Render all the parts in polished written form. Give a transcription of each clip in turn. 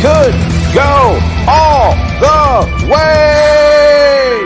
could go all the way.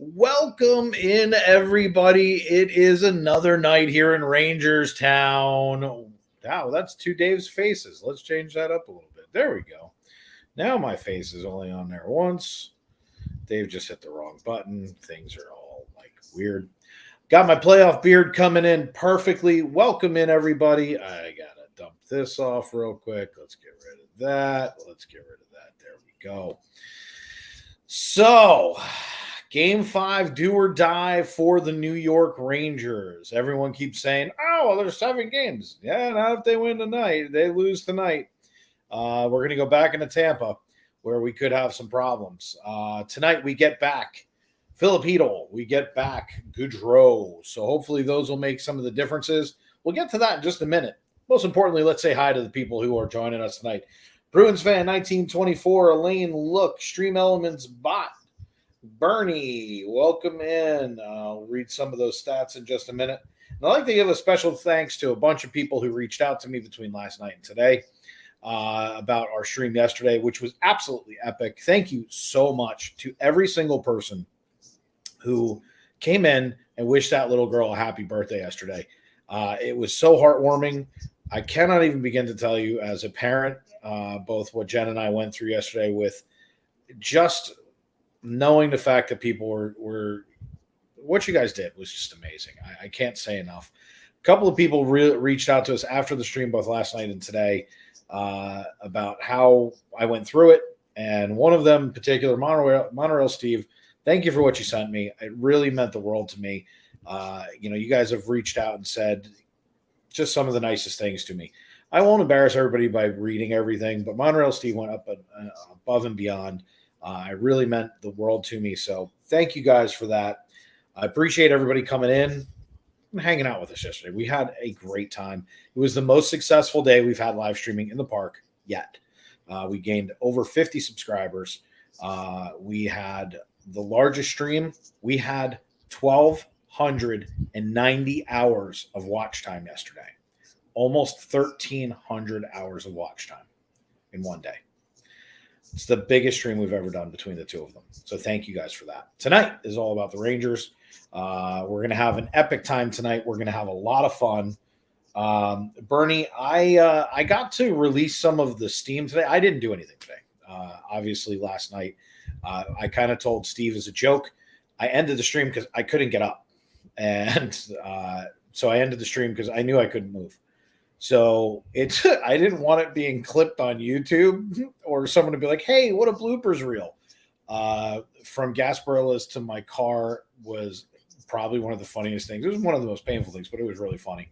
Welcome in, everybody. It is another night here in Rangers Town. Wow, that's two Dave's faces. Let's change that up a little bit. There we go. Now my face is only on there once. Dave just hit the wrong button. Things are all like weird. Got my playoff beard coming in perfectly. Welcome in, everybody. I got to dump this off real quick. Let's get rid of that. Let's get rid of that. There we go. So, Game 5, do or die for the New York Rangers. Everyone keeps saying, oh, well, there's 7 games. Yeah, not if they win tonight. They lose tonight. We're going to go back into Tampa, where we could have some problems. Tonight, we get back Filipino. We get back Goudreau. So hopefully those will make some of the differences. We'll get to that in just a minute. Most importantly, let's say hi to the people who are joining us tonight. Bruins fan 1924, Elaine Look, Stream Elements Bot, Bernie, welcome in. I'll read some of those stats in just a minute. And I'd like to give a special thanks to a bunch of people who reached out to me between last night and today about our stream yesterday, which was absolutely epic. Thank you so much to every single person who came in and wished that little girl a happy birthday yesterday. It was so heartwarming. I cannot even begin to tell you, as a parent, both what Jen and I went through yesterday with just knowing the fact that people were what you guys did was just amazing. I can't say enough. A couple of people reached out to us after the stream, both last night and today, about how I went through it. And one of them in particular, Monorail Steve, thank you for what you sent me. It really meant the world to me. You guys have reached out and said just some of the nicest things to me. I won't embarrass everybody by reading everything, but Monorail Steve went up above and beyond. It really meant the world to me. So thank you guys for that. I appreciate everybody coming in and hanging out with us yesterday. We had a great time. It was the most successful day we've had live streaming in the park yet. We gained over 50 subscribers. We had the largest stream. We had 1,290 hours of watch time yesterday. Almost 1,300 hours of watch time in one day. It's the biggest stream we've ever done between the two of them. So thank you guys for that. Tonight is all about the Rangers. We're going to have an epic time tonight. We're going to have a lot of fun. Bernie, I got to release some of the steam today. I didn't do anything today. Obviously, last night, I kind of told Steve as a joke. I ended the stream because I couldn't get up. And so I ended the stream because I knew I couldn't move. So I didn't want it being clipped on YouTube or someone to be like, hey, what a bloopers reel. From Gasparillas to my car was probably one of the funniest things. It was one of the most painful things, but it was really funny.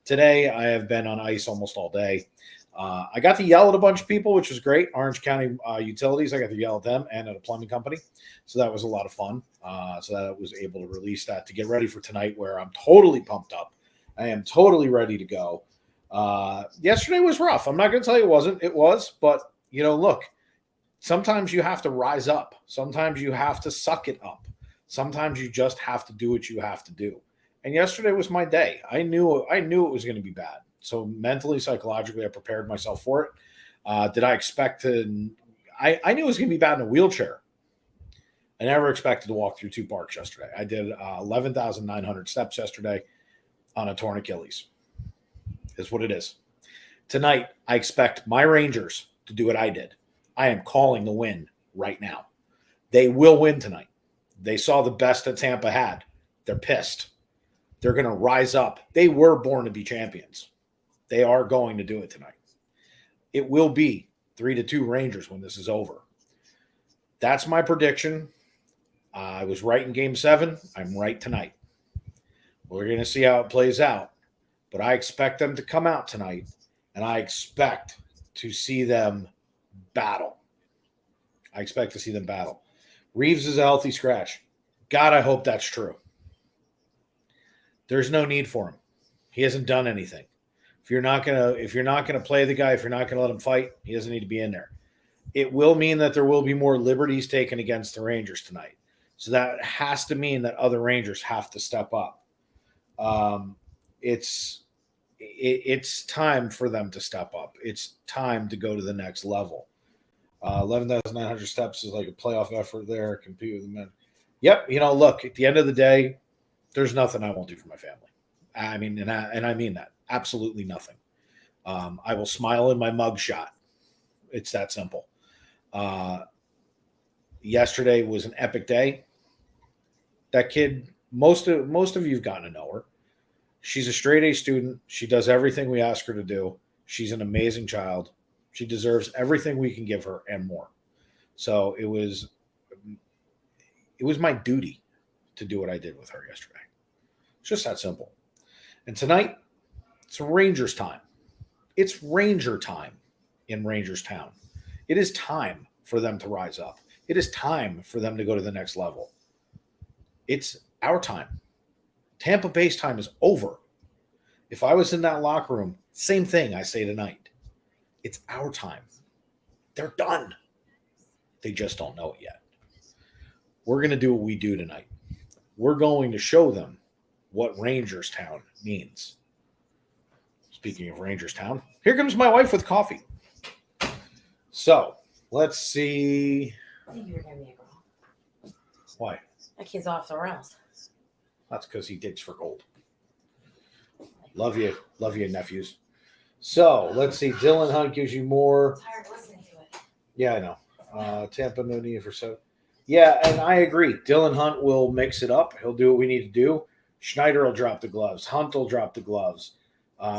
Today, I have been on ice almost all day. I got to yell at a bunch of people, which was great. Orange County Utilities, I got to yell at them and at a plumbing company. So that was a lot of fun. So that I was able to release that to get ready for tonight, where I'm totally pumped up. I am totally ready to go. Yesterday was rough. I'm not going to tell you it wasn't. It was. But, look, sometimes you have to rise up. Sometimes you have to suck it up. Sometimes you just have to do what you have to do. And yesterday was my day. I knew it was going to be bad. So mentally, psychologically, I prepared myself for it. Did I expect to? I knew it was going to be bad in a wheelchair. I never expected to walk through 2 parks yesterday. I did 11,900 steps yesterday on a torn Achilles. Is what it is. Tonight, I expect my Rangers to do what I did. I am calling the win right now. They will win tonight. They saw the best that Tampa had. They're pissed. They're going to rise up. They were born to be champions. They are going to do it tonight. It will be 3-2 Rangers when this is over. That's my prediction. I was right in Game 7. I'm right tonight. We're going to see how it plays out. But I expect them to come out tonight, and I expect to see them battle. Reeves is a healthy scratch. God, I hope that's true. There's no need for him. He hasn't done anything. If you're not gonna play the guy, if you're not gonna let him fight, he doesn't need to be in there. It will mean that there will be more liberties taken against the Rangers tonight. So that has to mean that other Rangers have to step up. It's time for them to step up. It's time to go to the next level. 11,900 steps is like a playoff effort there. Compete with the men. Yep. Look, at the end of the day, there's nothing I won't do for my family. I mean, and I mean that. Absolutely nothing. I will smile in my mugshot. It's that simple. Yesterday was an epic day. That kid, most of you've gotten to know her. She's a straight A student. She does everything we ask her to do. She's an amazing child. She deserves everything we can give her and more. So it was my duty to do what I did with her yesterday. It's just that simple. And tonight, it's Rangers time. It's Ranger time in Rangers Town. It is time for them to rise up. It is time for them to go to the next level. It's our time. Tampa Bay's time is over. If I was in that locker room, same thing I say tonight. It's our time. They're done. They just don't know it yet. We're going to do what we do tonight. We're going to show them what Rangers Town means. Speaking of Rangers Town, here comes my wife with coffee. So, let's see. I think you were giving me a girl. Why? That kid's off the rails. That's because he digs for gold. Love you, nephews. So, let's see. Dylan Hunt gives you more. I'm tired listening to it. Yeah, I know. Tampa, no need for so. Yeah, and I agree. Dylan Hunt will mix it up. He'll do what we need to do. Schneider will drop the gloves. Hunt will drop the gloves.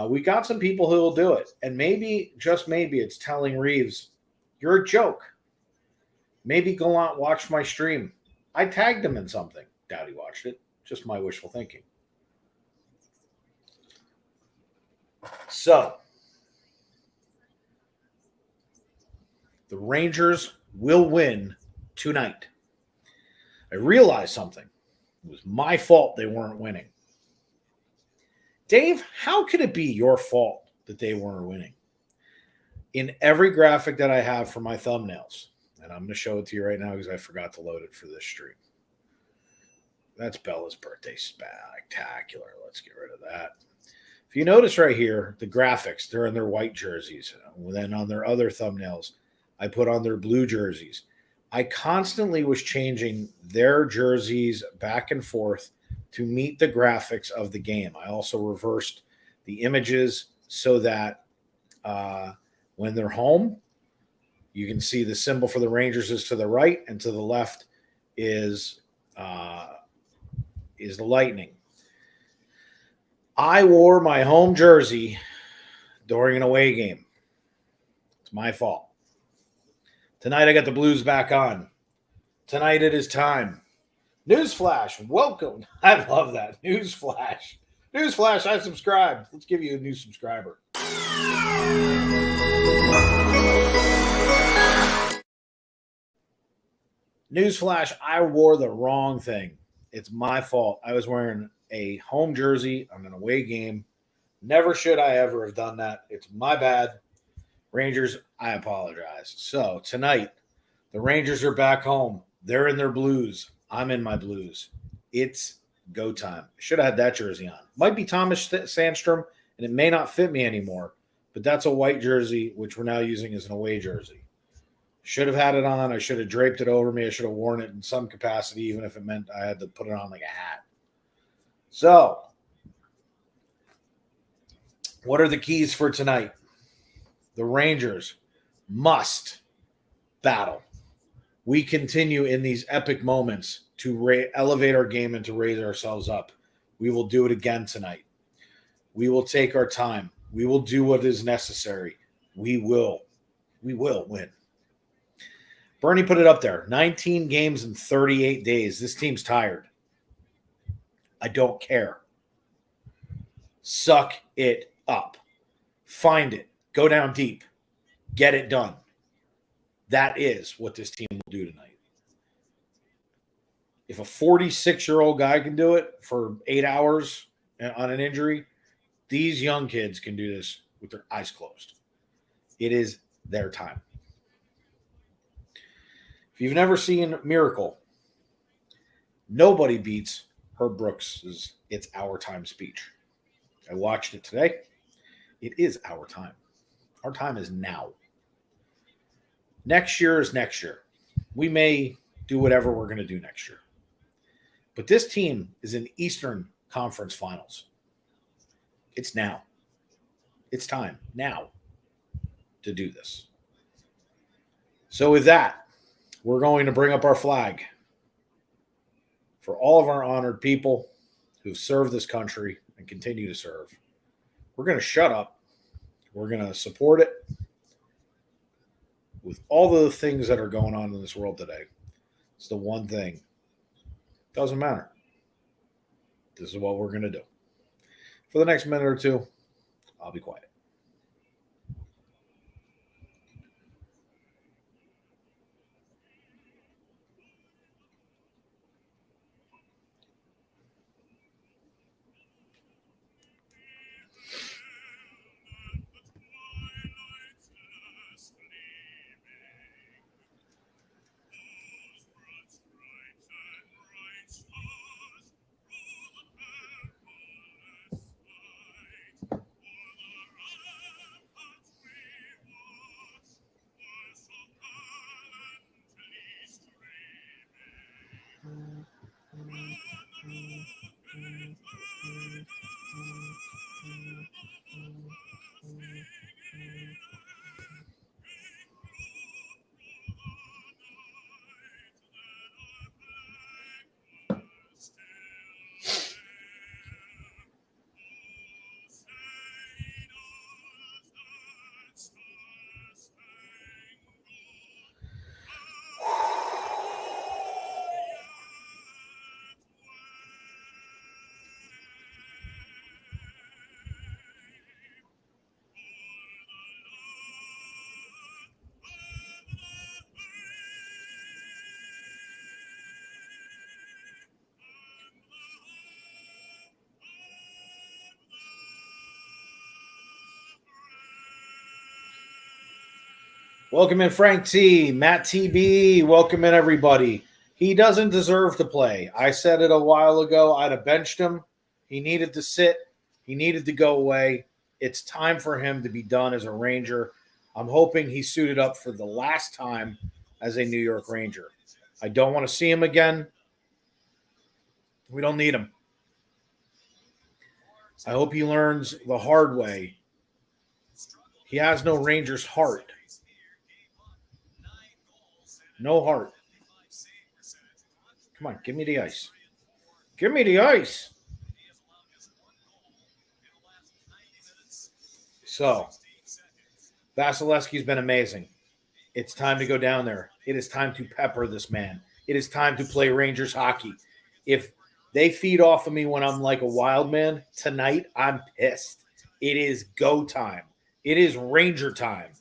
We got some people who will do it. And maybe, just maybe, it's telling Reeves, you're a joke. Maybe go out and watch my stream. I tagged him in something. Doubt he watched it. Just my wishful thinking. So, the Rangers will win tonight. I realized something. It was my fault they weren't winning. Dave, how could it be your fault that they weren't winning? In every graphic that I have for my thumbnails, and I'm going to show it to you right now because I forgot to load it for this stream. That's Bella's birthday spectacular. Let's get rid of that. If you notice right here, the graphics, they're in their white jerseys. And then on their other thumbnails, I put on their blue jerseys. I constantly was changing their jerseys back and forth to meet the graphics of the game. I also reversed the images so that when they're home, you can see the symbol for the Rangers is to the right, and to the left is the Lightning. I wore my home jersey during an away game. It's my fault. Tonight I got the Blues back on. Tonight it is time Newsflash, welcome. I love that. Newsflash. Newsflash, I subscribed. Let's give you a new subscriber. Newsflash, I wore the wrong thing. It's my fault. I was wearing a home jersey on an away game. Never should I ever have done that. It's my bad. Rangers, I apologize. So tonight, the Rangers are back home. They're in their blues. I'm in my blues. It's go time. Should have had that jersey on. Might be Thomas Sandstrom, and it may not fit me anymore, but that's a white jersey, which we're now using as an away jersey. Should have had it on. I should have draped it over me. I should have worn it in some capacity, even if it meant I had to put it on like a hat. So, what are the keys for tonight? The Rangers must battle. We continue in these epic moments to elevate our game and to raise ourselves up. We will do it again tonight. We will take our time. We will do what is necessary. We will win. Bernie put it up there. 19 games in 38 days. This team's tired. I don't care. Suck it up. Find it. Go down deep. Get it done. That is what this team will do tonight. If a 46-year-old guy can do it for 8 hours on an injury, these young kids can do this with their eyes closed. It is their time. If you've never seen Miracle, nobody beats Herb Brooks' It's Our Time speech. I watched it today. It is our time. Our time is now. Next year is next year. We may do whatever we're going to do next year. But this team is in Eastern Conference Finals. It's now. It's time now to do this. So with that, we're going to bring up our flag for all of our honored people who've served this country and continue to serve. We're going to shut up. We're going to support it with all the things that are going on in this world today. It's the one thing. Doesn't matter. This is what we're going to do. For the next minute or two, I'll be quiet. Welcome in Frank T, Matt TB. Welcome in everybody. He doesn't deserve to play. I said it a while ago. I'd have benched him. He needed to sit. He needed to go away. It's time for him to be done as a Ranger. I'm hoping he suited up for the last time as a New York Ranger. I don't want to see him again. We don't need him. I hope he learns the hard way. He has no Ranger's heart. No heart. Come on, give me the ice. Give me the ice. So, Vasilevsky's been amazing. It's time to go down there. It is time to pepper this man. It is time to play Rangers hockey. If they feed off of me when I'm like a wild man, tonight I'm pissed. It is go time. It is Ranger time.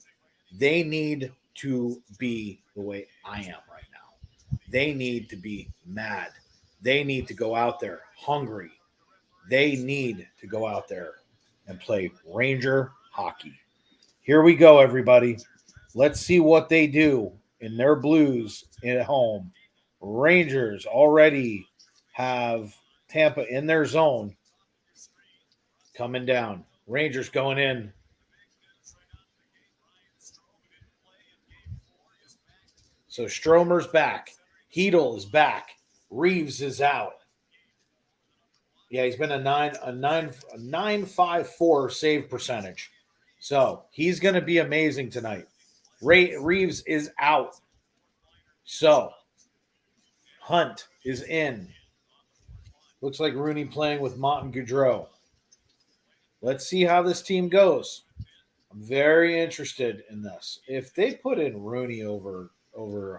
They need to be the way I am right now. They need to be mad. They need to go out there hungry. They need to go out there and play Ranger hockey. Here we go, everybody. Let's see what they do in their Blues at home. Rangers already have Tampa in their zone coming down. Rangers going in. So Stromer's back. Hedl is back. Reeves is out. Yeah, he's been a 9.54 save percentage. So he's going to be amazing tonight. Reeves is out. So Hunt is in. Looks like Rooney playing with Monten Gaudreau. Let's see how this team goes. I'm very interested in this. If they put in Rooney over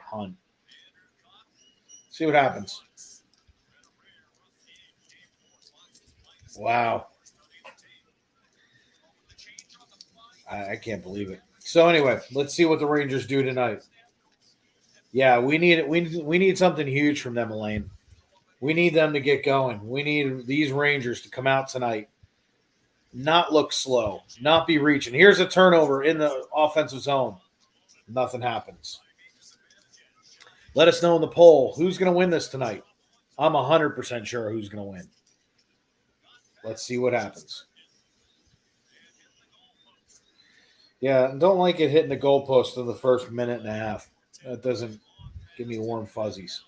Hunt, see what happens. Wow. I can't believe it. So anyway, let's see what the Rangers do tonight. Yeah, we need something huge from them, Elaine. We need them to get going. We need these Rangers to come out tonight, not look slow, not be reaching. Here's a turnover in the offensive zone. Nothing happens. Let us know in the poll who's going to win this tonight. I'm 100% sure who's going to win. Let's see what happens. Yeah, don't like it hitting the goalpost in the first minute and a half. That doesn't give me warm fuzzies.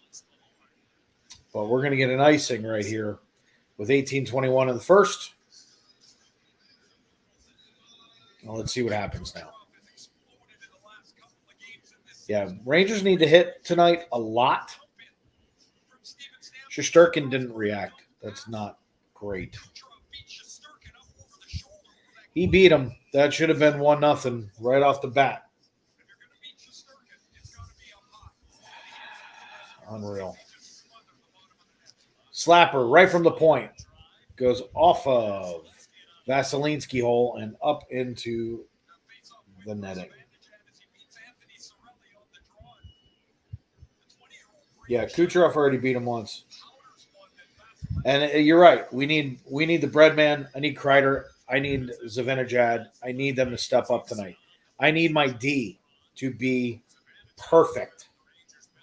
But we're going to get an icing right here with 18:21 in the first. Well, let's see what happens now. Yeah, Rangers need to hit tonight a lot. Shesterkin didn't react. That's not great. He beat him. That should have been 1-0 right off the bat. Unreal. Slapper right from the point. Goes off of Vasilinsky hole and up into the netting. Yeah, Kucherov already beat him once. And you're right. We need the bread man. I need Kreider. I need Zibanejad. I need them to step up tonight. I need my D to be perfect.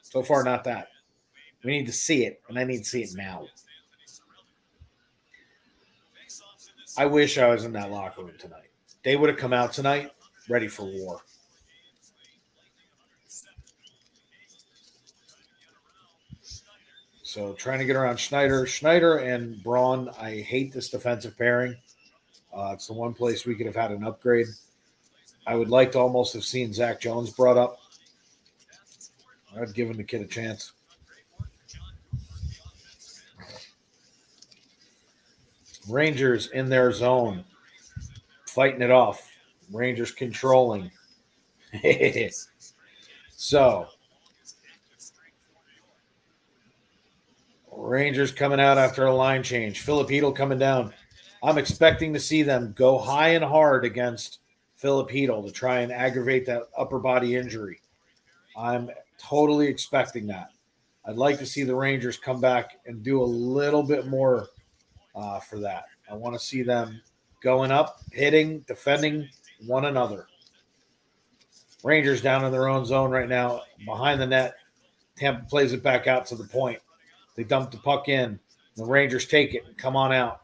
So far, not that. We need to see it, and I need to see it now. I wish I was in that locker room tonight. They would have come out tonight ready for war. So trying to get around Schneider. Schneider and Braun, I hate this defensive pairing. It's the one place we could have had an upgrade. I would like to almost have seen Zach Jones brought up. I'd given the kid a chance. Rangers in their zone, fighting it off. Rangers controlling. So, Rangers coming out after a line change. Filipino coming down. I'm expecting to see them go high and hard against Filipino to try and aggravate that upper body injury. I'm totally expecting that. I'd like to see the Rangers come back and do a little bit more for that. I want to see them going up, hitting, defending one another. Rangers down in their own zone right now, behind the net. Tampa plays it back out to the point. They dump the puck in. The Rangers take it and come on out.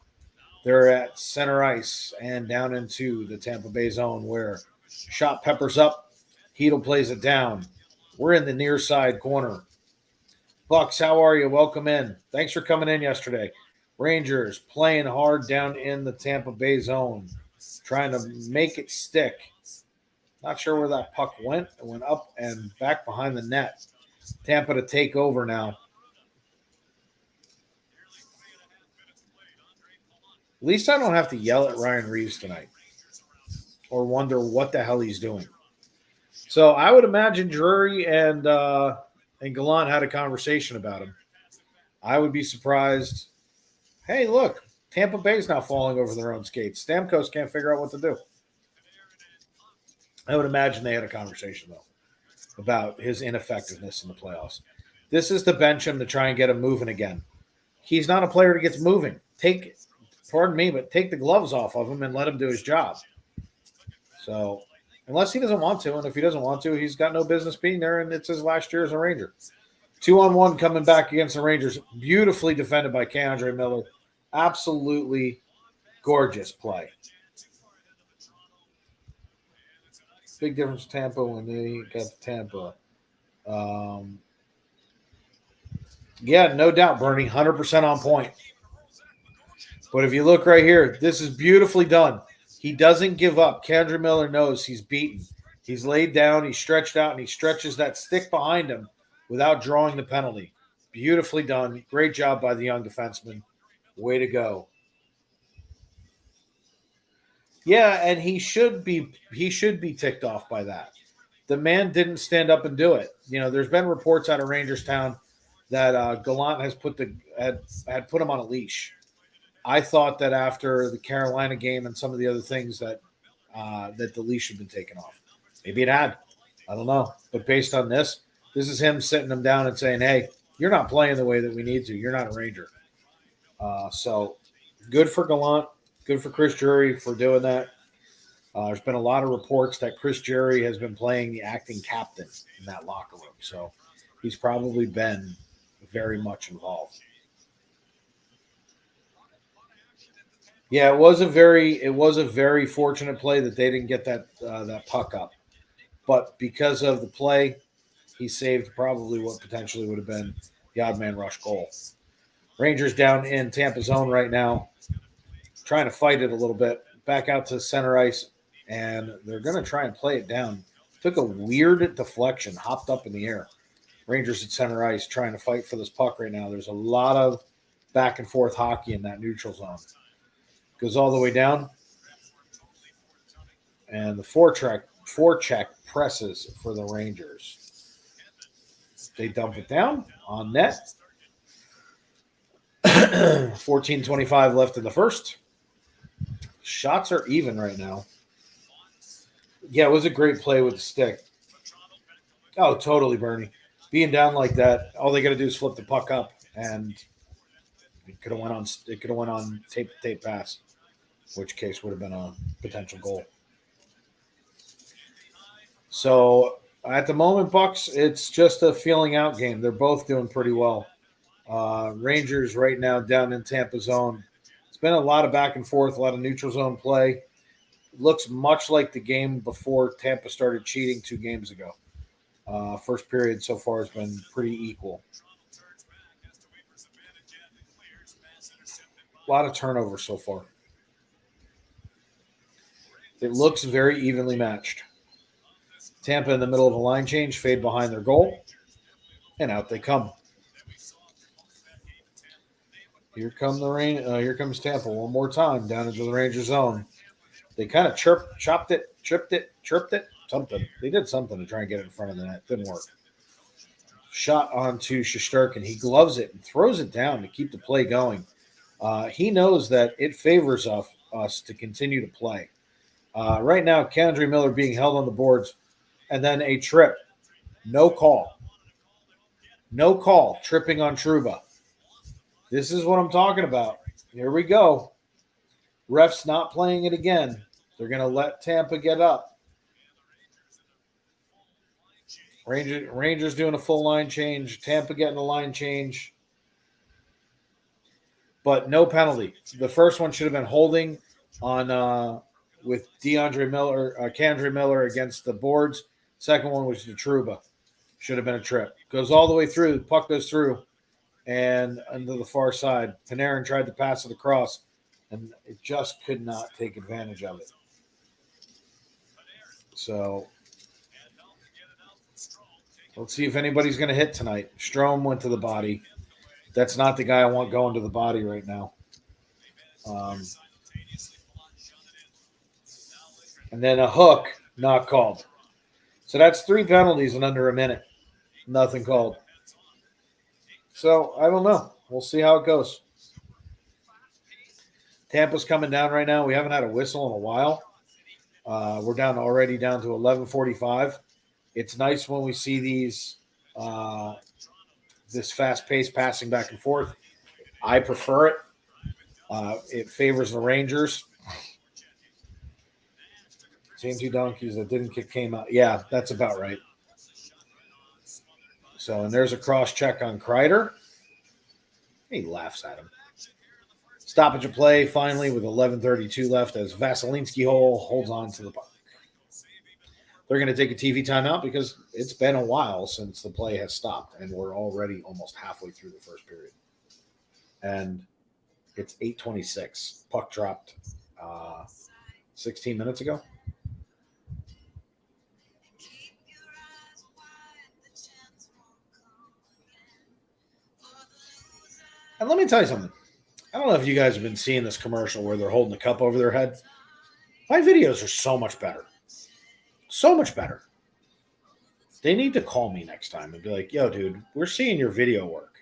They're at center ice and down into the Tampa Bay zone where shot peppers up. Hedl plays it down. We're in the near side corner. Bucks, how are you? Welcome in. Thanks for coming in yesterday. Rangers playing hard down in the Tampa Bay zone, trying to make it stick. Not sure where that puck went. It went up and back behind the net. Tampa to take over now. At least I don't have to yell at Ryan Reeves tonight or wonder what the hell he's doing. So I would imagine Drury and Gallant had a conversation about him. I would be surprised. Hey, look, Tampa Bay's now falling over their own skates. Stamkos can't figure out what to do. I would imagine they had a conversation, though, about his ineffectiveness in the playoffs. This is to bench him to try and get him moving again. He's not a player that gets moving. Pardon me, but take the gloves off of him and let him do his job. So, unless he doesn't want to, and if he doesn't want to, he's got no business being there, and it's his last year as a Ranger. 2-on-1 coming back against the Rangers. Beautifully defended by K'Andre Miller. Absolutely gorgeous play. Big difference Tampa when they got Tampa. Yeah, no doubt, Bernie. 100% on point. But if you look right here, this is beautifully done. He doesn't give up. K'Andre Miller knows he's beaten. He's laid down, he's stretched out, and he stretches that stick behind him without drawing the penalty. Beautifully done. Great job by the young defenseman. Way to go. Yeah, and he should be ticked off by that. The man didn't stand up and do it. You know, there's been reports out of Rangerstown that Gallant has had put him on a leash. I thought that after the Carolina game and some of the other things that the leash had been taken off. Maybe it had. I don't know. But based on this is him sitting him down and saying, hey, you're not playing the way that we need to. You're not a Ranger. So good for Gallant. Good for Chris Drury for doing that. There's been a lot of reports that Chris Drury has been playing the acting captain in that locker room. So he's probably been very much involved. Yeah, it was a very fortunate play that they didn't get that puck up. But because of the play, he saved probably what potentially would have been the odd man rush goal. Rangers down in Tampa zone right now, trying to fight it a little bit. Back out to center ice, and they're going to try and play it down. Took a weird deflection, hopped up in the air. Rangers at center ice trying to fight for this puck right now. There's a lot of back and forth hockey in that neutral zone. Goes all the way down. And the forecheck presses for the Rangers. They dump it down on net. 14:25 left in the first. Shots are even right now. Yeah, it was a great play with the stick. Oh, totally, Bernie. Being down like that, all they got to do is flip the puck up, and it could have went on tape pass, which case would have been a potential goal. So at the moment, Bucks, it's just a feeling out game. They're both doing pretty well. Rangers right now down in Tampa zone. It's been a lot of back and forth, a lot of neutral zone play. Looks much like the game before Tampa started cheating 2 games ago. First period so far has been pretty equal. A lot of turnovers so far. It looks very evenly matched. Tampa in the middle of a line change, fade behind their goal, and out they come. Here comes Tampa one more time down into the Ranger zone. They kind of tripped it, something. They did something to try and get it in front of the net. Didn't work. Shot onto Shesterkin. He gloves it and throws it down to keep the play going. He knows that it favors us to continue to play. Right now, K'Andre Miller being held on the boards, and then a trip. No call. Tripping on Trouba. This is what I'm talking about. Here we go. Refs not playing it again. They're going to let Tampa get up. Rangers doing a full line change. Tampa getting a line change. But no penalty. The first one should have been holding on with K'Andre Miller against the boards. Second one was the Trouba. Should have been a trip. Goes all the way through. The puck goes through. And under the far side, Panarin tried to pass it across, and it just could not take advantage of it. So let's see if anybody's going to hit tonight. Strome went to the body. That's not the guy I want going to the body right now. And then a hook, not called. So that's 3 penalties in under a minute. Nothing called. So I don't know. We'll see how it goes. Tampa's coming down right now. We haven't had a whistle in a while. We're already down to 11:45. It's nice when we see these this fast-paced passing back and forth. I prefer it. It favors the Rangers. Same two donkeys that didn't kick came out. Yeah, that's about right. So, and there's a cross-check on Kreider. He laughs at him. Stoppage of play finally with 11:32 left as Vaselinski holds on to the puck. They're going to take a TV timeout because it's been a while since the play has stopped, and we're already almost halfway through the first period. And it's 8:26. Puck dropped 16 minutes ago. And let me tell you something. I don't know if you guys have been seeing this commercial where they're holding the cup over their head. My videos are so much better. So much better. They need to call me next time and be like, yo, dude, we're seeing your video work.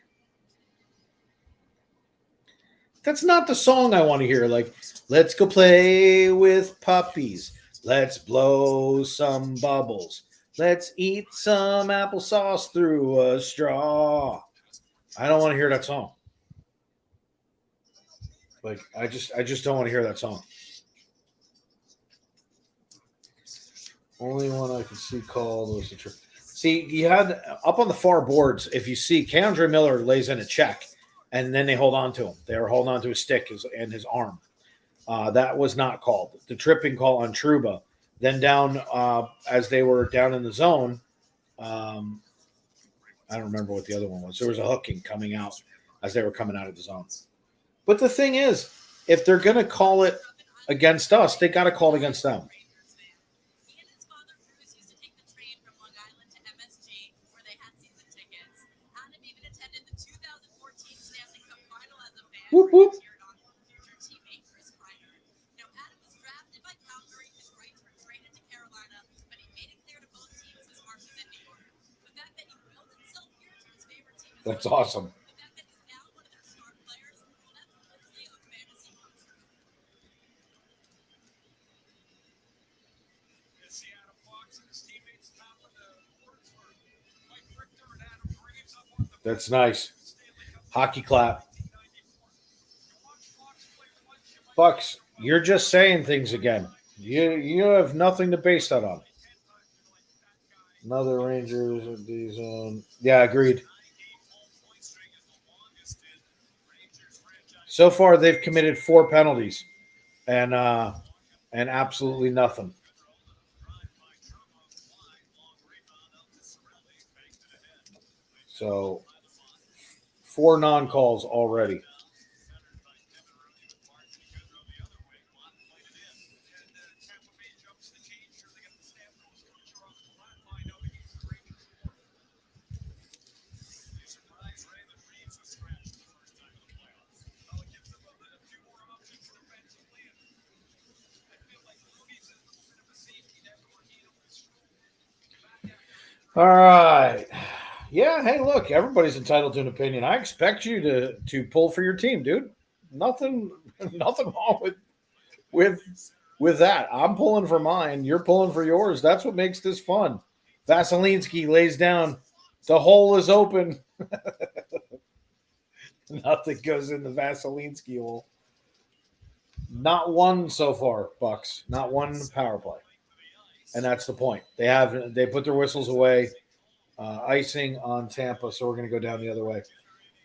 That's not the song I want to hear. Like, let's go play with puppies. Let's blow some bubbles. Let's eat some applesauce through a straw. I don't want to hear that song. Like, I just don't want to hear that song. Only one I can see called was the trip. See, you had up on the far boards, if you see, Keandre Miller lays in a check, and then they hold on to him. They were holding on to his stick and his arm. That was not called. The tripping call on Trouba. Then down, as they were down in the zone, I don't remember what the other one was. There was a hooking coming out as they were coming out of the zone. But the thing is, if they're going to call it against us, they got to call it against them. Whoop, whoop. That's awesome. That's nice. Hockey clap. Bucks, you're just saying things again. You have nothing to base that on. Another Rangers of these. Yeah, agreed. So far, they've committed 4 penalties, and absolutely nothing. So 4 non-calls already. All right. Yeah, hey, look, everybody's entitled to an opinion. I expect you to pull for your team, dude. Nothing wrong with that. I'm pulling for mine. You're pulling for yours. That's what makes this fun. Vaselinski lays down. The hole is open. Nothing goes in the Vaselinski hole. Not one so far, Bucks. Not one power play. And that's the point. They put their whistles away. Icing on Tampa, so we're going to go down the other way.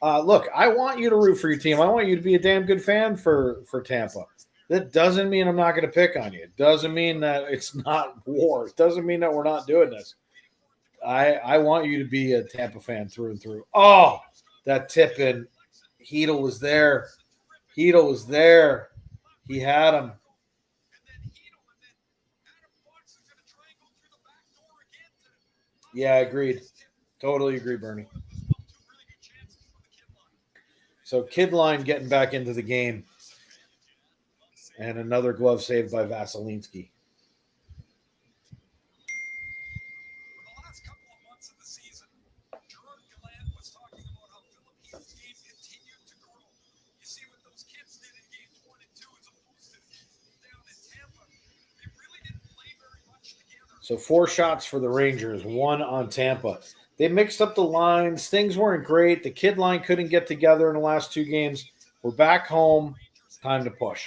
Look, I want you to root for your team. I want you to be a damn good fan for Tampa. That doesn't mean I'm not going to pick on you. It doesn't mean that it's not war. It doesn't mean that we're not doing this. I want you to be a Tampa fan through and through. Oh, that tip in. Hedl was there. Hedl was there. He had him. Yeah, agreed. Totally agree, Bernie. So Kidline getting back into the game. And another glove saved by Vaselinski. So 4 shots for the Rangers, 1 on Tampa. They mixed up the lines. Things weren't great. The kid line couldn't get together in the last 2 games. We're back home. Time to push.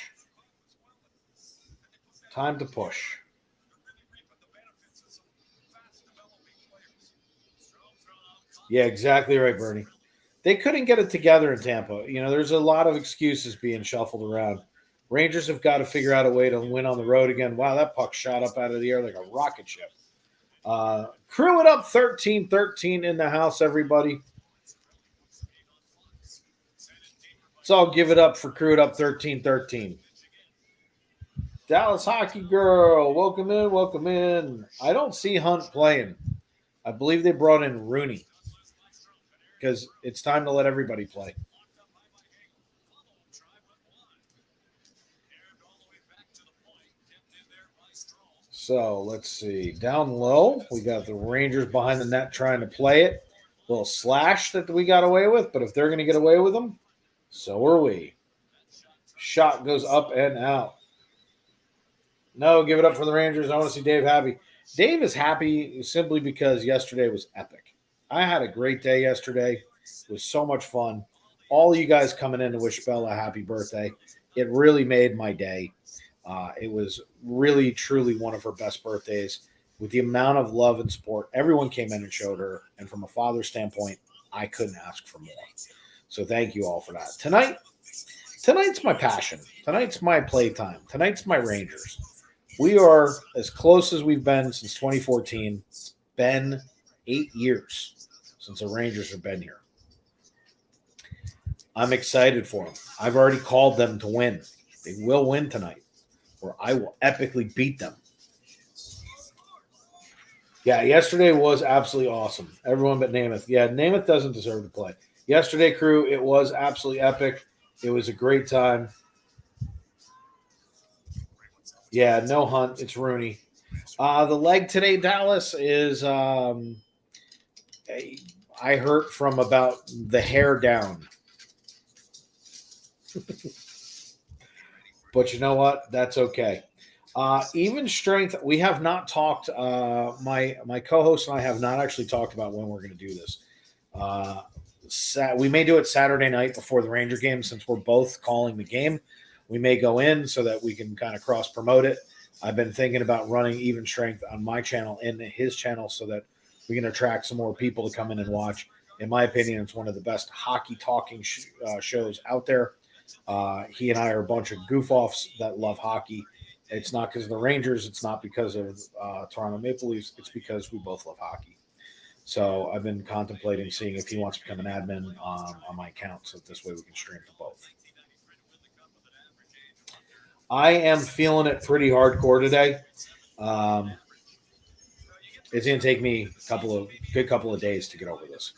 Time to push. Yeah, exactly right, Bernie. They couldn't get it together in Tampa. There's a lot of excuses being shuffled around. Rangers have got to figure out a way to win on the road again. Wow, that puck shot up out of the air like a rocket ship. Crew it up 13-13 in the house, everybody. Let's all give it up for Crew it up 13-13. Dallas Hockey Girl, welcome in, welcome in. I don't see Hunt playing. I believe they brought in Rooney because it's time to let everybody play. So let's see. Down low, we got the Rangers behind the net trying to play it. A little slash that we got away with, but if they're going to get away with them, so are we. Shot goes up and out. No, give it up for the Rangers. I want to see Dave happy. Dave is happy simply because yesterday was epic. I had a great day yesterday. It was so much fun. All you guys coming in to wish Bella a happy birthday. It really made my day. It was really, truly one of her best birthdays. With the amount of love and support everyone came in and showed her. And from a father's standpoint, I couldn't ask for more. So thank you all for that. Tonight's my passion. Tonight's my playtime. Tonight's my Rangers. We are as close as we've been since 2014. It's been 8 years since the Rangers have been here. I'm excited for them. I've already called them to win. They will win tonight, or I will epically beat them. Yeah, yesterday was absolutely awesome. Everyone but Namath. Yeah, Namath doesn't deserve to play. Yesterday, Crew, it was absolutely epic. It was a great time. Yeah, no Hunt. It's Rooney. The leg today, Dallas, is I hurt from about the hair down. But you know what? That's okay. Even strength, we have not talked. My co-host and I have not actually talked about when we're going to do this. We may do it Saturday night before the Ranger game since we're both calling the game. We may go in so that we can kind of cross-promote it. I've been thinking about running even strength on my channel and his channel so that we can attract some more people to come in and watch. In my opinion, it's one of the best hockey talking shows out there. He and I are a bunch of goof-offs that love hockey. It's not because of the Rangers. It's not because of Toronto Maple Leafs. It's because we both love hockey. So I've been contemplating seeing if he wants to become an admin on my account so this way we can stream to both. I am feeling it pretty hardcore today. It's going to take me a good couple of days to get over this.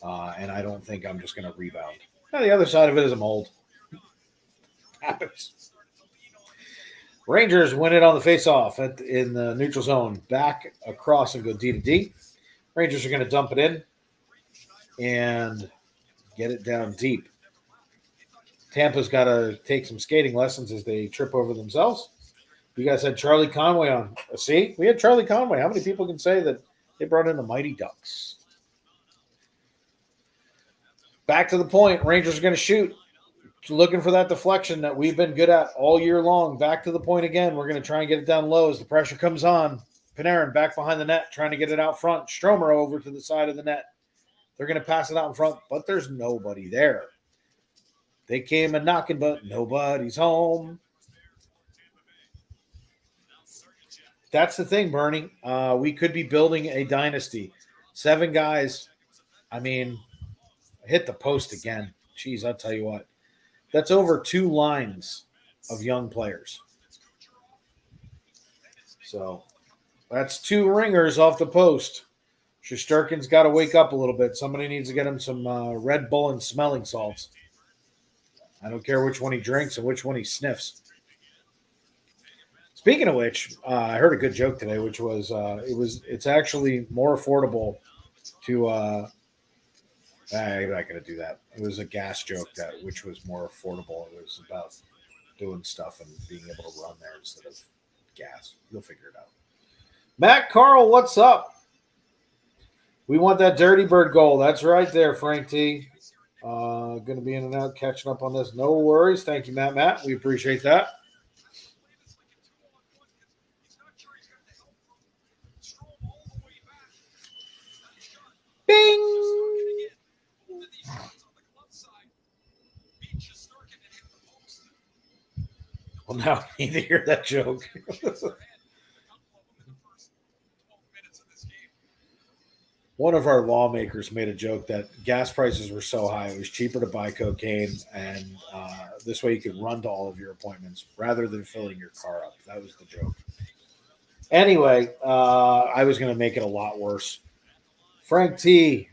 And I don't think I'm just going to rebound. Now, the other side of it is I'm old. Happens. Rangers win it on the face-off in the neutral zone. Back across and go D to D. Rangers are going to dump it in and get it down deep. Tampa's got to take some skating lessons as they trip over themselves. You guys had Charlie Conway on. See, we had Charlie Conway. How many people can say that they brought in the Mighty Ducks? Back to the point. Rangers are going to shoot. Looking for that deflection that we've been good at all year long. Back to the point again. We're going to try and get it down low as the pressure comes on. Panarin back behind the net, trying to get it out front. Stromer over to the side of the net. They're going to pass it out in front, but there's nobody there. They came a knocking, but nobody's home. That's the thing, Bernie. We could be building a dynasty. 7 guys. I mean, hit the post again. Jeez, I'll tell you what. That's over 2 lines of young players. So that's 2 ringers off the post. Shesterkin's got to wake up a little bit. Somebody needs to get him some Red Bull and smelling salts. I don't care which one he drinks and which one he sniffs. Speaking of which, I heard a good joke today, which was it's actually more affordable to I'm not going to do that. It was a gas joke which was more affordable. It was about doing stuff and being able to run there instead of gas. You'll figure it out. Matt Carl, what's up? We want that Dirty Bird goal. That's right there, Frank T. Going to be in and out, catching up on this. No worries. Thank you, Matt. We appreciate that. Bing! Well, now I need to hear that joke. One of our lawmakers made a joke that gas prices were so high, it was cheaper to buy cocaine, and this way you could run to all of your appointments rather than filling your car up. That was the joke. Anyway, I was going to make it a lot worse. Frank T,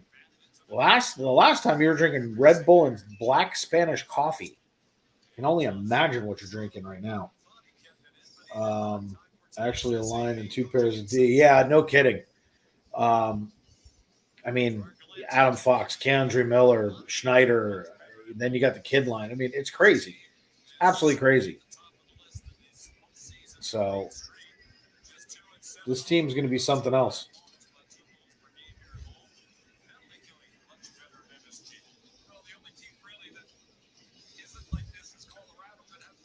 the last time you were drinking Red Bull and black Spanish coffee. I can only imagine what you're drinking right now. Actually, a line and 2 pairs of D. Yeah, no kidding. I mean, Adam Fox, Keandre Miller, Schneider, then you got the kid line. I mean, it's crazy. Absolutely crazy. So this team's going to be something else.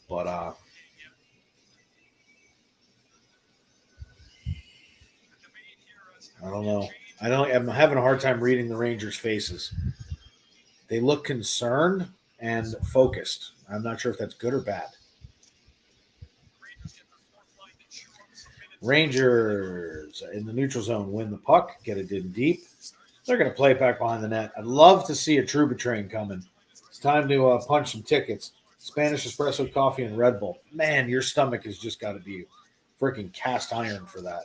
But I don't know. I'm having a hard time reading the Rangers' faces. They look concerned and focused. I'm not sure if that's good or bad. Rangers in the neutral zone win the puck, get it in deep. They're going to play it back behind the net. I'd love to see a Trouba train coming. It's time to punch some tickets. Spanish espresso coffee and Red Bull. Man, your stomach has just got to be freaking cast iron for that.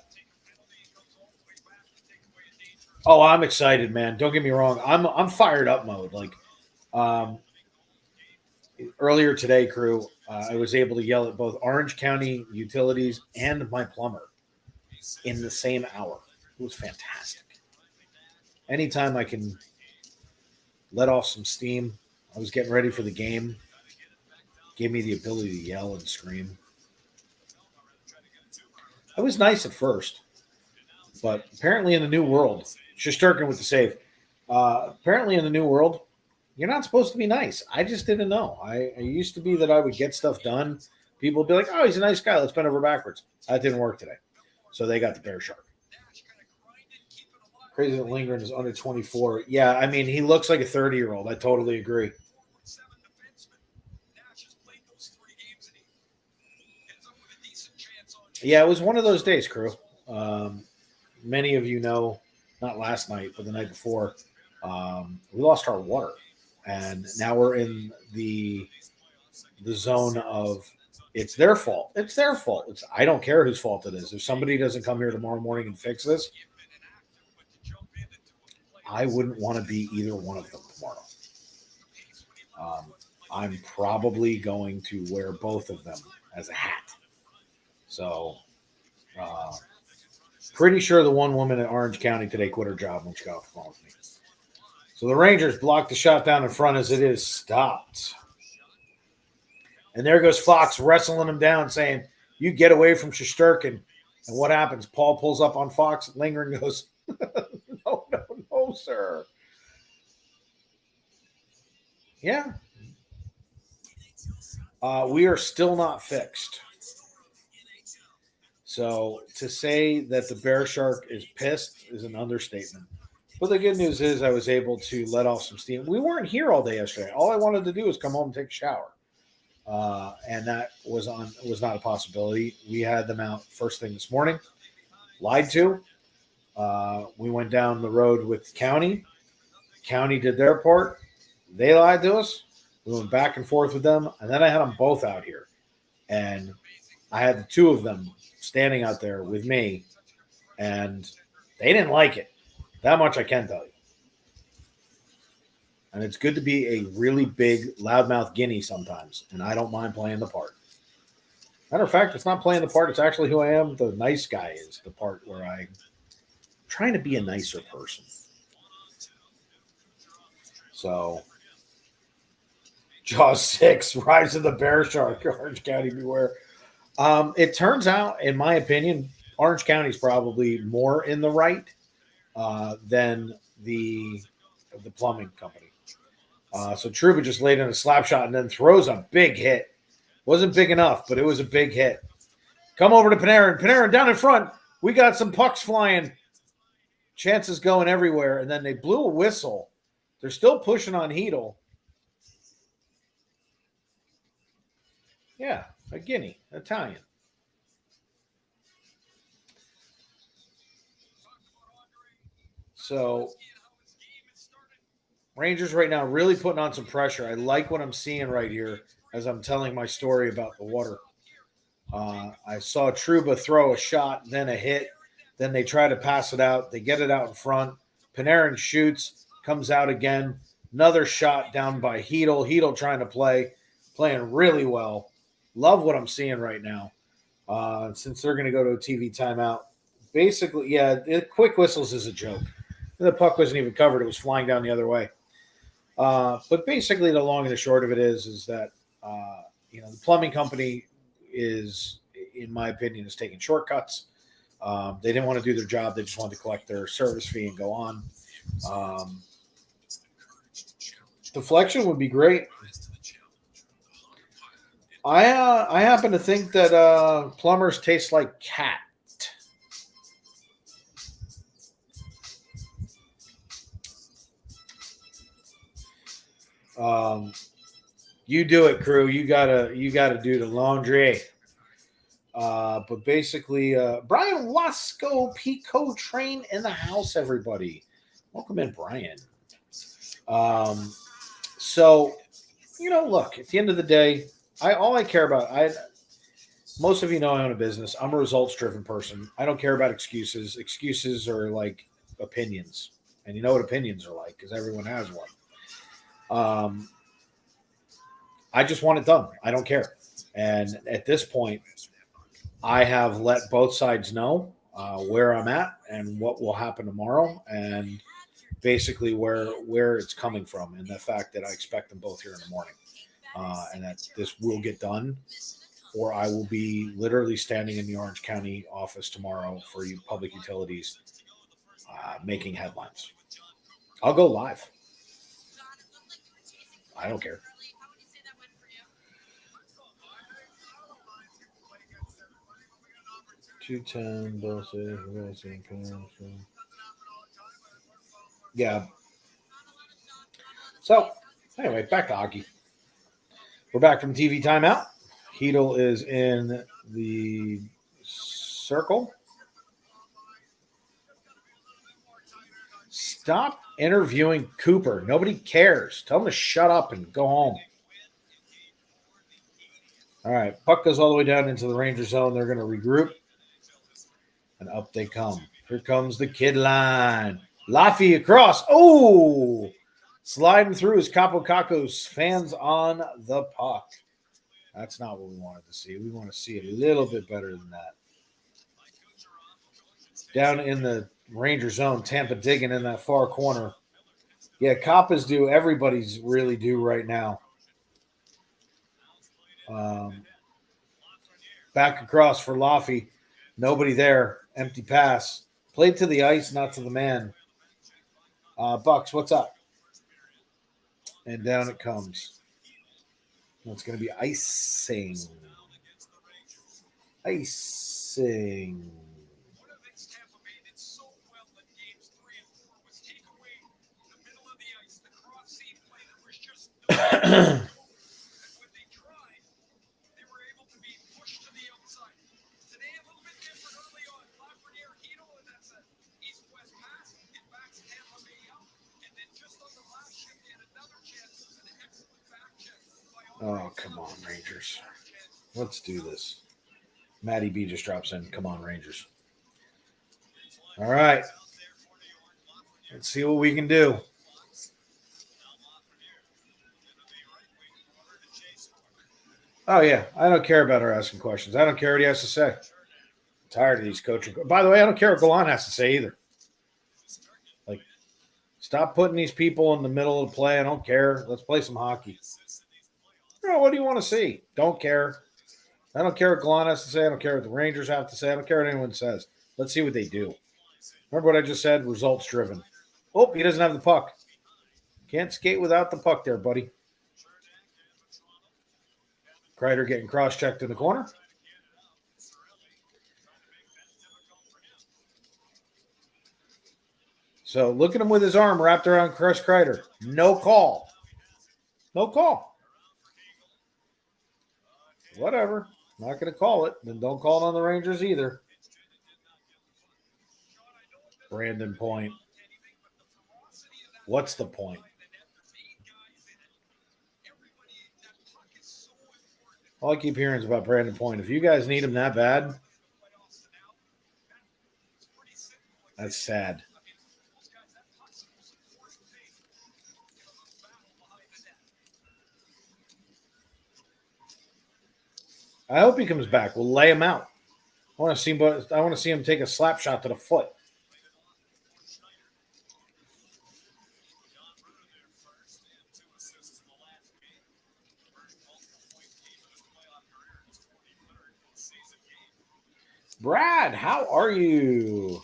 Oh, I'm excited, man. Don't get me wrong. I'm fired up mode. Like earlier today, crew, I was able to yell at both Orange County Utilities and my plumber in the same hour. It was fantastic. Anytime I can let off some steam, I was getting ready for the game. Gave me the ability to yell and scream. I was nice at first, but apparently in the new world, Shesterkin with the save. Apparently in the new world, you're not supposed to be nice. I just didn't know. I used to be that I would get stuff done. People would be like, oh, he's a nice guy. Let's bend over backwards. That didn't work today. So they got the BearShark. Crazy that Lindgren is under 24. Yeah, I mean, he looks like a 30-year-old. I totally agree. Yeah, it was one of those days, crew. Many of you know, not last night, but the night before, we lost our water. And now we're in the zone of it's their fault. It's their fault. I don't care whose fault it is. If somebody doesn't come here tomorrow morning and fix this, I wouldn't want to be either one of them tomorrow. I'm probably going to wear both of them as a hat. So, pretty sure the one woman in Orange County today quit her job when she got off the phone with me. So the Rangers blocked the shot down in front as it is stopped. And there goes Fox wrestling him down, saying, you get away from Shesterkin. And what happens? Paul pulls up on Fox. Lindgren goes, no, sir. Yeah. We are still not fixed. So to say that the BearShark is pissed is an understatement. But the good news is I was able to let off some steam. We weren't here all day yesterday. All I wanted to do was come home and take a shower. And that was not a possibility. We had them out first thing this morning. Lied to. We went down the road with the county. County did their part. They lied to us. We went back and forth with them. And then I had them both out here. And I had the two of them standing out there with me. And they didn't like it. That much I can tell you. And it's good to be a really big, loudmouth guinea sometimes. And I don't mind playing the part. Matter of fact, it's not playing the part. It's actually who I am. The nice guy is the part where I'm trying to be a nicer person. So, Jaws 6, Rise of the BearShark, Orange County, beware. It turns out, in my opinion, Orange County's probably more in the right than the plumbing company. So Trouba just laid in a slap shot and then throws a big hit. Wasn't big enough, but it was a big hit. Come over to Panarin. Panarin down in front. We got some pucks flying. Chances going everywhere. And then they blew a whistle. They're still pushing on Hedel. Yeah, a guinea, Italian. So Rangers right now really putting on some pressure. I like what I'm seeing right here as I'm telling my story about the water. I saw Trouba throw a shot, then a hit. Then they try to pass it out. They get it out in front. Panarin shoots, comes out again. Another shot down by Hedel. Hedel trying to playing really well. Love what I'm seeing right now. Since they're going to go to a TV timeout. Basically, yeah, quick whistles is a joke. The puck wasn't even covered. It was flying down the other way. But basically, the long and the short of it is that the plumbing company is, in my opinion, is taking shortcuts. They didn't want to do their job. They just wanted to collect their service fee and go on. Deflection would be great. I happen to think that plumbers taste like cat. You do it, crew. You gotta do the laundry. But basically, Brian Wasco Pico Train in the house, everybody. Welcome in, Brian. So, look, at the end of the day, all I care about, most of you know I own a business. I'm a results-driven person. I don't care about excuses. Excuses are like opinions. And you know what opinions are like because everyone has one. I just want it done. I don't care. And at this point, I have let both sides know where I'm at and what will happen tomorrow and basically where it's coming from and the fact that I expect them both here in the morning and that this will get done or I will be literally standing in the Orange County office tomorrow for you public utilities making headlines. I'll go live. I don't care. Yeah. So, anyway, back to hockey. We're back from TV timeout. Hedel is in the circle. Stop interviewing Cooper. Nobody cares. Tell him to shut up and go home. All right. Puck goes all the way down into the Ranger zone. They're going to regroup. And up they come. Here comes the kid line. Laffy across. Oh! Sliding through his Capo Cacos fans on the puck. That's not what we wanted to see. We want to see it a little bit better than that. Down in the Ranger zone, Tampa digging in that far corner. Yeah, Kappas do. Everybody's really do right now. Back across for Laffy. Nobody there. Empty pass. Played to the ice, not to the man. Bucks, what's up? And down it comes. It's going to be icing. Icing. Oh, come on, Rangers. Let's do this. Matty B just drops in. Come on, Rangers. All right. Let's see what we can do. Oh, yeah. I don't care about her asking questions. I don't care what he has to say. I'm tired of these coaching. By the way, I don't care what Golan has to say either. Like, stop putting these people in the middle of the play. I don't care. Let's play some hockey. Oh, what do you want to see? Don't care. I don't care what Gallant has to say. I don't care what the Rangers have to say. I don't care what anyone says. Let's see what they do. Remember what I just said? Results driven. Oh, he doesn't have the puck. Can't skate without the puck there, buddy. Kreider getting cross-checked in the corner. So look at him with his arm wrapped around Chris Kreider. No call. No call. Whatever. Not going to call it. Then don't call it on the Rangers either. Brandon Point. What's the point? All I keep hearing is about Brandon Point. If you guys need him that bad, that's sad. I hope he comes back. We'll lay him out. I want to see him take a slap shot to the foot. Brad, how are you?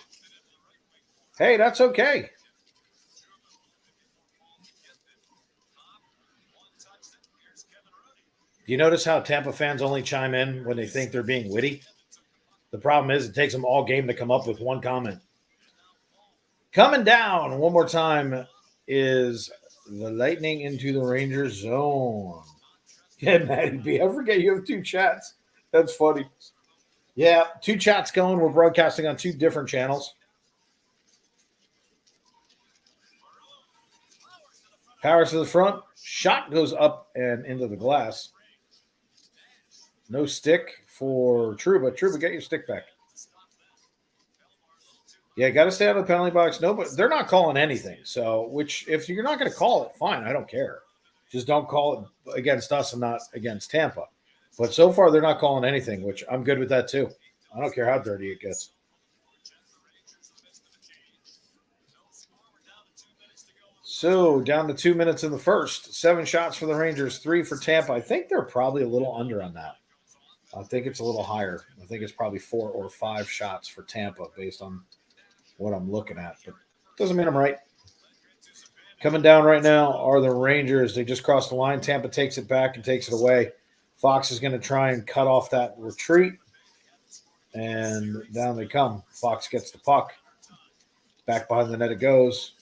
Hey, that's okay. Do you notice how Tampa fans only chime in when they think they're being witty? The problem is it takes them all game to come up with one comment. Coming down one more time is the Lightning into the Rangers zone. Yeah, Matty B. I forget you have two chats. That's funny. Yeah, two chats going. We're broadcasting on two different channels. Powers to the front. Shot goes up and into the glass. No stick for Trouba. Trouba, get your stick back. Yeah, got to stay out of the penalty box. No, but they're not calling anything. So, if you're not going to call it, fine. I don't care. Just don't call it against us and not against Tampa. But so far, they're not calling anything, which I'm good with that too. I don't care how dirty it gets. So, down to 2 minutes in the first. 7 shots for the Rangers, 3 for Tampa. I think they're probably a little under on that. I think it's a little higher. I think it's probably 4 or 5 shots for Tampa based on what I'm looking at. But doesn't mean I'm right. Coming down right now are the Rangers. They just crossed the line. Tampa takes it back and takes it away. Fox is going to try and cut off that retreat. And down they come. Fox gets the puck. Back behind the net it goes.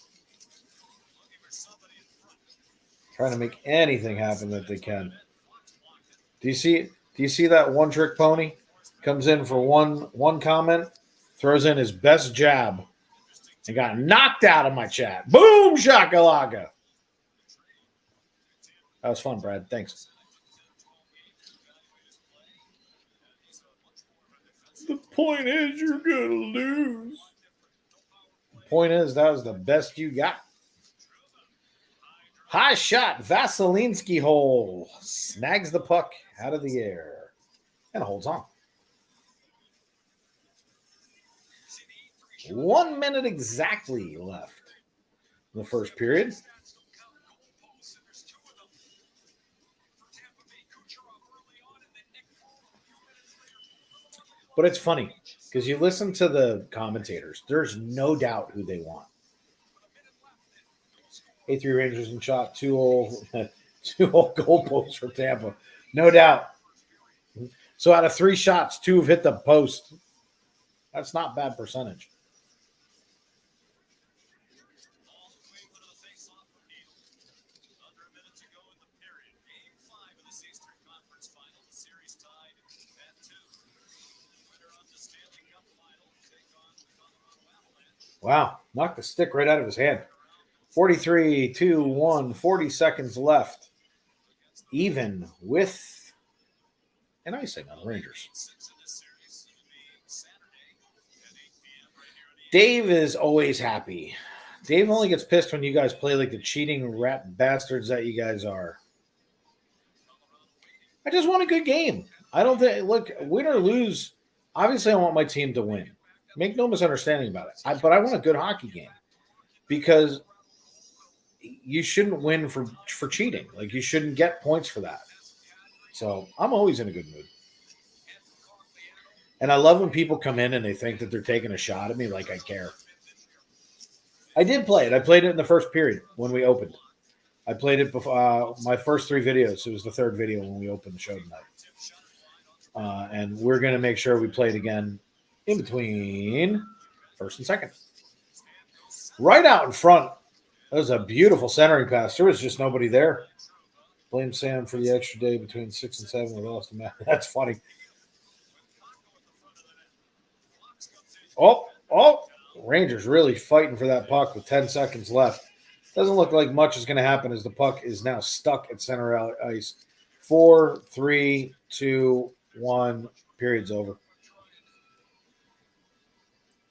Trying to make anything happen that they can. Do you see that one trick pony? Comes in for one comment, throws in his best jab, and got knocked out of my chat. Boom, shakalaka. That was fun, Brad. Thanks. The point is you're going to lose. The point is that was the best you got. High shot, Vasilinsky hole. Snags the puck out of the air and holds on. 1 minute exactly left in the first period. But it's funny because you listen to the commentators. There's no doubt who they want. 8-3 Rangers in shot, 2-0 goal posts for Tampa. No doubt. So out of 3 shots, 2 have hit the post. That's not bad percentage. Wow, knocked the stick right out of his hand. 43-2-1, 40 seconds left. Even with an icing on the Rangers. Dave is always happy. Dave only gets pissed when you guys play like the cheating rat bastards that you guys are. I just want a good game. I don't think, look, win or lose, obviously I want my team to win. Make no misunderstanding about it. But I want a good hockey game because you shouldn't win for cheating. Like, you shouldn't get points for that. So I'm always in a good mood. And I love when people come in and they think that they're taking a shot at me like I care. I did play it. I played it in the first period when we opened. I played it before my first 3 videos. It was the 3rd video when we opened the show tonight. And we're going to make sure we play it again in between first and second. Right out in front. That was a beautiful centering pass. There was just nobody there. Blame Sam for the extra day between 6 and 7 with Austin. That's funny. Oh, Rangers really fighting for that puck with 10 seconds left. Doesn't look like much is going to happen as the puck is now stuck at center ice. 4, 3, 2, 1. Period's over.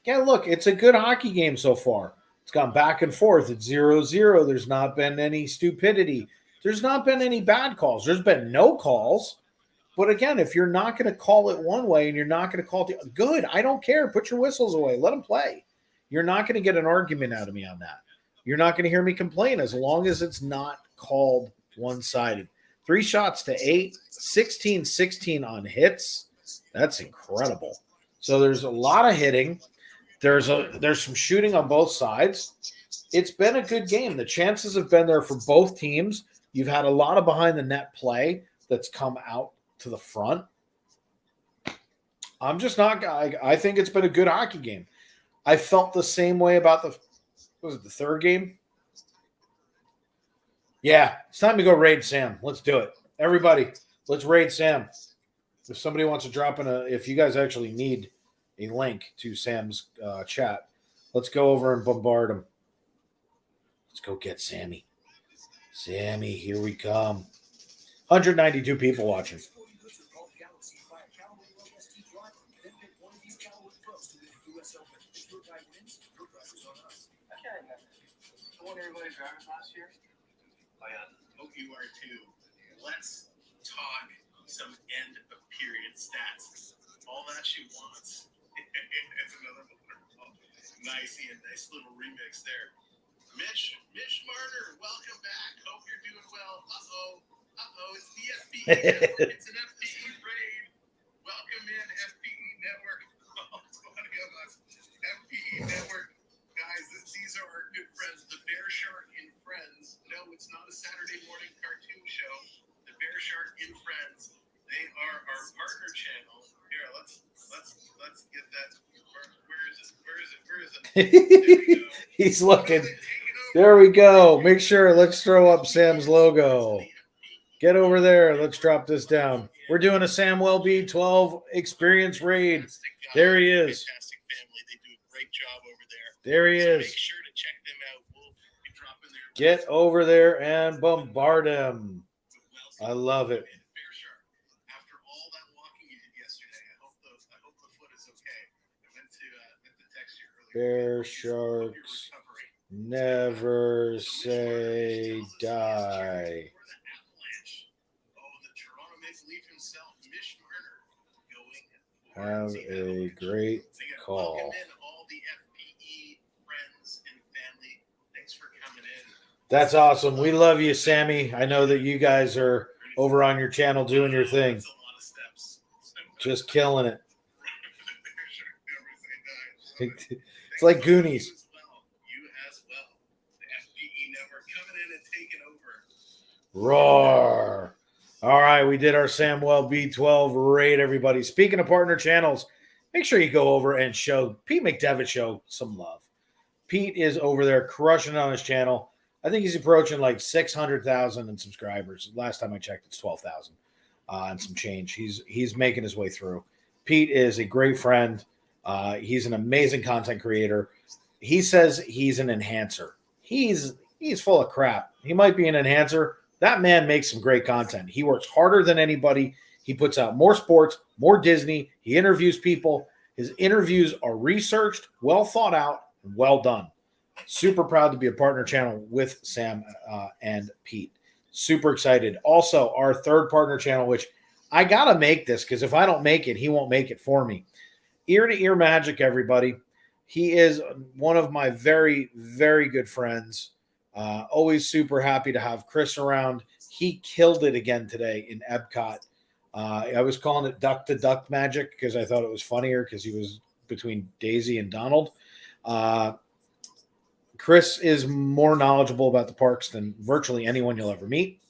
Yeah, look, it's a good hockey game so far. It's gone back and forth. It's 0-0. There's not been any stupidity. There's not been any bad calls. There's been no calls. But again, if you're not going to call it one way and you're not going to call it good, I don't care. Put your whistles away. Let them play. You're not going to get an argument out of me on that. You're not going to hear me complain as long as it's not called one-sided. 3 shots to 8, 16-16 on hits. That's incredible. So there's a lot of hitting. There's some shooting on both sides. It's been a good game. The chances have been there for both teams. You've had a lot of behind-the-net play that's come out to the front. I'm just not – I think it's been a good hockey game. I felt the same way about the 3rd game? Yeah, it's time to go raid Sam. Let's do it. Everybody, let's raid Sam. If somebody wants to drop in if you guys actually need a link to Sam's chat, let's go over and bombard him. Let's go get Sammy. Sammy, here we come. 192 people watching. Everybody drivers last year? Oh yeah, hope you are too. Let's talk some end of period stats. All that she wants. It's another one. Nice little remix there. Mitch Marner, welcome back. Hope you're doing well. It's the FPE Network. It's an FPE raid. Welcome in, FPE Network. Oh, 20 of us. FPE Network. Guys, these are our good friends, the BearShark and Friends. No, it's not a Saturday morning cartoon show. The BearShark and Friends. They are our partner channel. Here, let's get that. Where is it? There we go. He's looking. There we go. Make sure. Let's throw up Sam's logo. Get over there. Let's drop this down. We're doing a Samwell B12 experience raid. There he is. Fantastic family. They do a great job over there. There he is. Make sure to check them out. We'll be dropping their Get over there and bombard him. I love it. After all that walking you did yesterday, I hope the foot is okay. I meant to text you earlier. BearSharks never say die. Have a great call. Welcome in all the FPE friends and family. Thanks for coming in. That's awesome. We love you, Sammy. I know that you guys are over on your channel doing your thing. That's a lot of steps. Just killing it. It's like Goonies. You as well. The FPE Network coming in and taking over. Roar. All right, we did our Samwell B12 raid, everybody. Speaking of partner channels, make sure you go over and show Pete McDevitt show some love. Pete is over there crushing it on his channel. I think he's approaching like 600,000 in subscribers. Last time I checked, it's 12,000 and some change. He's making his way through. Pete is a great friend. He's an amazing content creator. He says he's an enhancer. He's full of crap. He might be an enhancer. That man makes some great content. He works harder than anybody. He puts out more sports, more Disney. He interviews people. His interviews are researched, well thought out, and well done. Super proud to be a partner channel with Sam and Pete. Super excited. Also, our third partner channel, which I got to make this because if I don't make it, he won't make it for me. Ear to Ear Magic, everybody. He is one of my very, very good friends. Always super happy to have Chris around. He killed it again today in Epcot. I was calling it duck to duck magic because I thought it was funnier because he was between Daisy and Donald. Chris is more knowledgeable about the parks than virtually anyone you'll ever meet.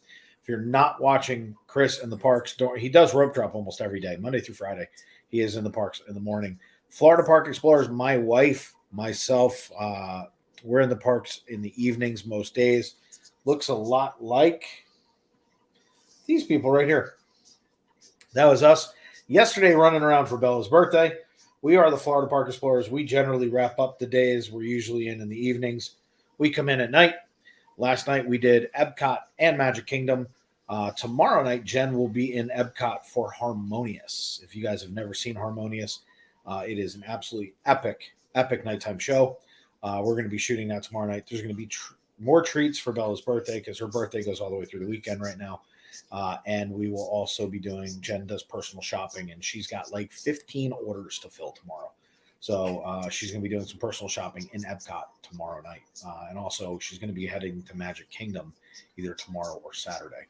If you're not watching Chris in the parks, he does rope drop almost every day, Monday through Friday. He is in the parks in the morning. Florida Park Explorers, my wife, myself, we're in the parks in the evenings most days. Looks a lot like these people right here. That was us yesterday running around for Bella's birthday. We are the Florida Park Explorers. We generally wrap up the days. We're usually in the evenings. We come in at night. Last night we did Epcot and Magic Kingdom. Tomorrow night, Jen will be in Epcot for Harmonious. If you guys have never seen Harmonious, it is an absolutely epic nighttime show. We're going to be shooting that tomorrow night. There's going to be more treats for Bella's birthday because her birthday goes all the way through the weekend right now. And we will also be Jen does personal shopping, and she's got like 15 orders to fill tomorrow. So she's going to be doing some personal shopping in Epcot tomorrow night. And also she's going to be heading to Magic Kingdom either tomorrow or Saturday.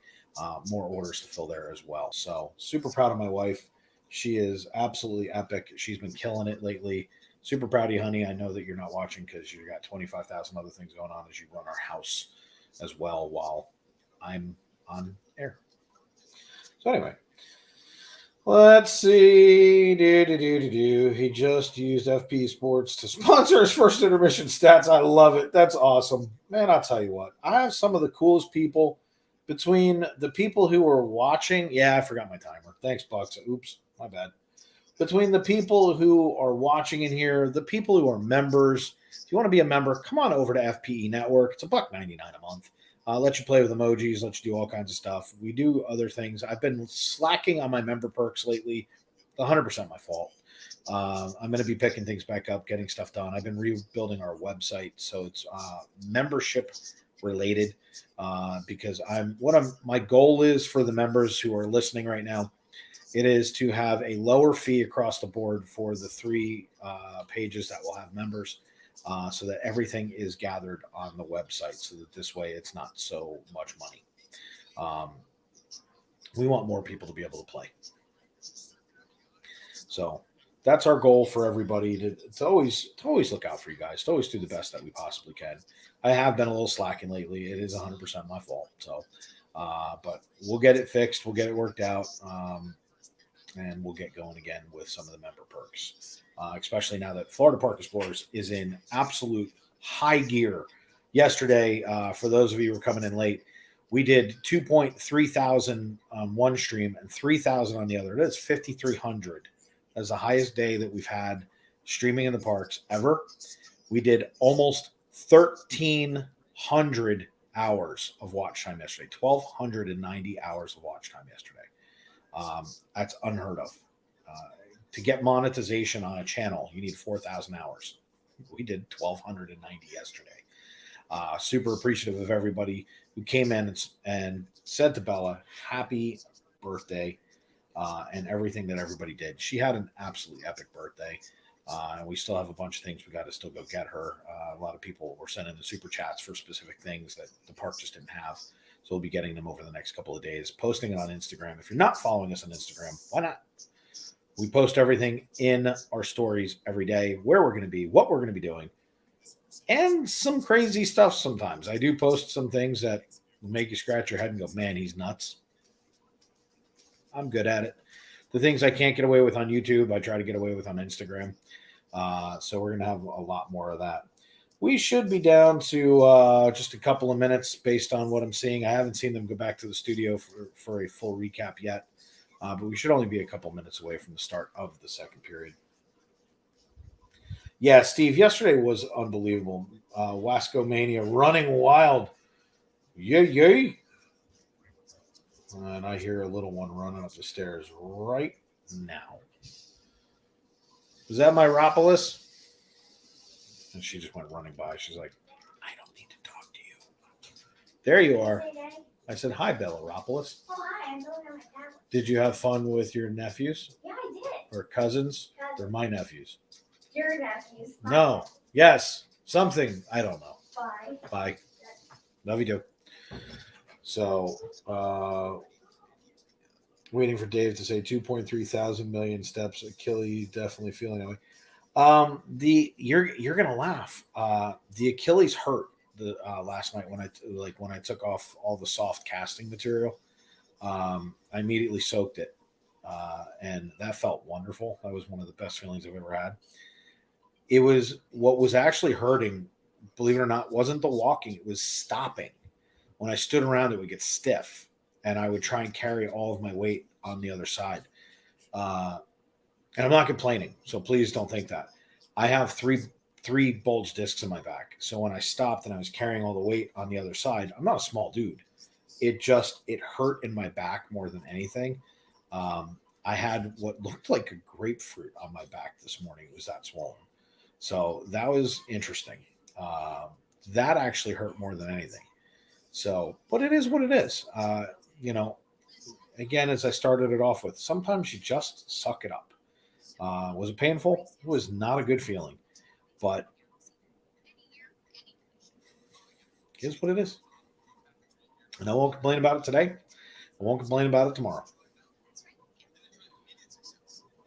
More orders to fill there as well. So super proud of my wife. She is absolutely epic. She's been killing it lately. Super proud of you, honey. I know that you're not watching because you got 25,000 other things going on as you run our house as well while I'm on air. So anyway, let's see. He just used FP Sports to sponsor his first intermission stats. I love it. That's awesome. Man, I'll tell you what. I have some of the coolest people between the people who are watching. Yeah, I forgot my timer. Thanks, Bucks. Oops, my bad. Between the people who are watching in here, the people who are members. If you want to be a member, come on over to FPE Network. It's $1.99 a month. Let you play with emojis, let you do all kinds of stuff. We do other things. I've been slacking on my member perks lately. 100% my fault. I'm going to be picking things back up, getting stuff done. I've been rebuilding our website, so it's membership related because my goal is for the members who are listening right now. It is to have a lower fee across the board for the 3 pages that will have members. So that everything is gathered on the website so that this way it's not so much money. We want more people to be able to play. So that's our goal for everybody to always look out for you guys, to always do the best that we possibly can. I have been a little slacking lately. It is 100% my fault. So, but we'll get it fixed. We'll get it worked out. And we'll get going again with some of the member perks, especially now that Florida Park Explorers is in absolute high gear. Yesterday, for those of you who are coming in late, we did 2,300 on one stream and 3,000 on the other. That's 5,300. That's the highest day that we've had streaming in the parks ever. We did almost 1,300 hours of watch time yesterday, 1,290 hours of watch time yesterday. That's unheard of. To get monetization on a channel, you need 4,000 hours. We did 1,290 yesterday. Super appreciative of everybody who came in and said to Bella, happy birthday, and everything that everybody did. She had an absolutely epic birthday, and we still have a bunch of things we got to still go get her. A lot of people were sending the super chats for specific things that the park just didn't have. So we'll be getting them over the next couple of days, posting it on Instagram. If you're not following us on Instagram, why not? We post everything in our stories every day, where we're going to be, what we're going to be doing, and some crazy stuff sometimes. I do post some things that will make you scratch your head and go, man, he's nuts. I'm good at it. The things I can't get away with on YouTube, I try to get away with on Instagram. So we're going to have a lot more of that. We should be down to just a couple of minutes based on what I'm seeing. I haven't seen them go back to the studio for a full recap yet, but we should only be a couple minutes away from the start of the second period. Yeah, Steve, yesterday was unbelievable. Wasco Mania running wild. Yay. And I hear a little one running up the stairs right now. Is that my Ropolis? And she just went running by. She's like, I don't need to talk to you. There you are. I said, hi, Bella Ropolis. Oh, hi. I'm going on my tablet. Did you have fun with your nephews? Yeah, I did. Or cousins? They're my nephews. Your nephews. No. Yes. Something. I don't know. Bye. Bye. Love you too. So, Waiting for Dave to say 2.3 thousand million steps. Achilles definitely feeling that way. You're gonna laugh. The Achilles hurt the last night when I took off all the soft casting material. I immediately soaked it, and that felt wonderful. That was one of the best feelings I've ever had. It was what was actually hurting, believe it or not, wasn't the walking. It was stopping. When I stood around, it would get stiff, and I would try and carry all of my weight on the other side. And I'm not complaining, so please don't think that. I have three bulge discs in my back. So when I stopped and I was carrying all the weight on the other side, I'm not a small dude. It hurt in my back more than anything. I had what looked like a grapefruit on my back this morning. It was that swollen. So that was interesting. That actually hurt more than anything. So, but it is what it is. Again, as I started it off with, sometimes you just suck it up. Was it painful? It was not a good feeling, but here's what it is. And I won't complain about it today. I won't complain about it tomorrow.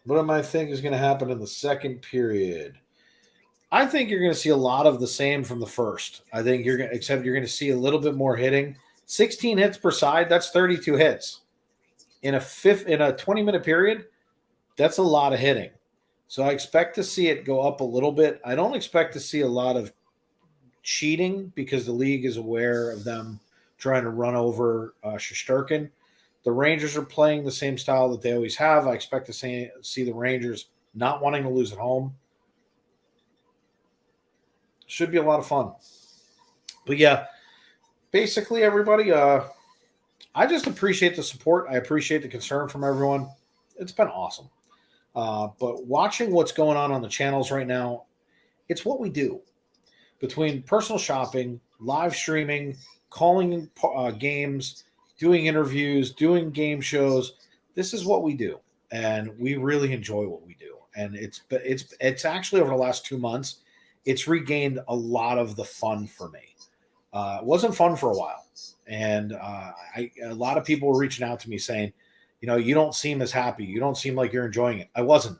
What am I think is going to happen in the second period? I think you're going to see a lot of the same from the first. I think except you're going to see a little bit more hitting. 16 hits per side, that's 32 hits. In a 20-minute period, that's a lot of hitting. So I expect to see it go up a little bit. I don't expect to see a lot of cheating because the league is aware of them trying to run over Shesterkin. The Rangers are playing the same style that they always have. I expect to see the Rangers not wanting to lose at home. Should be a lot of fun. But yeah, basically everybody, I just appreciate the support. I appreciate the concern from everyone. It's been awesome. But watching what's going on the channels right now, it's what we do. Between personal shopping, live streaming, calling games, doing interviews, doing game shows, this is what we do. And we really enjoy what we do. And it's actually over the last 2 months, it's regained a lot of the fun for me. It wasn't fun for a while. And a lot of people were reaching out to me saying, you don't seem as happy. You don't seem like you're enjoying it. I wasn't.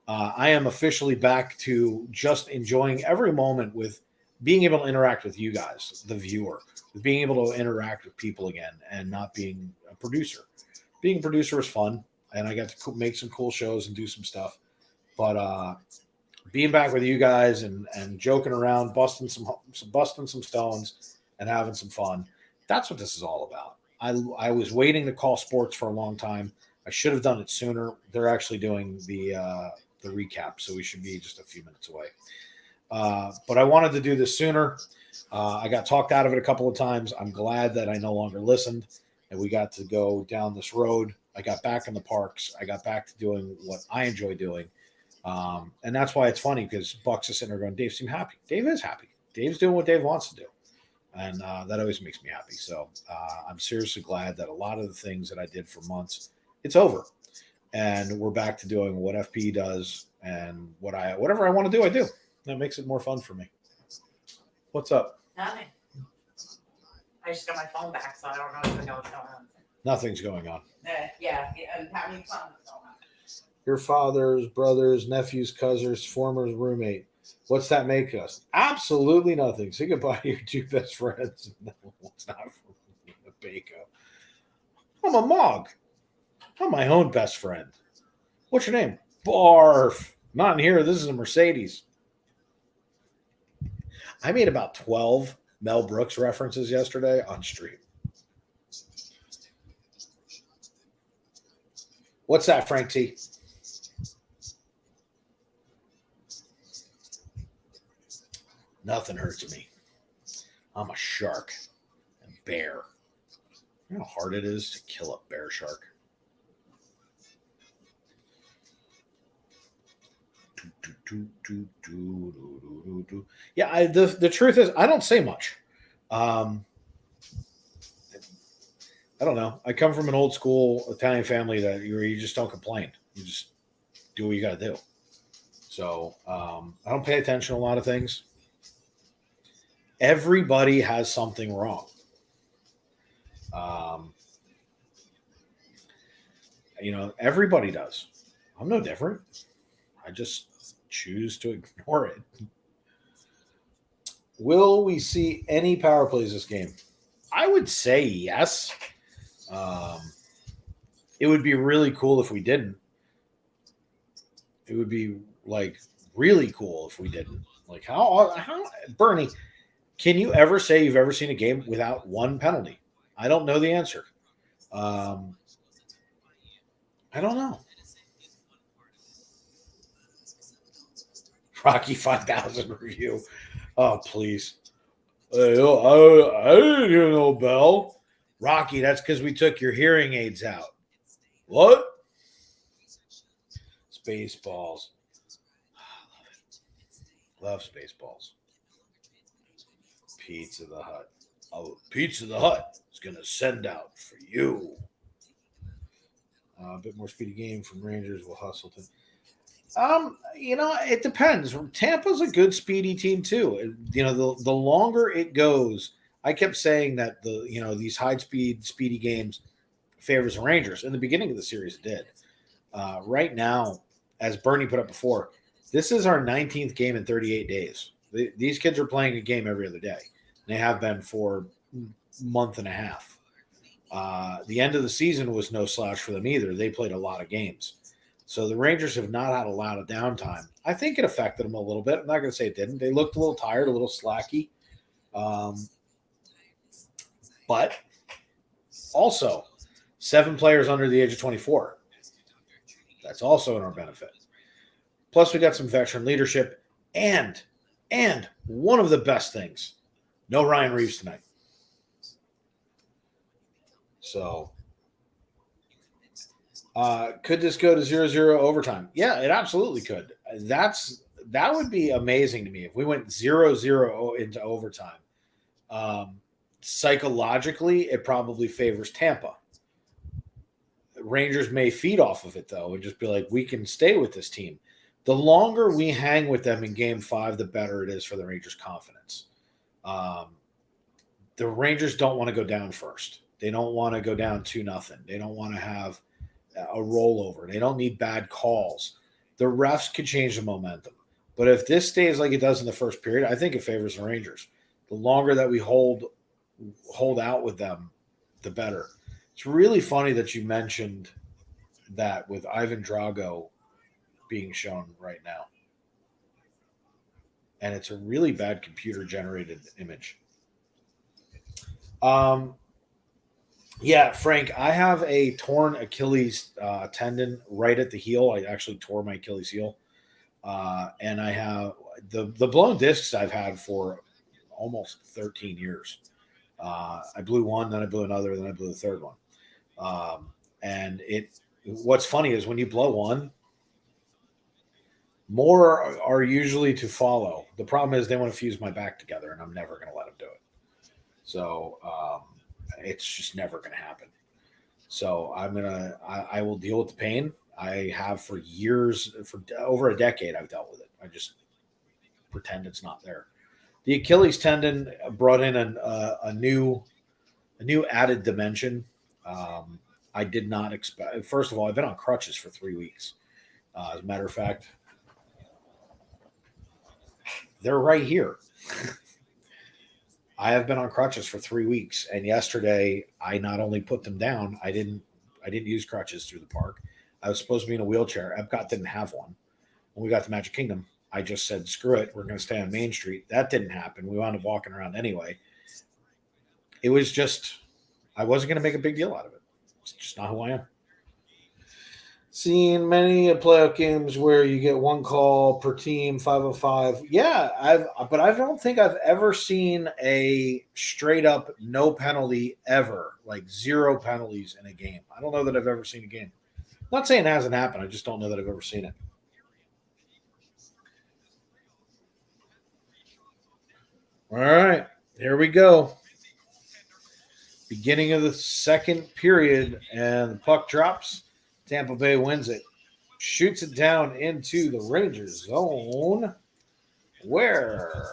I am officially back to just enjoying every moment with being able to interact with you guys, the viewer, with being able to interact with people again and not being a producer. Being a producer is fun, and I got to make some cool shows and do some stuff. But being back with you guys and joking around, busting some stones and having some fun, that's what this is all about. I was waiting to call sports for a long time. I should have done it sooner. They're actually doing the recap, so we should be just a few minutes away. But I wanted to do this sooner. I got talked out of it a couple of times. I'm glad that I no longer listened, and we got to go down this road. I got back in the parks. I got back to doing what I enjoy doing. And that's why it's funny because Bucks is sitting there going, Dave seemed happy. Dave is happy. Dave's doing what Dave wants to do. And that always makes me happy. So I'm seriously glad that a lot of the things that I did for months, it's over. And we're back to doing what FP does and whatever I want to do, I do. That makes it more fun for me. What's up? Nothing. I just got my phone back, so I don't even know what's going on. Nothing's going on. Yeah, and having fun is going on. Your father's brothers, nephews, cousins, former roommate. What's that make us? Absolutely nothing. Say goodbye to your two best friends. No, it's not from the Baco. I'm a Mog. I'm my own best friend. What's your name? Barf. Not in here. This is a Mercedes. I made about 12 Mel Brooks references yesterday on stream. What's that, Frank T? Nothing hurts me. I'm a shark and bear. You know how hard it is to kill a BearShark? Yeah, the truth is, I don't say much. I don't know. I come from an old school Italian family where you just don't complain. You just do what you got to do. So I don't pay attention to a lot of things. Everybody has something wrong. Everybody does. I'm no different. I just choose to ignore it. Will we see any power plays this game? I would say yes. It would be really cool if we didn't. It would be really cool if we didn't. How Bernie, can you ever say you've ever seen a game without one penalty? I don't know the answer. I don't know. Rocky 5000 review. Oh, please. I didn't hear no bell. Rocky, that's because we took your hearing aids out. What? Spaceballs. Love Spaceballs. Pizza the Hut. Oh, Pizza the Hut is going to send out for you. A bit more speedy game from Rangers. Will hustle to. It depends. Tampa's a good speedy team too. The longer it goes, I kept saying that these high speedy games favors the Rangers. In the beginning of the series, it did. Right now, as Bernie put up before, this is our 19th game in 38 days. These kids are playing a game every other day. They have been for a month and a half. The end of the season was no slouch for them either. They played a lot of games. So the Rangers have not had a lot of downtime. I think it affected them a little bit. I'm not going to say it didn't. They looked a little tired, a little slacky. But also, 7 players under the age of 24. That's also in our benefit. Plus, we got some veteran leadership. And one of the best things, no Ryan Reeves tonight. So, could this go to 0-0 overtime? Yeah, it absolutely could. That would be amazing to me if we went 0-0 into overtime. Psychologically, it probably favors Tampa. Rangers may feed off of it, though, and just be like, we can stay with this team. The longer we hang with them in Game 5, the better it is for the Rangers' confidence. The Rangers don't want to go down first. They don't want to go down 2-0. They don't want to have a rollover. They don't need bad calls. The refs could change the momentum. But if this stays like it does in the first period, I think it favors the Rangers. The longer that we hold out with them, the better. It's really funny that you mentioned that with Ivan Drago being shown right now. And it's a really bad computer-generated image. Yeah, Frank, I have a torn Achilles tendon right at the heel. I actually tore my Achilles heel. And I have the blown discs I've had for almost 13 years. I blew one, then I blew another, then I blew the third one. And what's funny is when you blow one, more are usually to follow. The problem is they want to fuse my back together, and I'm never going to let them do it. So it's just never going to happen. So I will deal with the pain. I have for years, for over a decade, I've dealt with it. I just pretend it's not there. The Achilles tendon brought in a new added dimension. I did not expect. First of all, I've been on crutches for 3 weeks. As a matter of fact, they're right here. I have been on crutches for 3 weeks, and yesterday I not only put them down, I didn't use crutches through the park. I was supposed to be in a wheelchair. Epcot didn't have one. When we got to Magic Kingdom, I just said, screw it, we're going to stay on Main Street. That didn't happen. We wound up walking around anyway. It was just, I wasn't going to make a big deal out of it. It's just not who I am. Seen many playoff games where you get one call per team, 505. Yeah, but I don't think I've ever seen a straight up no penalty ever, like 0 penalties in a game. I don't know that I've ever seen a game. I'm not saying it hasn't happened. I just don't know that I've ever seen it. All right, here we go. Beginning of the second period, and the puck drops. Tampa Bay wins it. Shoots it down into the Rangers zone. Where?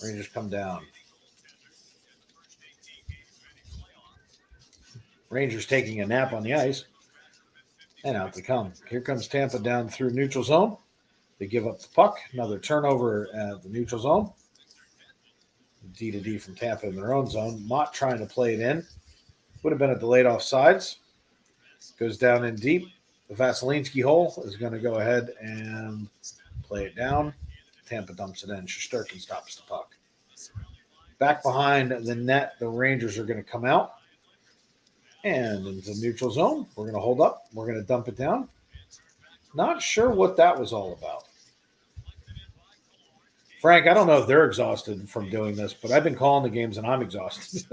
Rangers come down. Rangers taking a nap on the ice. And out they come. Here comes Tampa down through neutral zone. They give up the puck. Another turnover at the neutral zone. D to D from Tampa in their own zone. Mott trying to play it in. Would have been a delayed offsides. Goes down in deep. The Vaselinski hole is going to go ahead and play it down. Tampa dumps it in. Shesterkin stops the puck. Back behind the net, the Rangers are going to come out. And into neutral zone. We're going to hold up. We're going to dump it down. Not sure what that was all about. Frank, I don't know if they're exhausted from doing this, but I've been calling the games and I'm exhausted.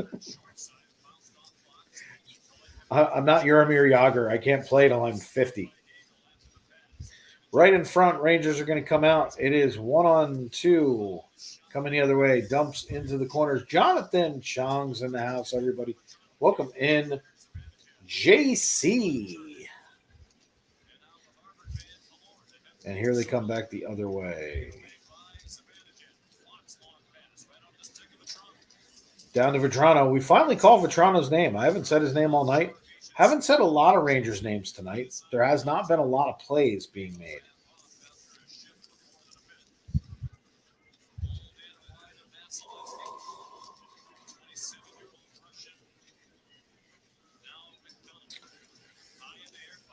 I'm not Jaromir Jagr. I can't play till I'm 50. Right in front, Rangers are going to come out. It is 1-on-2. Coming the other way. Dumps into the corners. Jonathan Chong's in the house, everybody. Welcome in, JC. And here they come back the other way. Down to Vetrano. We finally called Vetrano's name. I haven't said his name all night. Haven't said a lot of Rangers names tonight. There has not been a lot of plays being made.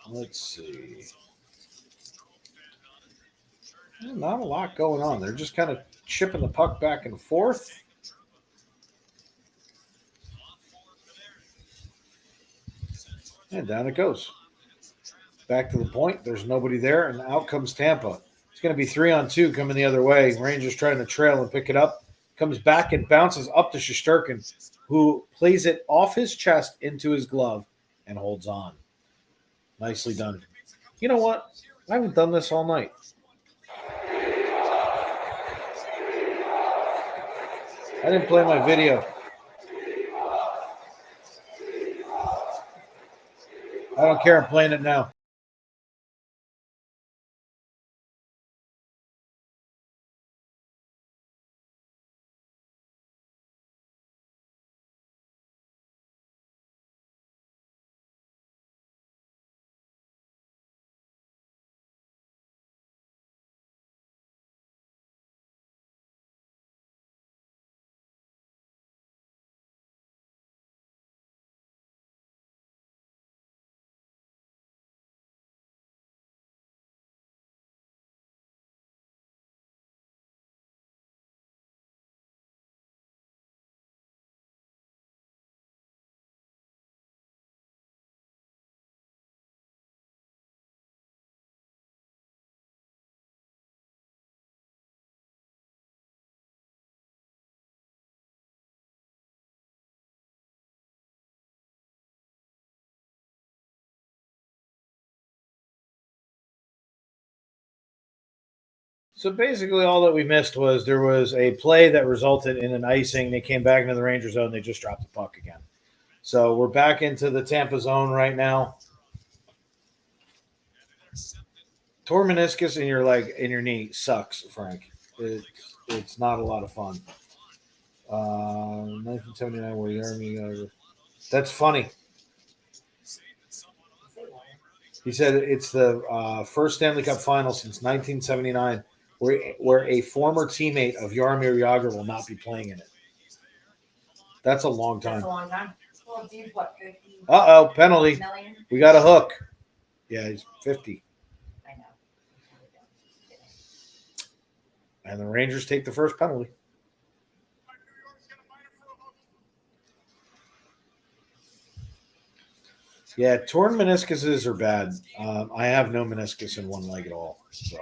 Let's see. Not a lot going on. They're just kind of chipping the puck back and forth. And down it goes. Back to the point. There's nobody there, and out comes Tampa. It's going to be 3-on-2 coming the other way. Rangers trying to trail and pick it up. Comes back and bounces up to Shesterkin, who plays it off his chest into his glove and holds on. Nicely done. You know what? I haven't done this all night. I didn't play my video. I don't care. I'm playing it now. So basically all that we missed was there was a play that resulted in an icing. They came back into the Ranger zone. They just dropped the puck again. So we're back into the Tampa zone right now. Torn meniscus in your leg, in your knee sucks, Frank. It's not a lot of fun. 1979 where Jeremy that's funny. He said it's the first Stanley Cup final since 1979 where a former teammate of Jaromir Jagr will not be playing in it. That's a long time. That's a long time. Well, dude, what, 50 Uh-oh, penalty. million? We got a hook. Yeah, he's 50. I know. And the Rangers take the first penalty. Yeah, torn meniscuses are bad. I have no meniscus in one leg at all. So.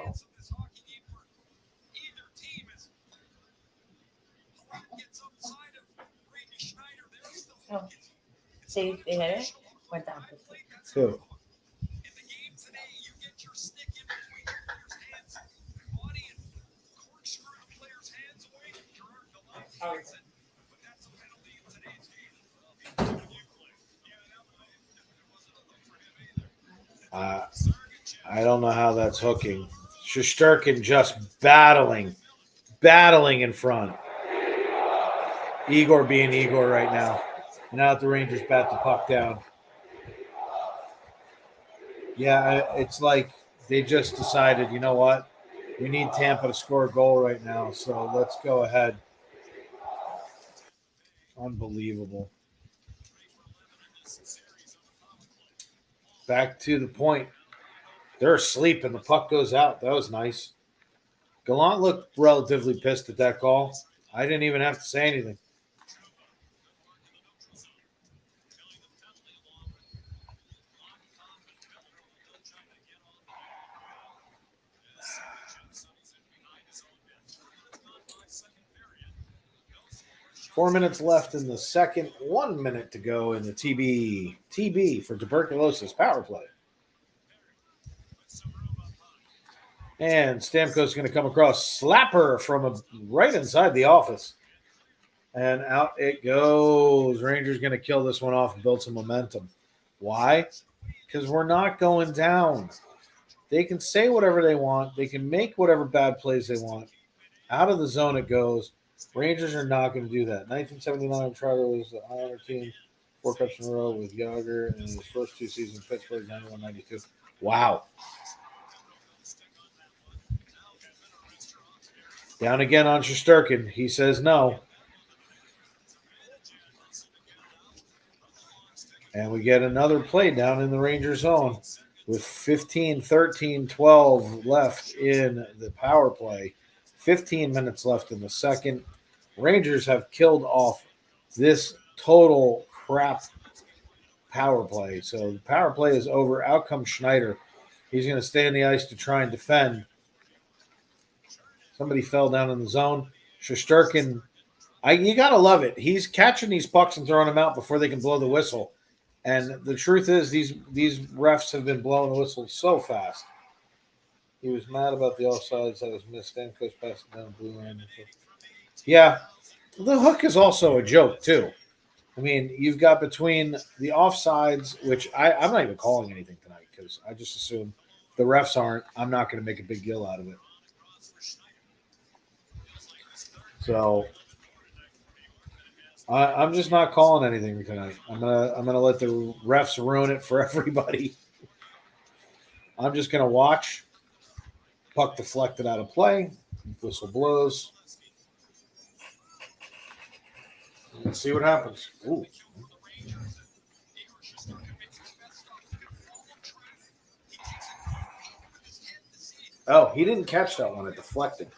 Oh. They hit it? Went down 50. Who? Oh, I don't know how that's hooking. Shesterkin just battling in front. Igor being Igor right now. Now that the Rangers bat the puck down. Yeah, it's like they just decided, you know what? We need Tampa to score a goal right now, so let's go ahead. Unbelievable. Back to the point. They're asleep and the puck goes out. That was nice. Gallant looked relatively pissed at that call. I didn't even have to say anything. 4 minutes left in the second. 1 minute to go in the TB for tuberculosis power play. And Stamkos going to come across. Slapper from right inside the office. And out it goes. Rangers going to kill this one off and build some momentum. Why? Because we're not going down. They can say whatever they want. They can make whatever bad plays they want. Out of the zone it goes. Rangers are not going to do that. 1979, Trotter was the honor team, 4 cups in a row with Yager in his first 2 seasons, Pittsburgh, 91-92. Wow. Down again on Shesterkin. He says no. And we get another play down in the Ranger zone with 15, 13, 12 left in the power play. 15 minutes left in the second. Rangers have killed off this total crap power play. So the power play is over. Out comes Schneider. He's going to stay on the ice to try and defend. Somebody fell down in the zone. Shesterkin, you got to love it. He's catching these pucks and throwing them out before they can blow the whistle. And the truth is these refs have been blowing the whistle so fast. He was mad about the offsides that was missed. Stamkos passed it down blue line. Yeah, the hook is also a joke, too. I mean, you've got between the offsides, which I'm not even calling anything tonight because I just assume the refs aren't. I'm not going to make a big deal out of it. So I'm just not calling anything tonight. I'm gonna let the refs ruin it for everybody. I'm just gonna watch. Puck deflected out of play. Whistle blows. Let's see what happens. Ooh. Oh, he didn't catch that one. It deflected.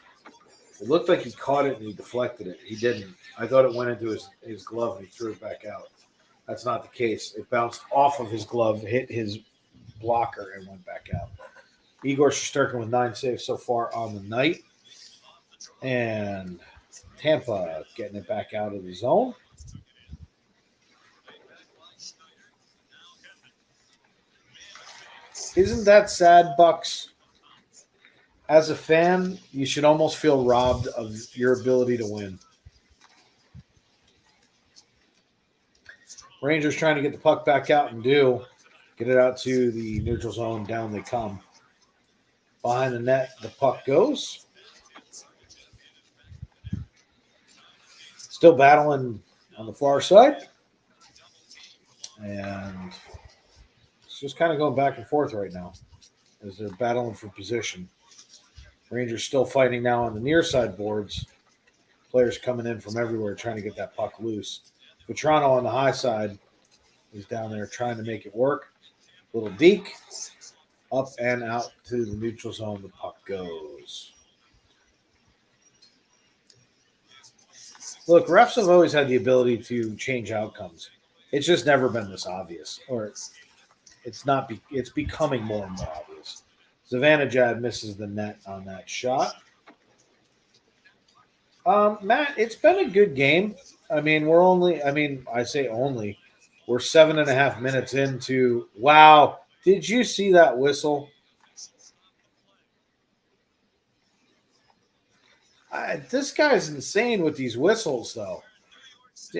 It looked like he caught it and he deflected it. He didn't. I thought it went into his glove and he threw it back out. That's not the case. It bounced off of his glove, hit his blocker, and went back out. Igor Shesterkin with 9 saves so far on the night. And Tampa getting it back out of the zone. Isn't that sad, Bucks? As a fan, you should almost feel robbed of your ability to win. Rangers trying to get the puck back out and get it out to the neutral zone. Down they come. Behind the net, the puck goes. Still battling on the far side. And it's just kind of going back and forth right now as they're battling for position. Rangers still fighting now on the near side boards. Players coming in from everywhere trying to get that puck loose. Vetrano on the high side is down there trying to make it work. Little deke. Up and out to the neutral zone. The puck goes. Look, refs have always had the ability to change outcomes. It's just never been this obvious. Or it's becoming more and more obvious. Zivanejad misses the net on that shot. Matt, it's been a good game. I mean, I say only. We're 7.5 minutes into. Wow. Did you see that whistle? This guy's insane with these whistles, though.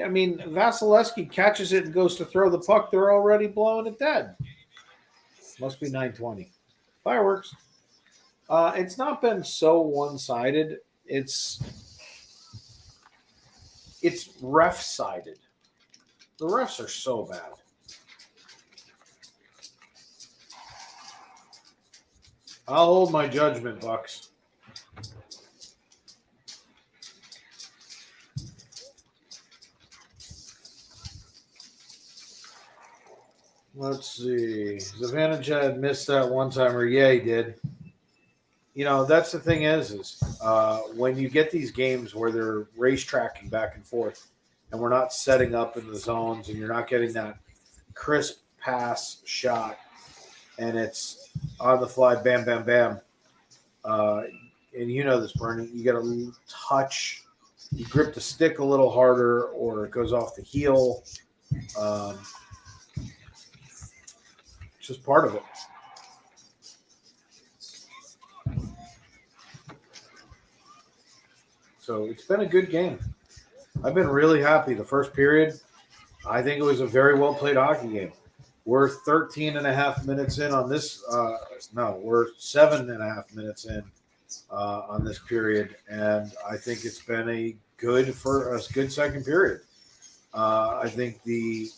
I mean, Vasilevsky catches it and goes to throw the puck. They're already blowing it dead. Must be 9:20. Fireworks. It's not been so one-sided. It's ref-sided. The refs are so bad. I'll hold my judgment, Bucks. Let's see. Zivanejad missed that one timer. Yeah, he did. You know, that's the thing is when you get these games where they're racetracking back and forth and we're not setting up in the zones and you're not getting that crisp pass shot and it's on the fly, bam, bam, bam. And you know this, Bernie, you got to touch, you grip the stick a little harder or it goes off the heel. It's just part of it. So it's been a good game. I've been really happy. The first period, I think it was a very well played hockey game. We're 13 and a half minutes in on this. We're 7.5 minutes in on this period. And I think it's been a good second period. I think the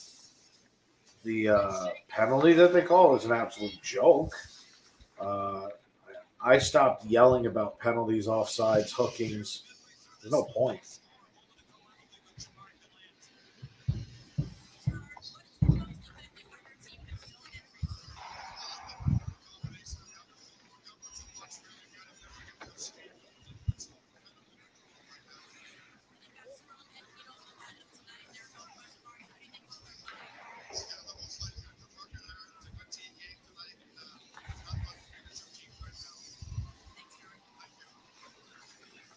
penalty that they call is an absolute joke. I stopped yelling about penalties, offsides, hookings. There's no point.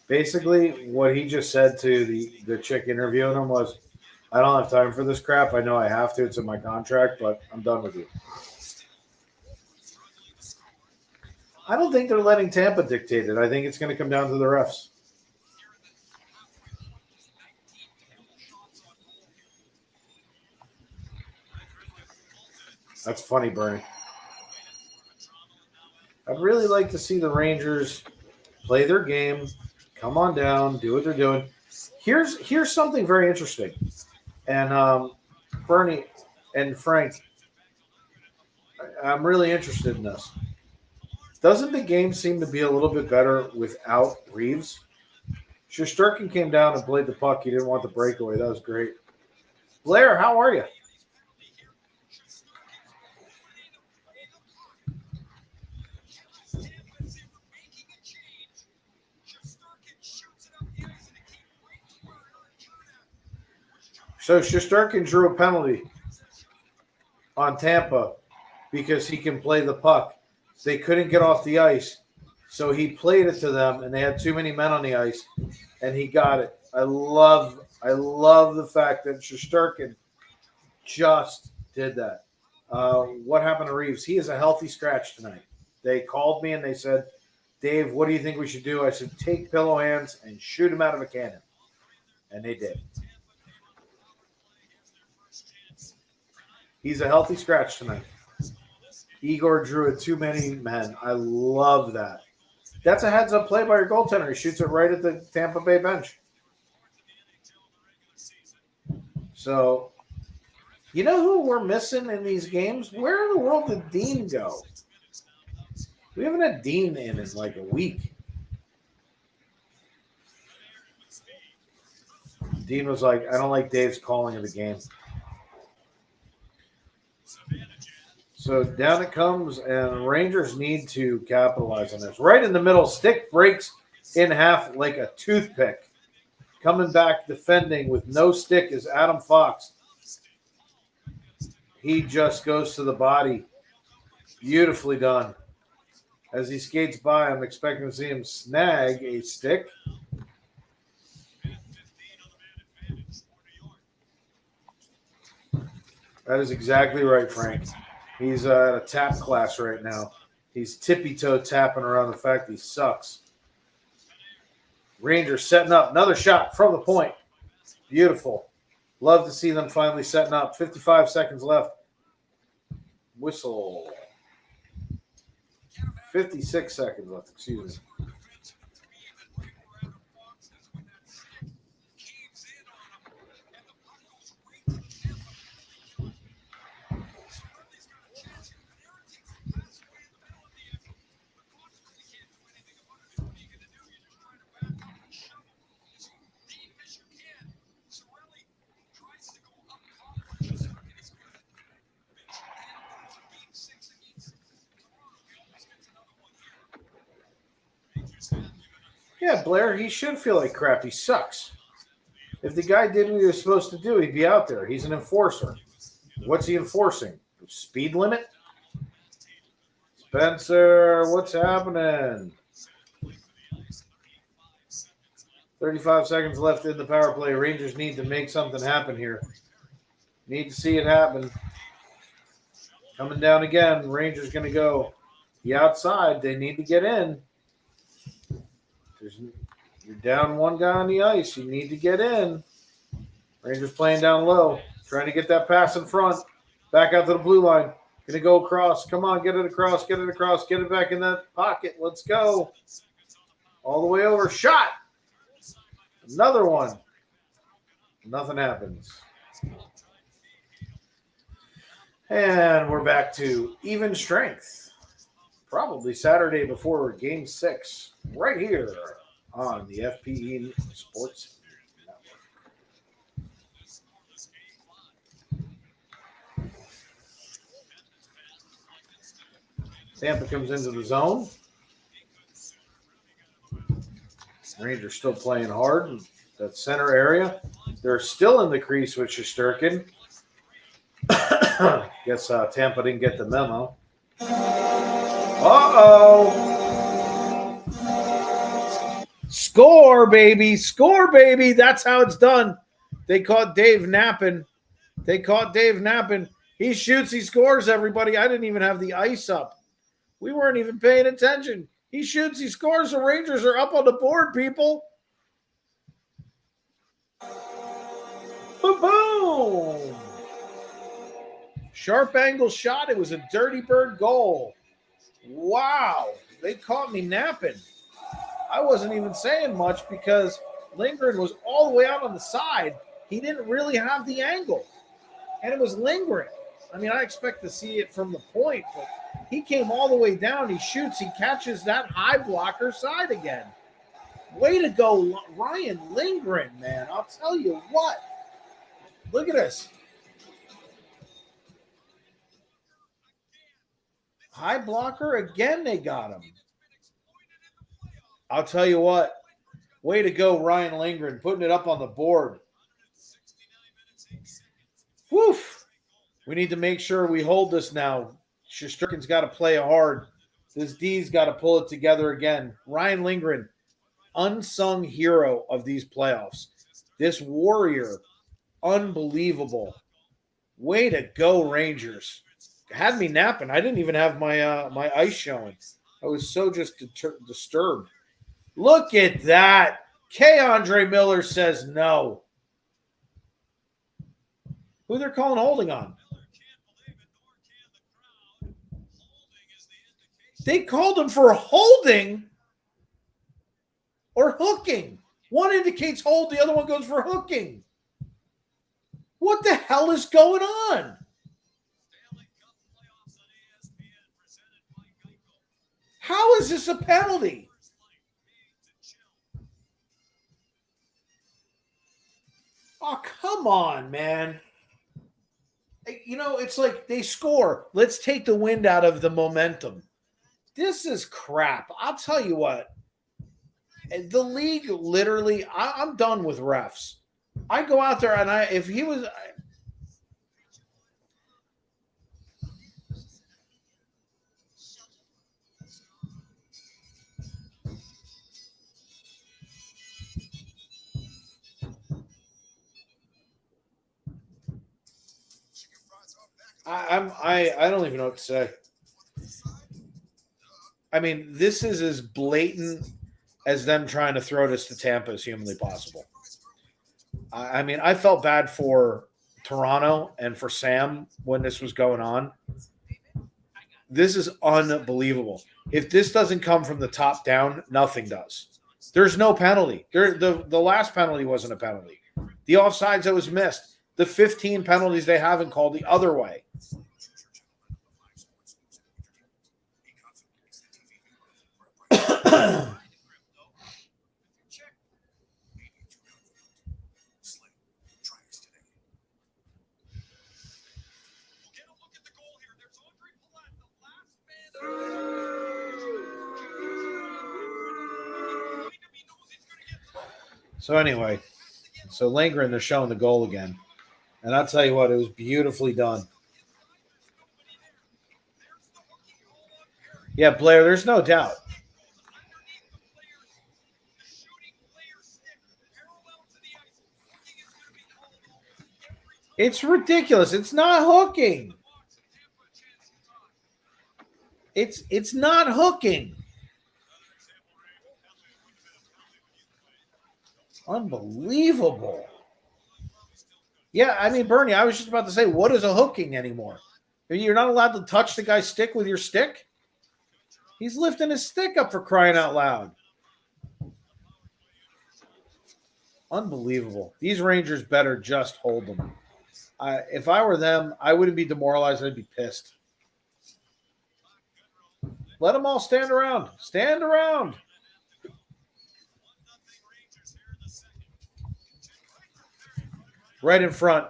Basically, what he just said to the chick interviewing him was, I don't have time for this crap. I know I have to. It's in my contract, but I'm done with you. I don't think they're letting Tampa dictate it. I think it's going to come down to the refs. That's funny, Bernie. I'd really like to see the Rangers play their game, come on down, do what they're doing. Here's something very interesting. And Bernie and Frank, I'm really interested in this. Doesn't the game seem to be a little bit better without Reeves? Shesterkin came down and played the puck. He didn't want the breakaway. That was great. Blair, how are you? So Shesterkin drew a penalty on Tampa because he can play the puck. They couldn't get off the ice, so he played it to them, and they had too many men on the ice, and he got it. I love the fact that Shesterkin just did that. What happened to Reeves? He is a healthy scratch tonight. They called me and they said, Dave, what do you think we should do? I said, take pillow hands and shoot him out of a cannon. And they did. He's a healthy scratch tonight. Igor drew it too many men. I love that. That's a heads-up play by your goaltender. He shoots it right at the Tampa Bay bench. So, you know who we're missing in these games? Where in the world did Dean go? We haven't had Dean in like a week. Dean was like, I don't like Dave's calling of the game. So down it comes, and Rangers need to capitalize on this. Right in the middle, stick breaks in half like a toothpick. Coming back defending with no stick is Adam Fox. He just goes to the body. Beautifully done. As he skates by, I'm expecting to see him snag a stick. That is exactly right, Frank. He's at a tap class right now. He's tippy-toe tapping around the fact he sucks. Rangers setting up. Another shot from the point. Beautiful. Love to see them finally setting up. 55 seconds left. Whistle. 56 seconds left, excuse me. Yeah, Blair, he should feel like crap. He sucks. If the guy did what he was supposed to do, he'd be out there. He's an enforcer. What's he enforcing? Speed limit? Spencer, what's happening? 35 seconds left in the power play. Rangers need to make something happen here. Need to see it happen. Coming down again. Rangers going to go the outside. They need to get in. You're down one guy on the ice. You need to get in. Rangers playing down low. Trying to get that pass in front. Back out to the blue line. Going to go across. Come on, get it across. Get it across. Get it back in that pocket. Let's go. All the way over. Shot. Another one. Nothing happens. And we're back to even strength. Probably Saturday before Game 6. Right here on the FPE Sports Network. Tampa comes into the zone. Rangers still playing hard in that center area. They're still in the crease with Shesterkin. Guess Tampa didn't get the memo. Uh-oh. Score, baby. Score, baby. That's how it's done. They caught Dave napping. He shoots, he scores, everybody. I didn't even have the ice up. We weren't even paying attention. He shoots, he scores. The Rangers are up on the board, people. Boom! Sharp angle shot. It was a dirty bird goal. Wow. They caught me napping. I wasn't even saying much because Lindgren was all the way out on the side. He didn't really have the angle. And it was Lindgren. I mean, I expect to see it from the point, but he came all the way down. He shoots. He catches that high blocker side again. Way to go, Ryan Lindgren, man. I'll tell you what. Look at this. High blocker. Again, they got him. I'll tell you what. Way to go, Ryan Lindgren, putting it up on the board. Woof. We need to make sure we hold this now. Shesterkin's got to play hard. This D's got to pull it together again. Ryan Lindgren, unsung hero of these playoffs. This warrior, unbelievable. Way to go, Rangers. Had me napping. I didn't even have my my ice showing. I was so just disturbed. Look at that. K. Andre Miller says no. Who they're calling holding on? They called him for holding or hooking. One indicates hold, the other one goes for hooking. What the hell is going on? How is this a penalty? Oh, come on, man. You know, it's like they score. Let's take the wind out of the momentum. This is crap. I'll tell you what. The league literally, I'm done with refs. I go out there and if he was... I don't even know what to say. I mean, this is as blatant as them trying to throw this to Tampa as humanly possible. I mean, I felt bad for Toronto and for Sam when this was going on. This is unbelievable. If this doesn't come from the top down, nothing does. There's no penalty. The last penalty wasn't a penalty. The offsides that was missed. The 15 penalties they haven't called the other way. So anyway, so Lindgren, they're showing the goal again. And I'll tell you what, it was beautifully done. Yeah, Blair, there's no doubt. It's ridiculous. It's not hooking. It's not hooking. Unbelievable. Yeah, I mean, Bernie, I was just about to say, what is a hooking anymore? You're not allowed to touch the guy's stick with your stick? He's lifting his stick up, for crying out loud. Unbelievable. These Rangers better just hold them. If I were them, I wouldn't be demoralized. I'd be pissed. Let them all stand around. Stand around. Right in front.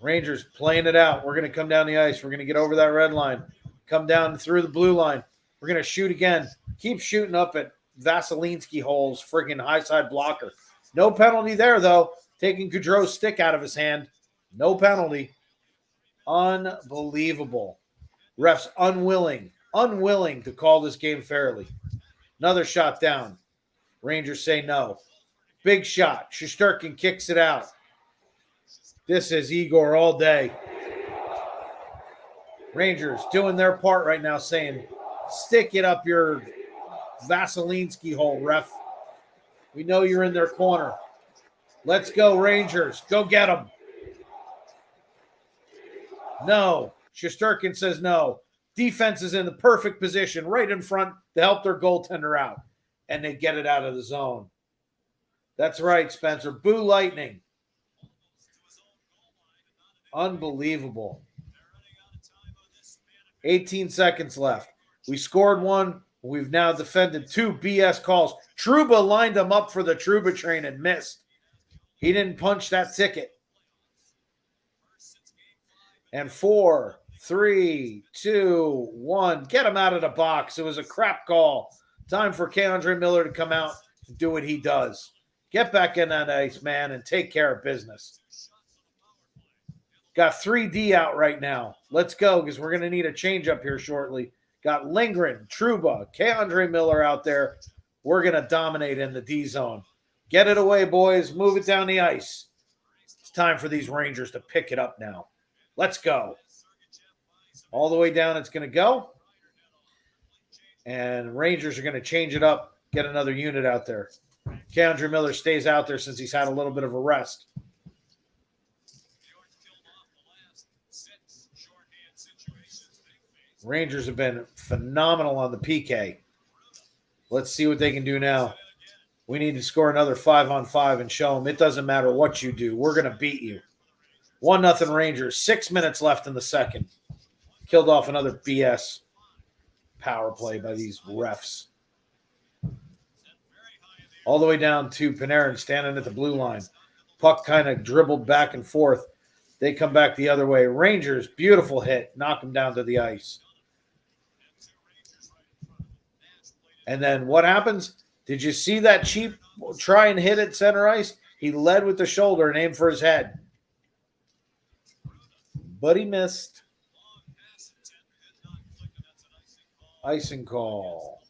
Rangers playing it out. We're going to come down the ice. We're going to get over that red line. Come down through the blue line. We're going to shoot again. Keep shooting up at Vasilinsky holes, friggin' high side blocker. No penalty there, though. Taking Gaudreau's stick out of his hand. No penalty. Unbelievable. Refs unwilling to call this game fairly. Another shot down. Rangers say no. Big shot. Shesterkin kicks it out. This is Igor all day. Rangers doing their part right now, saying, stick it up your Vasilinsky hole, ref. We know you're in their corner. Let's go, Rangers. Go get them. No. Shesterkin says no. Defense is in the perfect position right in front to help their goaltender out. And they get it out of the zone. That's right, Spencer. Boo Lightning. Unbelievable. 18 seconds left. We scored one. We've now defended two BS calls. Trouba lined him up for the Trouba train and missed. He didn't punch that ticket. And 4, 3, 2, 1. Get him out of the box. It was a crap call. Time for K'Andre Miller to come out and do what he does. Get back in that ice, man, and take care of business. Got 3D out right now. Let's go, because we're going to need a change up here shortly. Got Lindgren, Trouba, K'Andre Miller out there. We're going to dominate in the D zone. Get it away, boys. Move it down the ice. It's time for these Rangers to pick it up now. Let's go. All the way down it's going to go. And Rangers are going to change it up, get another unit out there. K'Andre Miller stays out there since he's had a little bit of a rest. Rangers have been phenomenal on the PK. Let's see what they can do now. We need to score another 5-on-5 and show them it doesn't matter what you do. We're going to beat you. 1-0 Rangers. 6 minutes left in the second. Killed off another BS power play by these refs. All the way down to Panarin standing at the blue line. Puck kind of dribbled back and forth. They come back the other way. Rangers, beautiful hit. Knock them down to the ice. And then what happens? Did you see that cheap try and hit at center ice? He led with the shoulder and aimed for his head. But he missed. Icing call.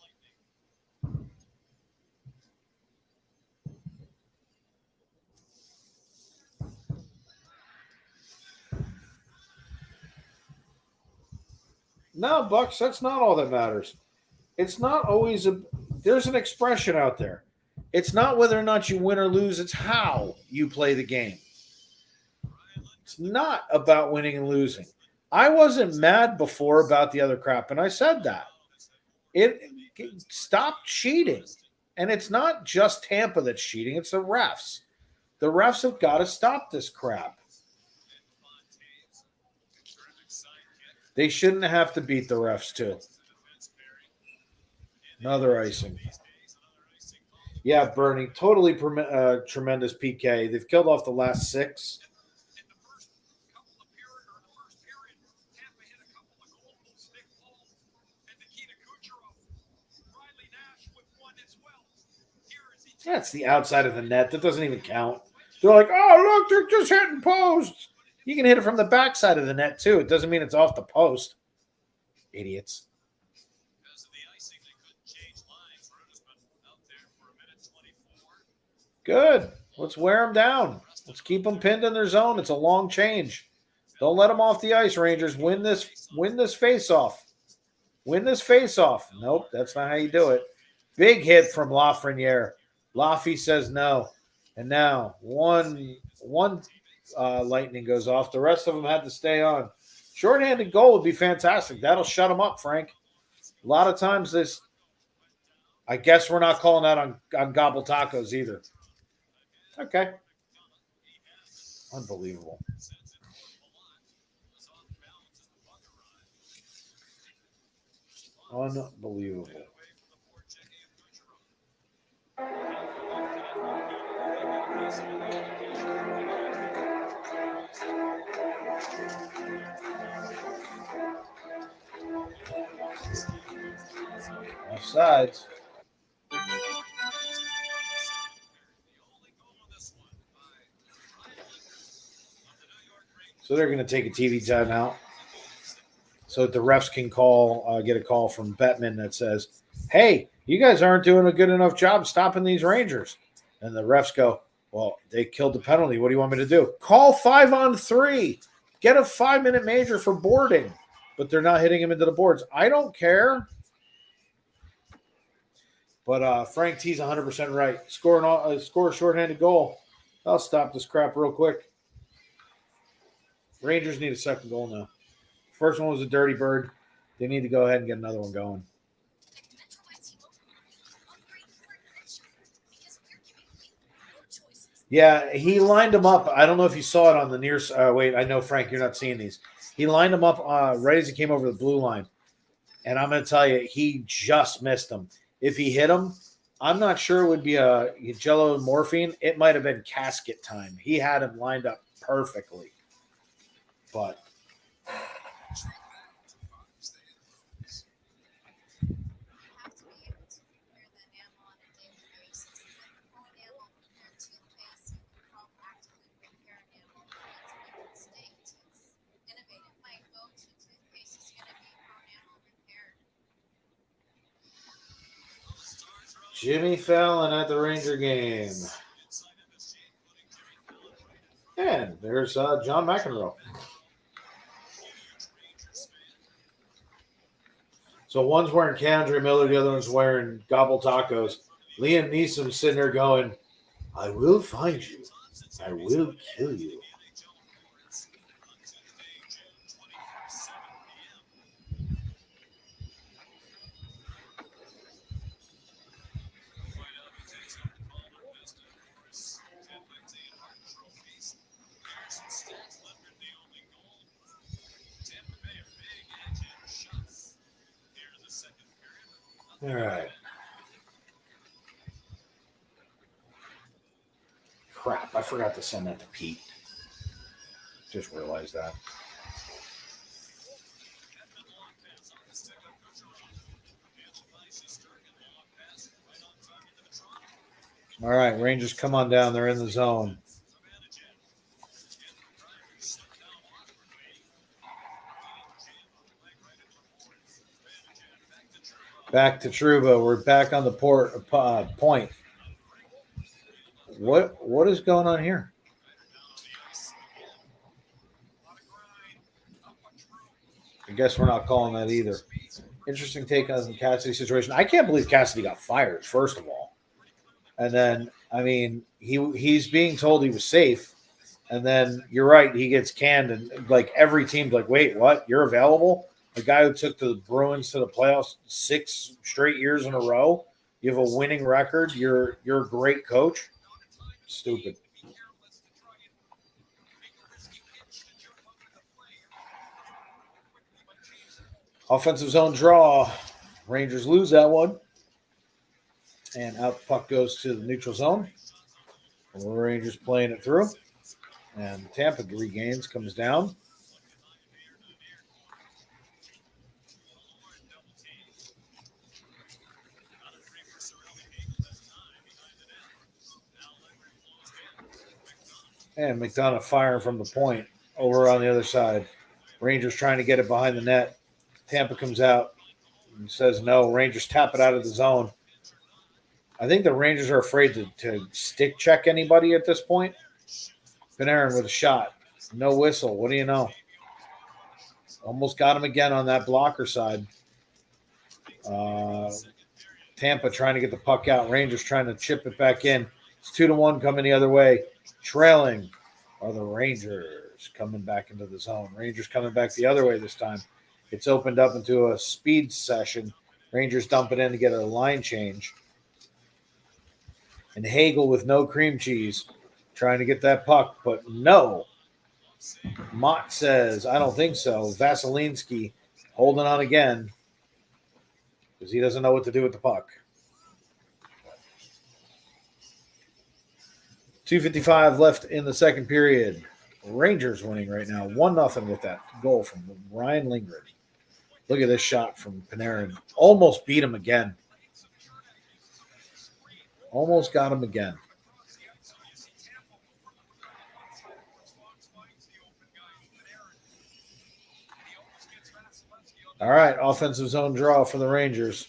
No, Bucks, that's not all that matters. It's not always there's an expression out there. It's not whether or not you win or lose, it's how you play the game. It's not about winning and losing. I wasn't mad before about the other crap, and I said that. Stop cheating. And it's not just Tampa that's cheating, it's the refs. The refs have got to stop this crap. They shouldn't have to beat the refs, too. Another icing. Yeah, Bernie, totally tremendous PK. They've killed off the last 6. That's the outside of the net. That doesn't even count. They're like, oh, look, they're just hitting posts. You can hit it from the backside of the net, too. It doesn't mean it's off the post. Idiots. Good. Let's wear them down. Let's keep them pinned in their zone. It's a long change. Don't let them off the ice, Rangers. Win this face-off. Win this face-off. Nope, that's not how you do it. Big hit from Lafreniere. Laffy says no. And now one Lightning goes off. The rest of them had to stay on. Shorthanded goal would be fantastic. That'll shut them up, Frank. A lot of times this, I guess we're not calling that on Gobble Tacos either. Okay. Unbelievable. Unbelievable. Offsides. So they're going to take a TV timeout so that the refs can get a call from Bettman that says, hey, you guys aren't doing a good enough job stopping these Rangers. And the refs go, well, they killed the penalty. What do you want me to do? Call 5-on-3. Get a 5-minute major for boarding. But they're not hitting him into the boards. I don't care. But Frank T's 100% right. Score a shorthanded goal. I'll stop this crap real quick. Rangers need a second goal now. First one was a dirty bird. They need to go ahead and get another one going. Yeah, he lined them up. I don't know if you saw it on the near wait, I know, Frank, you're not seeing these. He lined them up right as he came over the blue line. And I'm going to tell you, he just missed them. If he hit them, I'm not sure it would be a Jello and morphine. It might have been casket time. He had him lined up perfectly. But Jimmy Fallon at the Ranger game. And there's John McEnroe. So one's wearing K'Andre Miller, the other one's wearing Gobble Tacos. Liam Neeson's sitting there going, I will find you. I will kill you. All right. Crap, I forgot to send that to Pete. Just realized that. All right, Rangers, come on down. They're in the zone. Back to Trouba. We're back on the point. What is going on here? I guess we're not calling that either. Interesting take on the Cassidy situation. I can't believe Cassidy got fired, first of all. And then, I mean, he's being told he was safe. And then you're right, he gets canned. And like every team's like, wait, what? You're available? A guy who took the Bruins to the playoffs 6 straight years in a row. You have a winning record. You're a great coach. Stupid. Offensive zone draw. Rangers lose that one. And out the puck goes to the neutral zone. The Rangers playing it through. And Tampa regains, comes down. And McDonough firing from the point over on the other side. Rangers trying to get it behind the net. Tampa comes out and says no. Rangers tap it out of the zone. I think the Rangers are afraid to stick check anybody at this point. Panarin with a shot. No whistle. What do you know? Almost got him again on that blocker side. Tampa trying to get the puck out. Rangers trying to chip it back in. It's 2-1 coming the other way. Trailing are the Rangers coming back into the zone. Rangers coming back the other way this time. It's opened up into a speed session. Rangers dump it in to get a line change. And Hagel with no cream cheese trying to get that puck, but no. Mott says, I don't think so. Vaselinski holding on again because he doesn't know what to do with the puck. 2:55 left in the second period. Rangers winning right now, 1-0 with that goal from Ryan Lindgren. Look at this shot from Panarin. Almost beat him again. Almost got him again. All right, offensive zone draw for the Rangers.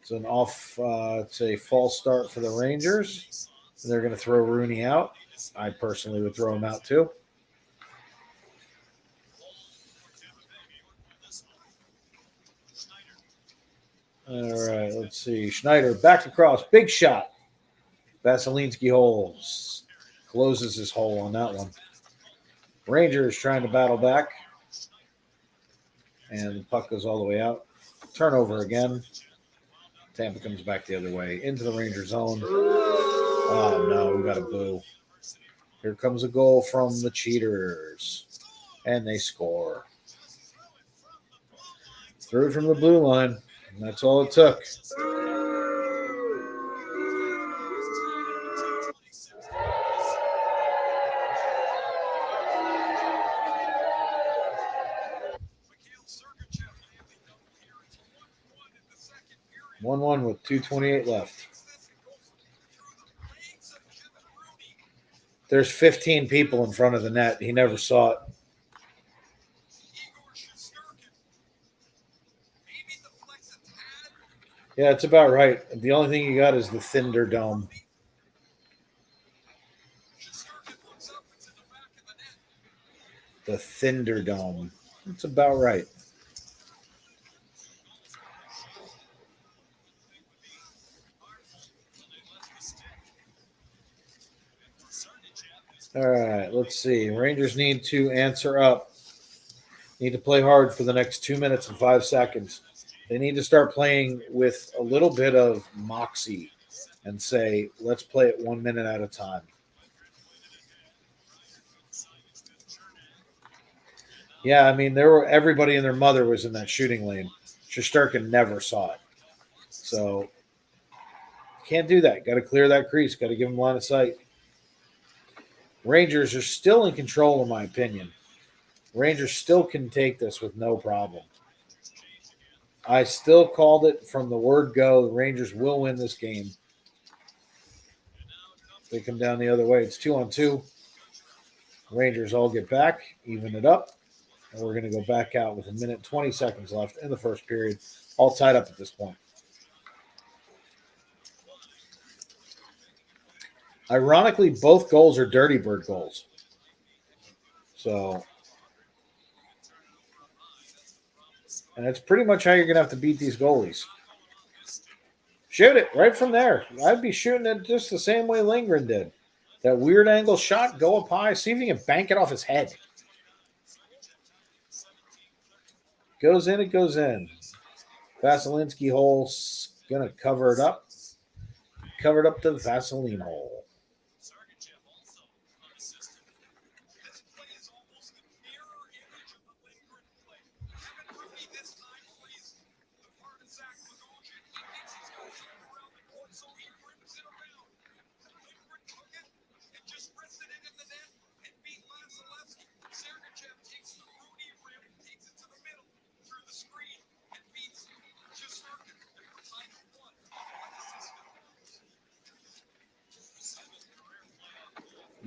It's it's a false start for the Rangers. They're going to throw Rooney out. I personally would throw him out too. All right, let's see. Schneider back across. Big shot. Vaselinski holes. Closes his hole on that one. Rangers trying to battle back. And the puck goes all the way out. Turnover again. Tampa comes back the other way. Into the Ranger zone. Oh, no. We got a boo. Here comes a goal from the Cheaters. And they score. Through from the blue line. And that's all it took. One with 2:28 left. There's 15 people in front of the net. He never saw it. Yeah, it's about right. The only thing you got is the Thinder Dome. The Thinder Dome. It's about right. All right, let's see. Rangers need to answer up. Need to play hard for the next 2 minutes and 5 seconds. They need to start playing with a little bit of moxie and say, let's play it 1 minute at a time. Yeah, I mean, everybody and their mother was in that shooting lane. Shesterkin never saw it. So, can't do that. Got to clear that crease. Got to give them line of sight. Rangers are still in control, in my opinion. Rangers still can take this with no problem. I still called it from the word go. The Rangers will win this game. They come down the other way. It's 2-on-2. Rangers all get back, even it up. And we're going to go back out with 1 minute, 20 seconds left in the first period. All tied up at this point. Ironically, both goals are Dirty Bird goals. So, and that's pretty much how you're going to have to beat these goalies. Shoot it right from there. I'd be shooting it just the same way Lindgren did. That weird angle shot, go up high, see if you can bank it off his head. Goes in, it goes in. Vaselinski hole's going to cover it up. Covered up the Vaseline hole.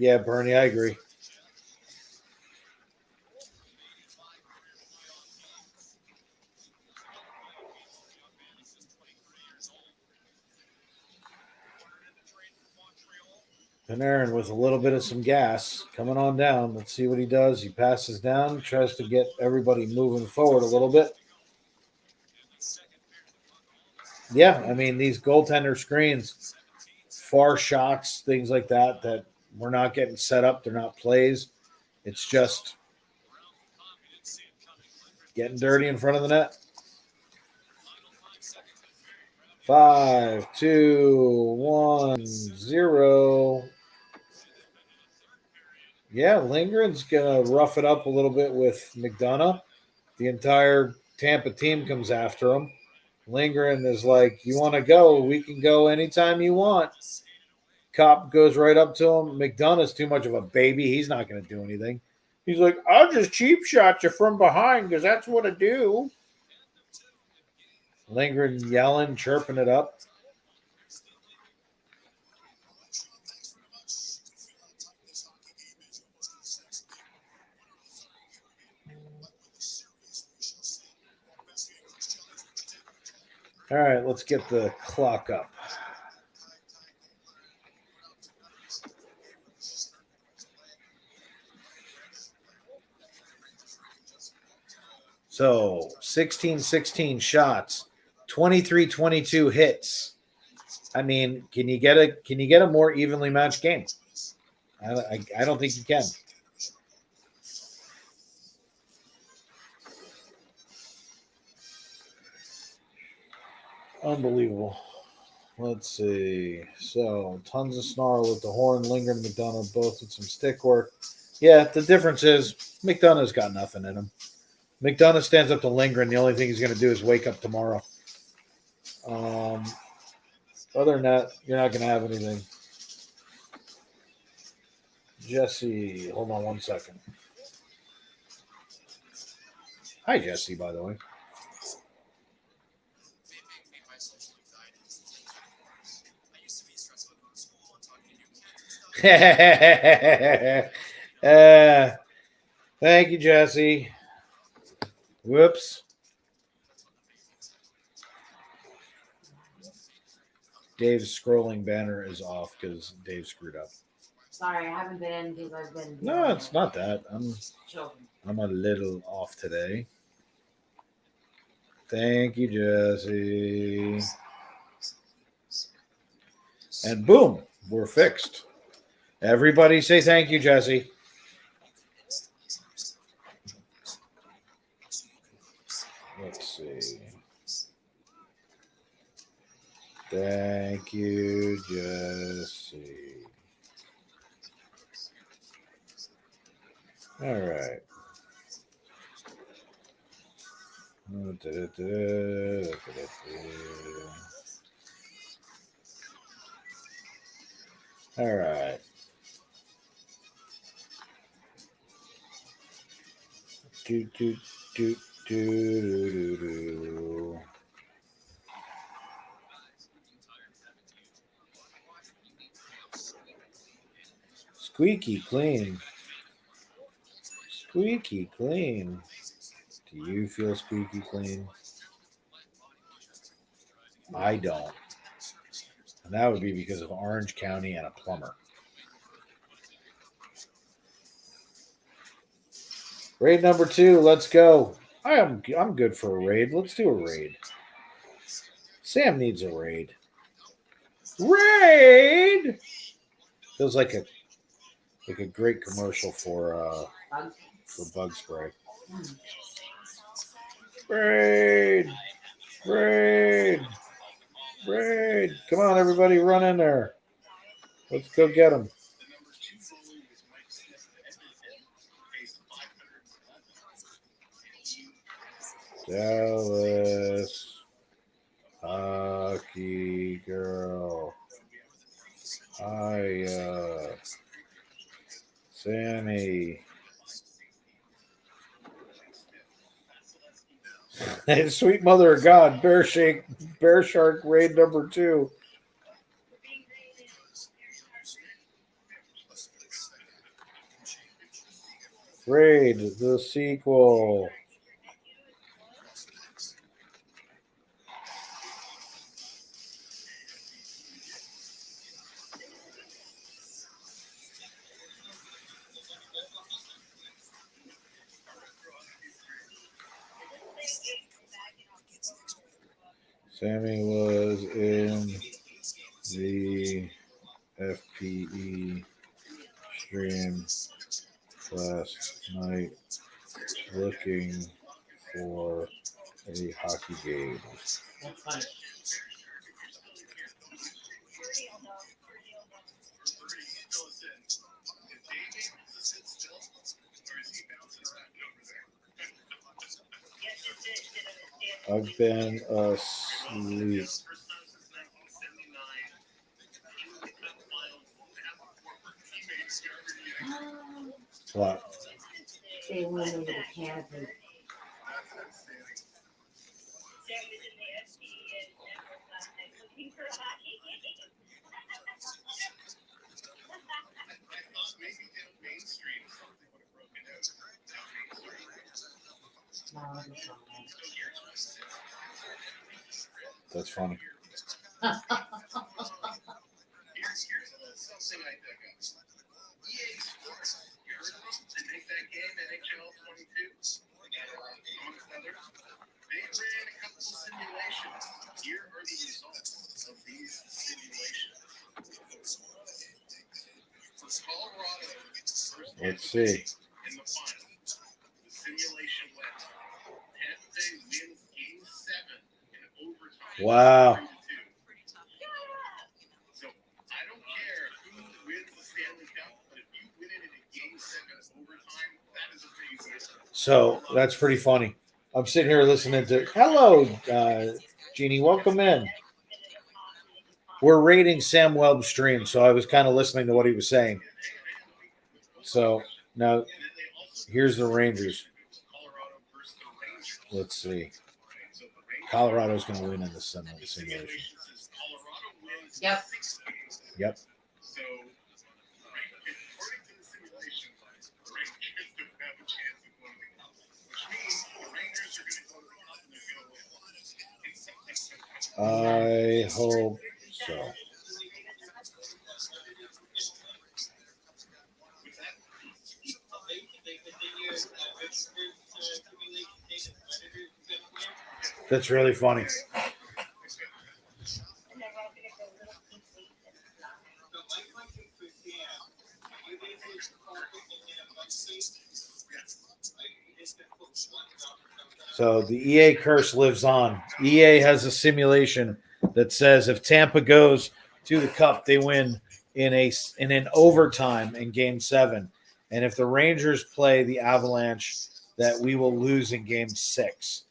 Yeah, Bernie, I agree. Panarin with a little bit of some gas coming on down. Let's see what he does. He passes down, tries to get everybody moving forward a little bit. Yeah, I mean, these goaltender screens, far shots, things like that, that we're not getting set up. They're not plays. It's just getting dirty in front of the net. 5, 2, 1, 0. Yeah, Lindgren's going to rough it up a little bit with McDonough. The entire Tampa team comes after him. Lindgren is like, you want to go? We can go anytime you want. Cop goes right up to him. McDonough's too much of a baby. He's not going to do anything. He's like, I'll just cheap shot you from behind because that's what I do. Lindgren yelling, chirping it up. All right, let's get the clock up. So 16-16 shots, 23-22 hits. I mean, can you get a more evenly matched game? I don't think you can. Unbelievable. Let's see. So tons of snarl with the horn. Lindgren and McDonough both with some stick work. Yeah, the difference is McDonough's got nothing in him. McDonough stands up to Lindgren. The only thing he's going to do is wake up tomorrow. Other than that, you're not going to have anything. Jesse, hold on 1 second. Hi, Jesse, by the way. Thank you, Jesse. Whoops. Dave's scrolling banner is off because Dave screwed up. Sorry, I haven't been in because I've been. No, it's not that. Children. I'm a little off today. Thank you, Jesse. And boom, we're fixed. Everybody say thank you, Jesse. Let's see. Thank you, Jesse. All right. All right. Do, do, do, do, do, do. Squeaky clean. Squeaky clean. Do you feel squeaky clean? I don't. And that would be because of Orange County and a plumber. Raid number 2, let's go. I'm good for a raid. Let's do a raid. Sam needs a raid. Raid! Feels like a great commercial for bug spray. Raid! Raid! Raid! Come on, everybody, run in there. Let's go get him. Dallas hockey girl. Hiya. Sammy. Sweet mother of God, BearShark raid number 2. Raid the sequel. Sammy was in the FPE stream last night looking for a hockey game. That's funny. I've been asleep. What? They went into the canopy. That's funny. Here's something I dug up. EA Sports, you heard of them? They make that game, NHL 22, amongst others. They ran a couple of simulations. Here are the results of these simulations. For Colorado versus Let's Tampa Bay see. in the final, the simulation went. Tampa Bay wins Game 7 in overtime. Wow. 3-2. So I don't care who wins the Stanley Cup, but if you win it in a Game 7 overtime, that is a pretty good. So that's pretty funny. I'm sitting here listening to. Hello, Jeannie. Welcome in. We're rating Sam Welb's stream, so I was kind of listening to what he was saying. So now here's the Rangers. Let's see. Colorado's going to win in the simulation. Yep. Yep. So, according to the simulation, the Rangers don't have a chance of winning the cup, which means the Rangers are going to go to the cup and they're going to win. I hope so. That's really funny. So the EA curse lives on. EA has a simulation that says if Tampa goes to the cup, they win in an overtime in Game 7, and if the Rangers play the Avalanche, that we will lose in Game 6.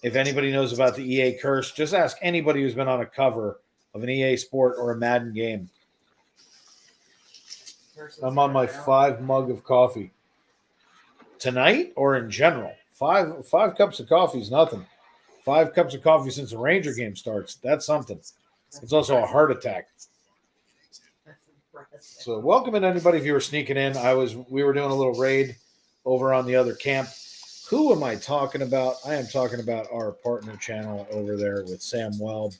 If anybody knows about the EA curse, just ask anybody who's been on a cover of an EA Sport or a Madden game. I'm on my 5 mug of coffee. Tonight or in general? Five cups of coffee is nothing. 5 cups of coffee since the Ranger game starts. That's something. It's also a heart attack. So welcome in anybody if you were sneaking in. We were doing a little raid over on the other camp. Who am I talking about? I am talking about our partner channel over there with Sam Welb,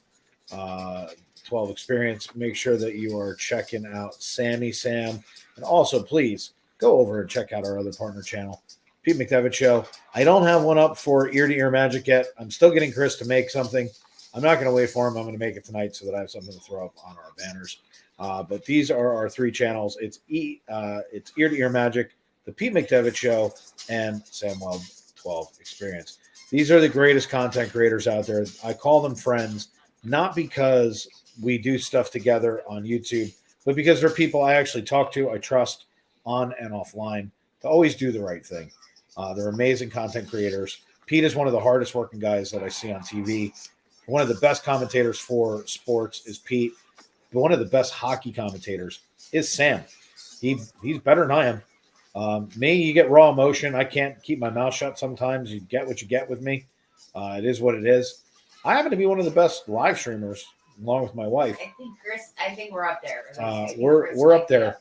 12 Experience. Make sure that you are checking out Sammy Sam. And also, please, go over and check out our other partner channel, Pete McDevitt Show. I don't have one up for Ear to Ear Magic yet. I'm still getting Chris to make something. I'm not going to wait for him. I'm going to make it tonight so that I have something to throw up on our banners. But these are our 3 channels. It's Ear to Ear Magic, the Pete McDevitt Show, and Sam Welb 12 Experience. These are the greatest content creators out there. I call them friends, not because we do stuff together on YouTube, but because they're people I actually talk to, I trust on and offline to always do the right thing. They're amazing content creators. Pete is one of the hardest working guys that I see on TV. One of the best commentators for sports is Pete. But one of the best hockey commentators is Sam. He's better than I am. Me, you get raw emotion. I can't keep my mouth shut sometimes. You get what you get with me. It is what it is. I happen to be one of the best live streamers, along with my wife. I think we're up there. We're up there.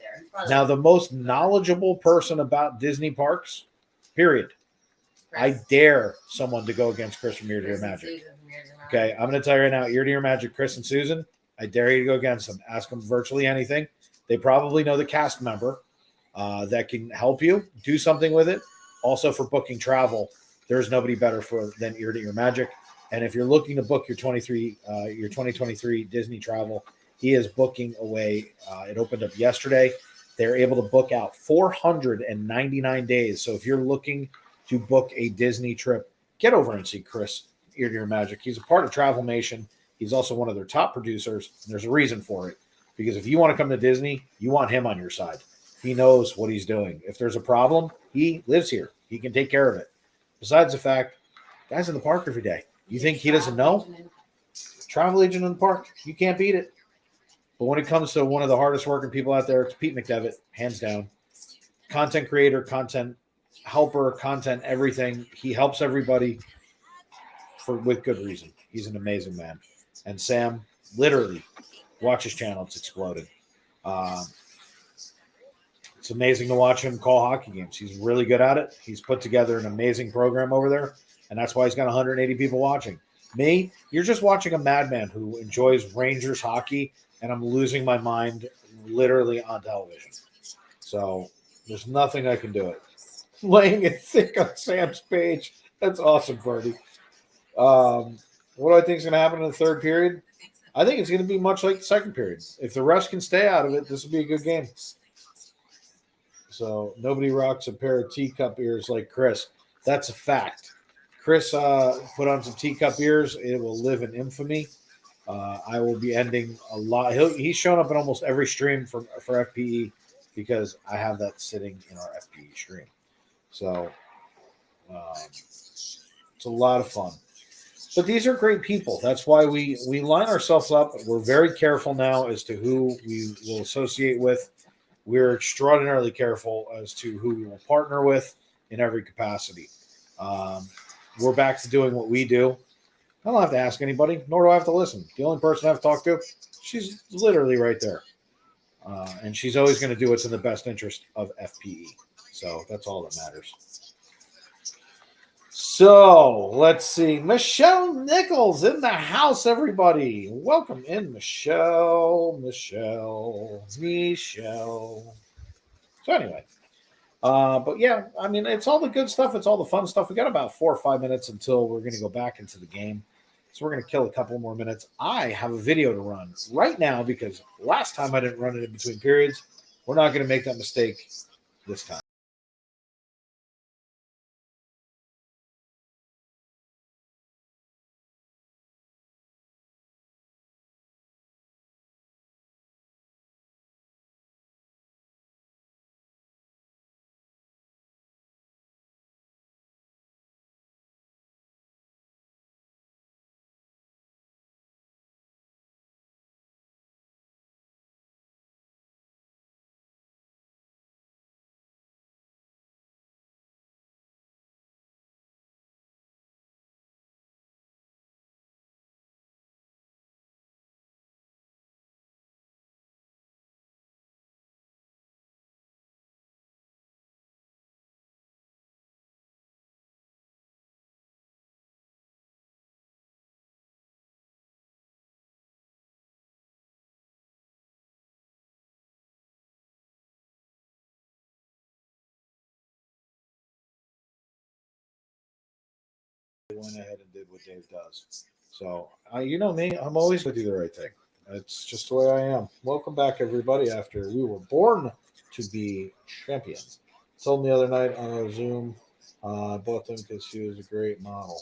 Now, the most knowledgeable person about Disney parks Period. I Chris. dare someone to go against Chris from Ear to Ear Chris and Magic. Susan from Ear to Ear Magic. Okay, I'm going to tell you right now, Ear to Ear Magic, Chris and Susan, I dare you to go against them. Ask them virtually anything. They probably know the cast member that can help you do something with it. Also, for booking travel, there's nobody better than Ear to Ear Magic. And if you're looking to book your 2023 Disney travel, he is booking away. It opened up yesterday. They're able to book out 499 days. So if you're looking to book a Disney trip, get over and see Chris, Ear to Ear Magic. He's a part of Travel Nation. He's also one of their top producers. And there's a reason for it. Because if you want to come to Disney, you want him on your side. He knows what he's doing. If there's a problem, he lives here. He can take care of it. Besides the fact, guy's in the park every day. You think he doesn't know? Travel agent in the park. You can't beat it. But when it comes to one of the hardest working people out there, it's Pete McDevitt, hands down. Content creator, content helper, content everything. He helps everybody with good reason. He's an amazing man. And Sam, literally, watch his channel. It's exploded. It's amazing to watch him call hockey games. He's really good at it. He's put together an amazing program over there, and that's why he's got 180 people watching. Me, you're just watching a madman who enjoys Rangers hockey, and I'm losing my mind literally on television. So there's nothing I can do it. Laying it thick on Sam's page. That's awesome, Bertie. What do I think is going to happen in the third period? I think it's going to be much like the second period. If the refs can stay out of it, this will be a good game. So nobody rocks a pair of teacup ears like Chris. That's a fact. Chris put on some teacup ears. It will live in infamy. I will be ending a lot. He's shown up in almost every stream for FPE because I have that sitting in our FPE stream. So it's a lot of fun. But these are great people. That's why we line ourselves up. We're very careful now as to who we will associate with. We're extraordinarily careful as to who we will partner with in every capacity. We're back to doing what we do. I don't have to ask anybody, nor do I have to listen. The only person I have to talk to, she's literally right there. And she's always going to do what's in the best interest of FPE. So that's all that matters. So let's see. Michelle Nichols in the house, everybody. Welcome in, Michelle. So anyway, but yeah, I mean, it's all the good stuff. It's all the fun stuff. We got about 4 or 5 minutes until we're going to go back into the game. So we're going to kill a couple more minutes. I have a video to run right now because last time I didn't run it in between periods. We're not going to make that mistake this time. Went ahead and did what Dave does. So, you know me, I'm always going to do the right thing. It's just the way I am. Welcome back, everybody, after we were born to be champions. Told me the other night on our Zoom, I bought them because she was a great model.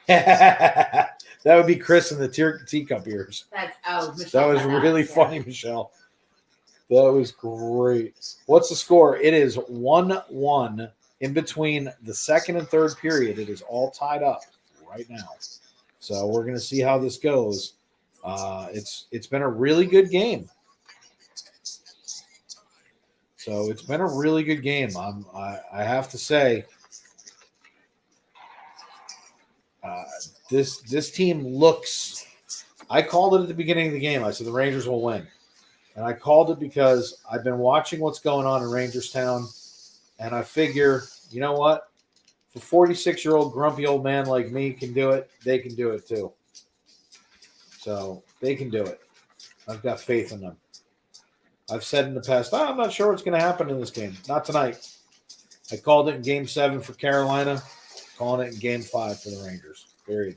That would be Chris in the teacup ears. Michelle That was really funny, Michelle. That was great. What's the score? It is 1-1. In between the second and third period, it is all tied up right now. So we're going to see how this goes. It's been a really good game. So it's been a really good game. I have to say, this team looks. I called it at the beginning of the game. I said the Rangers will win, and I called it because I've been watching what's going on in Rangerstown, and I figure you know what? If a 46-year-old grumpy old man like me can do it, they can do it too. So they can do it. I've got faith in them. I've said in the past, I'm not sure what's going to happen in this game. Not tonight. I called it in Game 7 for Carolina. Calling it in Game 5 for the Rangers. Period.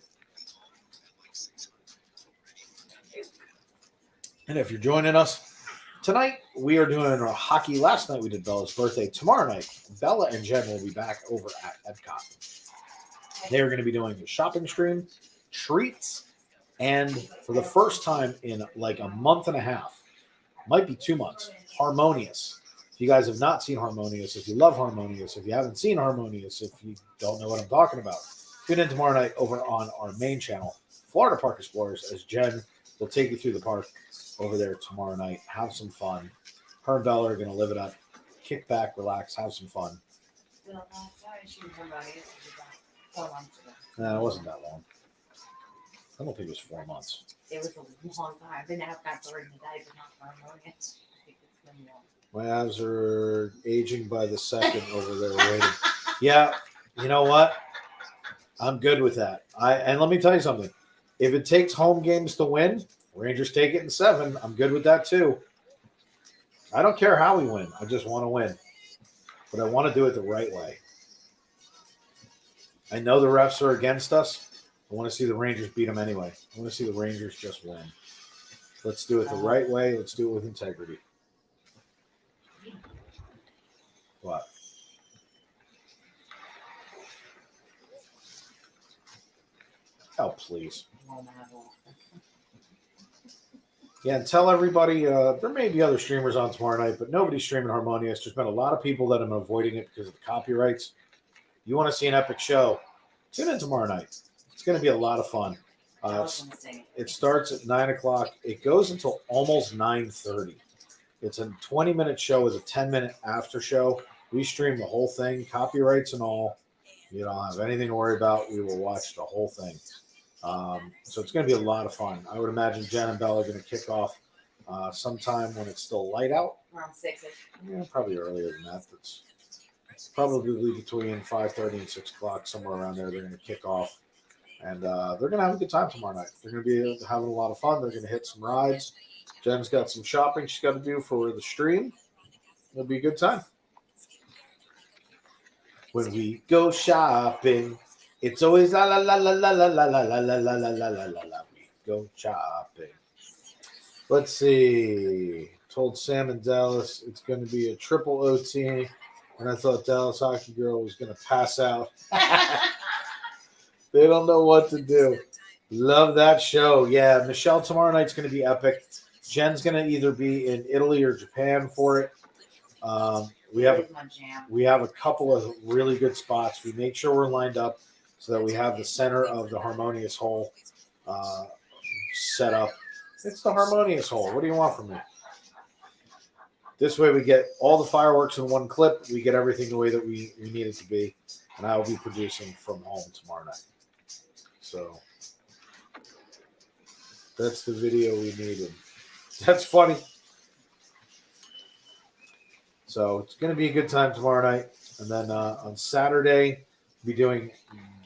And if you're joining us tonight, we are doing our hockey. Last night we did Bella's birthday. Tomorrow night, Bella and Jen will be back over at Epcot. They're going to be doing a shopping stream, treats, and for the first time in like a month and a half, might be 2 months, Harmonious. If you guys have not seen Harmonious, if you love Harmonious, if you haven't seen Harmonious, if you don't know what I'm talking about, tune in tomorrow night over on our main channel, Florida Park Explorers, as Jen will take you through the park over there tomorrow night. Have some fun. Her and Bella are going to live it up. Kick back, relax, have some fun. The last time she was about 4 months ago. No, it wasn't that long. I don't think it was 4 months. It was a long time. I've been out that during the day, but not for Harmonious. I think it's been long. My abs are aging by the second over there waiting. Yeah, you know what? I'm good with that. And let me tell you something. If it takes home games to win, Rangers take it in 7. I'm good with that too. I don't care how we win. I just want to win. But I want to do it the right way. I know the refs are against us. I want to see the Rangers beat them anyway. I want to see the Rangers just win. Let's do it the right way. Let's do it with integrity. What? Oh, please. Yeah, and tell everybody there may be other streamers on tomorrow night, but nobody's streaming Harmonious. There's been a lot of people that have been avoiding it because of the copyrights. You want to see an epic show? Tune in tomorrow night. It's going to be a lot of fun. It starts at 9 o'clock. It goes until almost 9:30. It's a 20-minute show with a 10-minute after show. We stream the whole thing, copyrights and all. You don't have anything to worry about. We will watch the whole thing. So it's going to be a lot of fun. I would imagine Jen and Bella are going to kick off sometime when it's still light out. Around 6. Yeah, probably earlier than that. That's probably between 5:30 and 6 o'clock, somewhere around there. They're going to kick off. And they're going to have a good time tomorrow night. They're going to be having a lot of fun. They're going to hit some rides. Jen's got some shopping she's got to do for the stream. It'll be a good time. When we go shopping, it's always la la la la la la la la la la la la la la la. We go shopping. Let's see. Told Sam and Dallas it's going to be a triple OT, and I thought Dallas Hockey Girl was going to pass out. They don't know what to do. Love that show. Yeah, Michelle tomorrow night's going to be epic. Jen's going to either be in Italy or Japan for it. We have a couple of really good spots. We make sure we're lined up so that we have the center of the Harmonious hole set up. It's the Harmonious hole. What do you want from me? This way we get all the fireworks in one clip. We get everything the way that we need it to be. And I will be producing from home tomorrow night. So that's the video we needed. That's funny. So it's going to be a good time tomorrow night. And then on Saturday, we'll be doing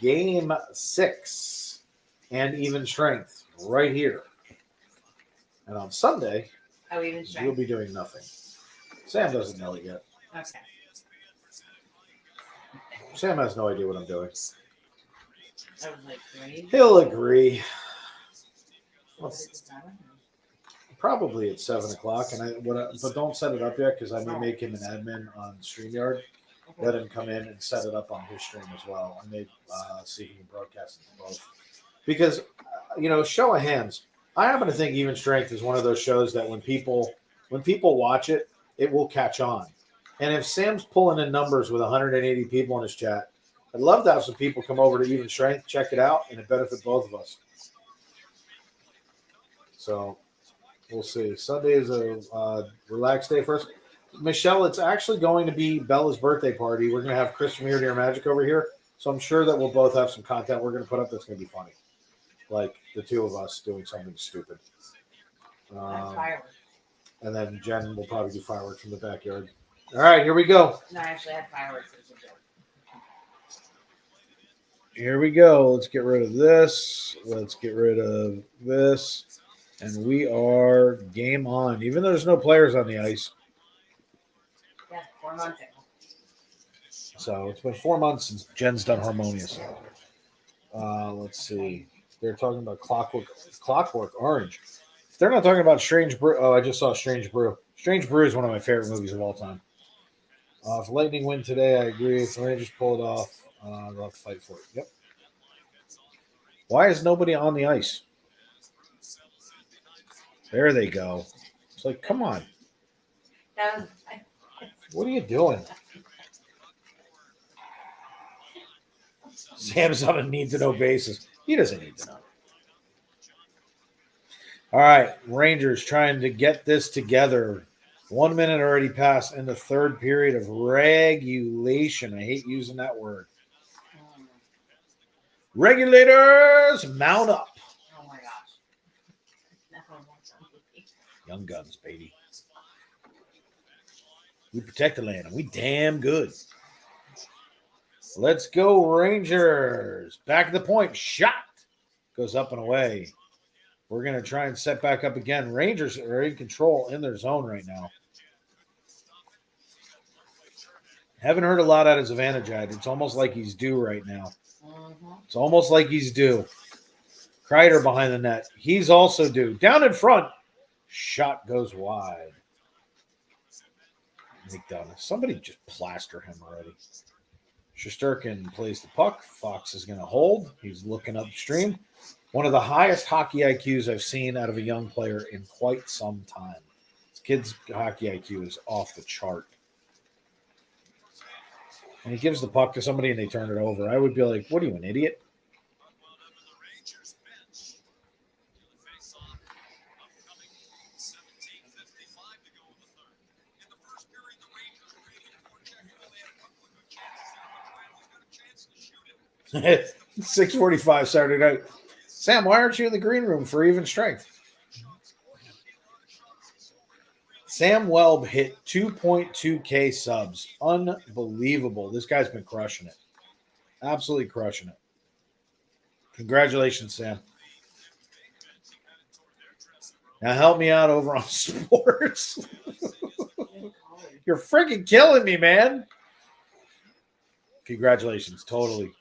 Game 6 and Even Strength right here. And on Sunday, we'll be doing nothing. Sam doesn't know it yet. Okay. Sam has no idea what I'm doing. I was like, great. He'll agree. Probably at 7 o'clock, but don't set it up yet because I may make him an admin on StreamYard. Let him come in and set it up on his stream as well. I may see if he can broadcast it to both. Because, show of hands, I happen to think Even Strength is one of those shows that when people watch it, it will catch on. And if Sam's pulling in numbers with 180 people in his chat, I'd love to have some people come over to Even Strength, check it out, and it benefit both of us. So we'll see. Sunday is a relaxed day for us. Michelle, it's actually going to be Bella's birthday party. We're going to have Chris from Here to Your Magic over here. So I'm sure that we'll both have some content we're going to put up that's going to be funny. Like the two of us doing something stupid. Fireworks. And then Jen will probably do fireworks from the backyard. All right, here we go. No, I actually had fireworks as a joke. here we go. Let's get rid of this. Let's get rid of this. And we are game on. Even though there's no players on the ice. Yeah, 4 months ago. So it's been 4 months since Jen's done Harmonious. Let's see. They're talking about Clockwork Orange. If they're not talking about Strange Brew. Oh, I just saw Strange Brew. Strange Brew is one of my favorite movies of all time. If Lightning win today, I agree. If the Rangers pull it off, they'll have to fight for it. Yep. Why is nobody on the ice? There they go. It's like, come on. That was, What are you doing? Sam's on a need-to-know basis. He doesn't need to know. All right, Rangers trying to get this together. 1 minute already passed in the third period of regulation. I hate using that word. Regulators, mount up. oh my gosh. That one was something. Young Guns, baby. We protect the land, and we damn good. Let's go, Rangers. Back at the point. Shot. Goes up and away. We're going to try and set back up again. Rangers are in control in their zone right now. Haven't heard a lot out of Zivanejad. It's almost like he's due right now. It's almost like he's due. Kreider behind the net. He's also due. Down in front. Shot goes wide. McDonough. Somebody just plaster him already. Shesterkin plays the puck. Fox is going to hold. He's looking upstream. One of the highest hockey IQs I've seen out of a young player in quite some time. This kid's hockey IQ is off the chart. And he gives the puck to somebody and they turn it over. I would be like, what are you, an idiot? $6:45 Saturday night. Sam, why aren't you in the green room for even strength? Sam Welb hit 2.2K subs. Unbelievable. This guy's been crushing it. Absolutely crushing it. Congratulations, Sam. Now help me out over on sports. You're freaking killing me, man. Congratulations. Totally.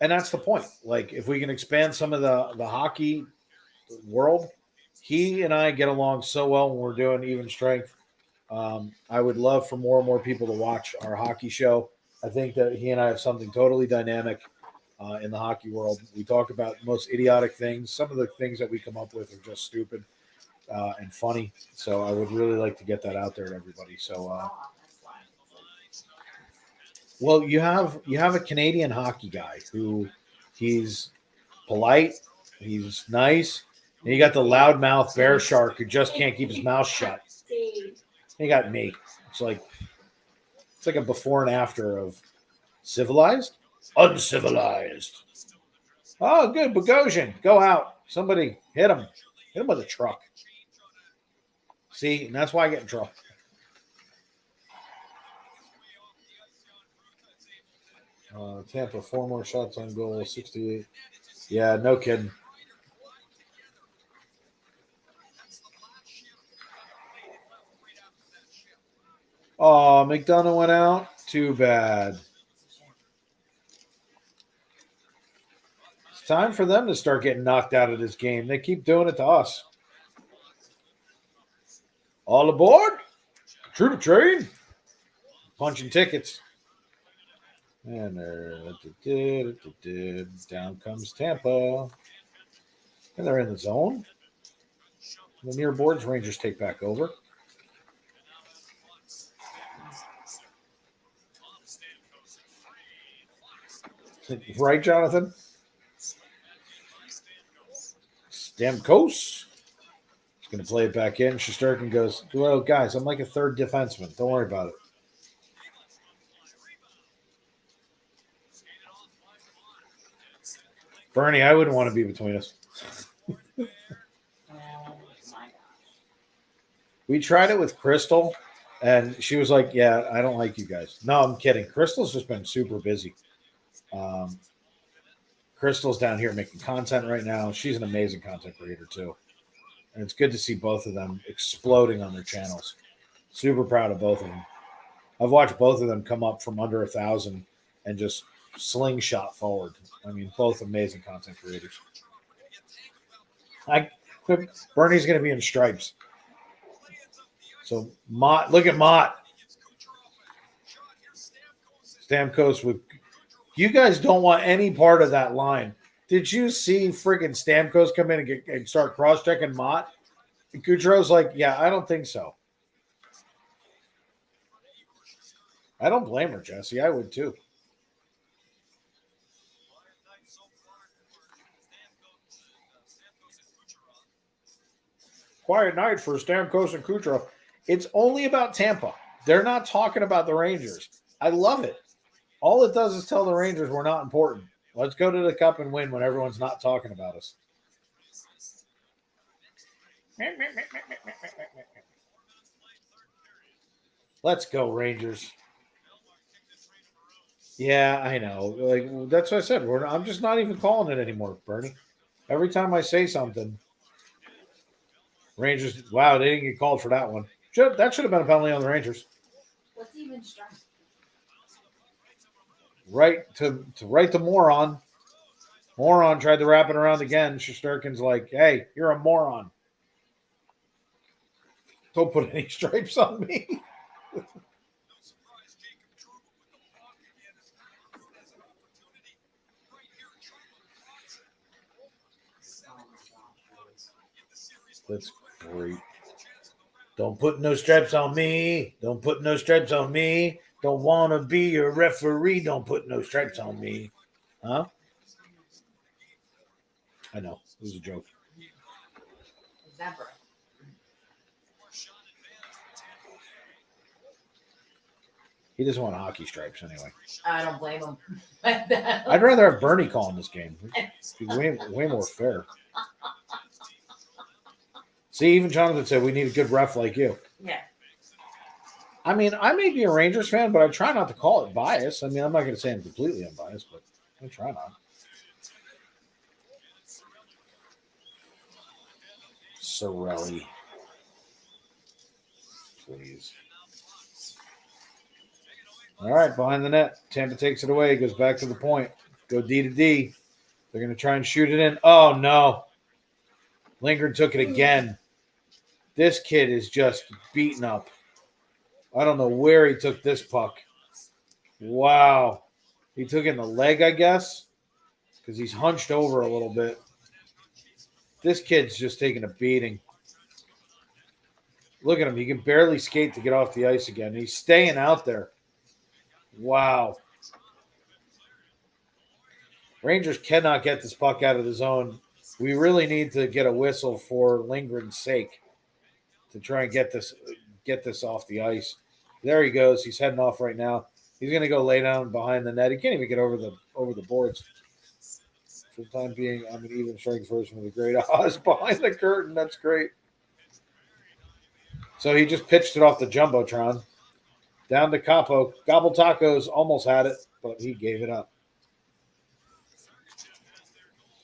And that's the point. Like, if we can expand some of the hockey world, he and I get along so well when we're doing even strength. I would love for more and more people to watch our hockey show. I think that he and I have something totally dynamic in the hockey world. We talk about the most idiotic things. Some of the things that we come up with are just stupid and funny. So I would really like to get that out there to everybody. So, well, you have a Canadian hockey guy who he's polite, he's nice, and you got the loudmouth BearShark who just can't keep his mouth shut. You got me. It's like a before and after of civilized, uncivilized. Oh, good, Bogosian, go out. Somebody hit him with a truck. See, and that's why I get in trouble. Tampa, 4 more shots on goal, 68. Yeah, no kidding. Oh, McDonough went out. Too bad. It's time for them to start getting knocked out of this game. They keep doing it to us. All aboard. True to train. Punching tickets. And down comes Tampa. And they're in the zone. The near boards, Rangers take back over. Right, Jonathan? Stamkos. He's going to play it back in. Shesterkin goes, well, guys, I'm like a third defenseman. Don't worry about it. Bernie, I wouldn't want to be between us. We tried it with Crystal, And she was like, yeah, I don't like you guys. No, I'm kidding. Crystal's just been super busy. Crystal's down here making content right now. She's an amazing content creator too. And it's good to see both of them exploding on their channels. Super proud of both of them. I've watched both of them come up from under 1,000 and just slingshot forward. I mean, both amazing content creators. Bernie's going to be in stripes. So Mott, look at Mott. Stamkos with. You guys don't want any part of that line. Did you see friggin' Stamkos come in and start cross-checking Mott? And Kucherov's like, yeah, I don't think so. I don't blame her, Jesse. I would too. Quiet night for Stamkos and Kucherov. It's only about Tampa. They're not talking about the Rangers. I love it. All it does is tell the Rangers we're not important. Let's go to the Cup and win when everyone's not talking about us. Let's go, Rangers. Yeah, I know. Like that's what I said. I'm just not even calling it anymore, Bernie. Every time I say something, Rangers. Wow, they didn't get called for that one. That should have been a penalty on the Rangers. What's even strike? Right to moron. Moron tried to wrap it around again. Shesterkin's like, hey, you're a moron. Don't put any stripes on me. That's great. Don't put no stripes on me. Don't put no stripes on me. Don't want to be your referee. Don't put no stripes on me. Huh? I know. It was a joke. Zebra. He doesn't want hockey stripes anyway. I don't blame him. I'd rather have Bernie calling this game. It's way more fair. See, even Jonathan said we need a good ref like you. Yeah. I mean, I may be a Rangers fan, but I try not to call it bias. I mean, I'm not going to say I'm completely unbiased, but I try not. Sorelli. Please. All right, behind the net. Tampa takes it away, goes back to the point. Go D to D. They're going to try and shoot it in. Oh, no. Lindgren took it again. This kid is just beaten up. I don't know where he took this puck. Wow. He took it in the leg, I guess, because he's hunched over a little bit. This kid's just taking a beating. Look at him. He can barely skate to get off the ice again. He's staying out there. Wow. Rangers cannot get this puck out of the zone. We really need to get a whistle for Lindgren's sake to try and get this off the ice. There he goes. He's heading off right now. He's going to go lay down behind the net. He can't even get over the boards. For the time being, I'm an even strength version of the great Oz behind the curtain. That's great. So he just pitched it off the Jumbotron. Down to Capo. Gobble Tacos almost had it, but he gave it up.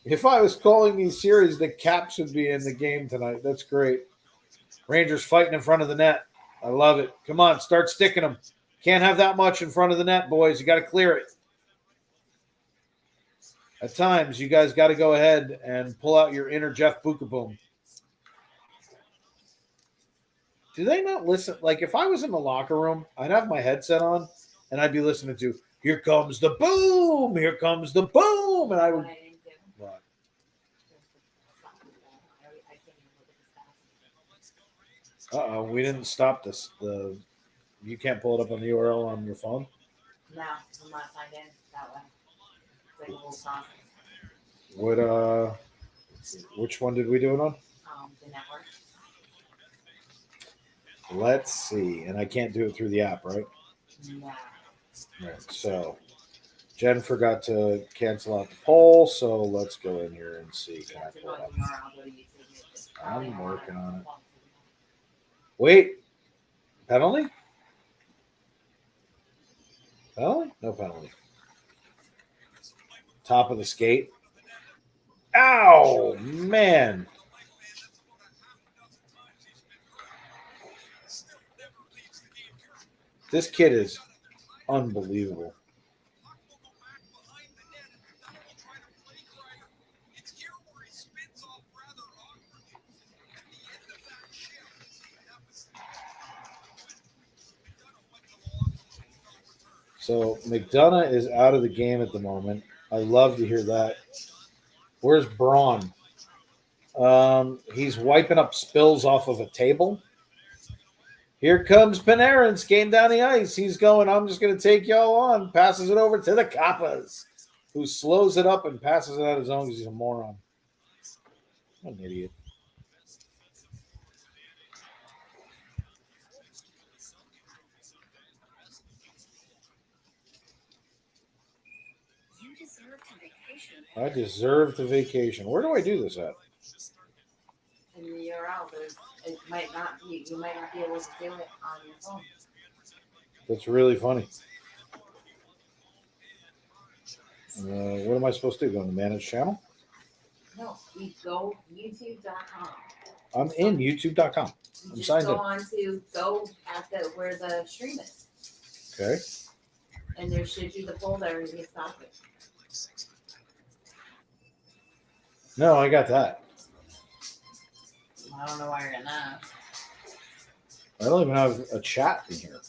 If I was calling these series, the Caps would be in the game tonight. That's great. Rangers fighting in front of the net. I love it. Come on, start sticking them. Can't have that much in front of the net, boys. You got to clear it. At times, you guys got to go ahead and pull out your inner Jeff Bukaboom. Do they not listen? Like, if I was in the locker room, I'd have my headset on, and I'd be listening to, here comes the boom, here comes the boom, and I would... What? Uh-oh, we didn't stop this. You can't pull it up on the URL on your phone? No, I'm not signed in that way. It's like a whole process. Which one did we do it on? The network. Let's see. And I can't do it through the app, right? No. Right. So Jen forgot to cancel out the poll, so let's go in here and see. Can I pull it up? I'm working on it. Wait. Penalty? Penalty? No penalty. Top of the skate. Ow, man. This kid is unbelievable. So McDonough is out of the game at the moment. I love to hear that. Where's Braun? He's wiping up spills off of a table. Here comes Panarin skating down the ice. He's going, I'm just going to take y'all on. Passes it over to the Kappas, who slows it up and passes it out of his own because he's a moron. What an idiot. I deserve the vacation. Where do I do this at? In the URL, it might not be. You might not be able to do it on your phone. That's really funny. What am I supposed to do? Go on the manage channel? No, you go YouTube.com. I'm in YouTube.com. You I'm just signed go in. on to go at the where the stream is, Okay. and there should be the poll there, and you stop it. No, I got that. I don't know why you're not. I don't even have a chat in here.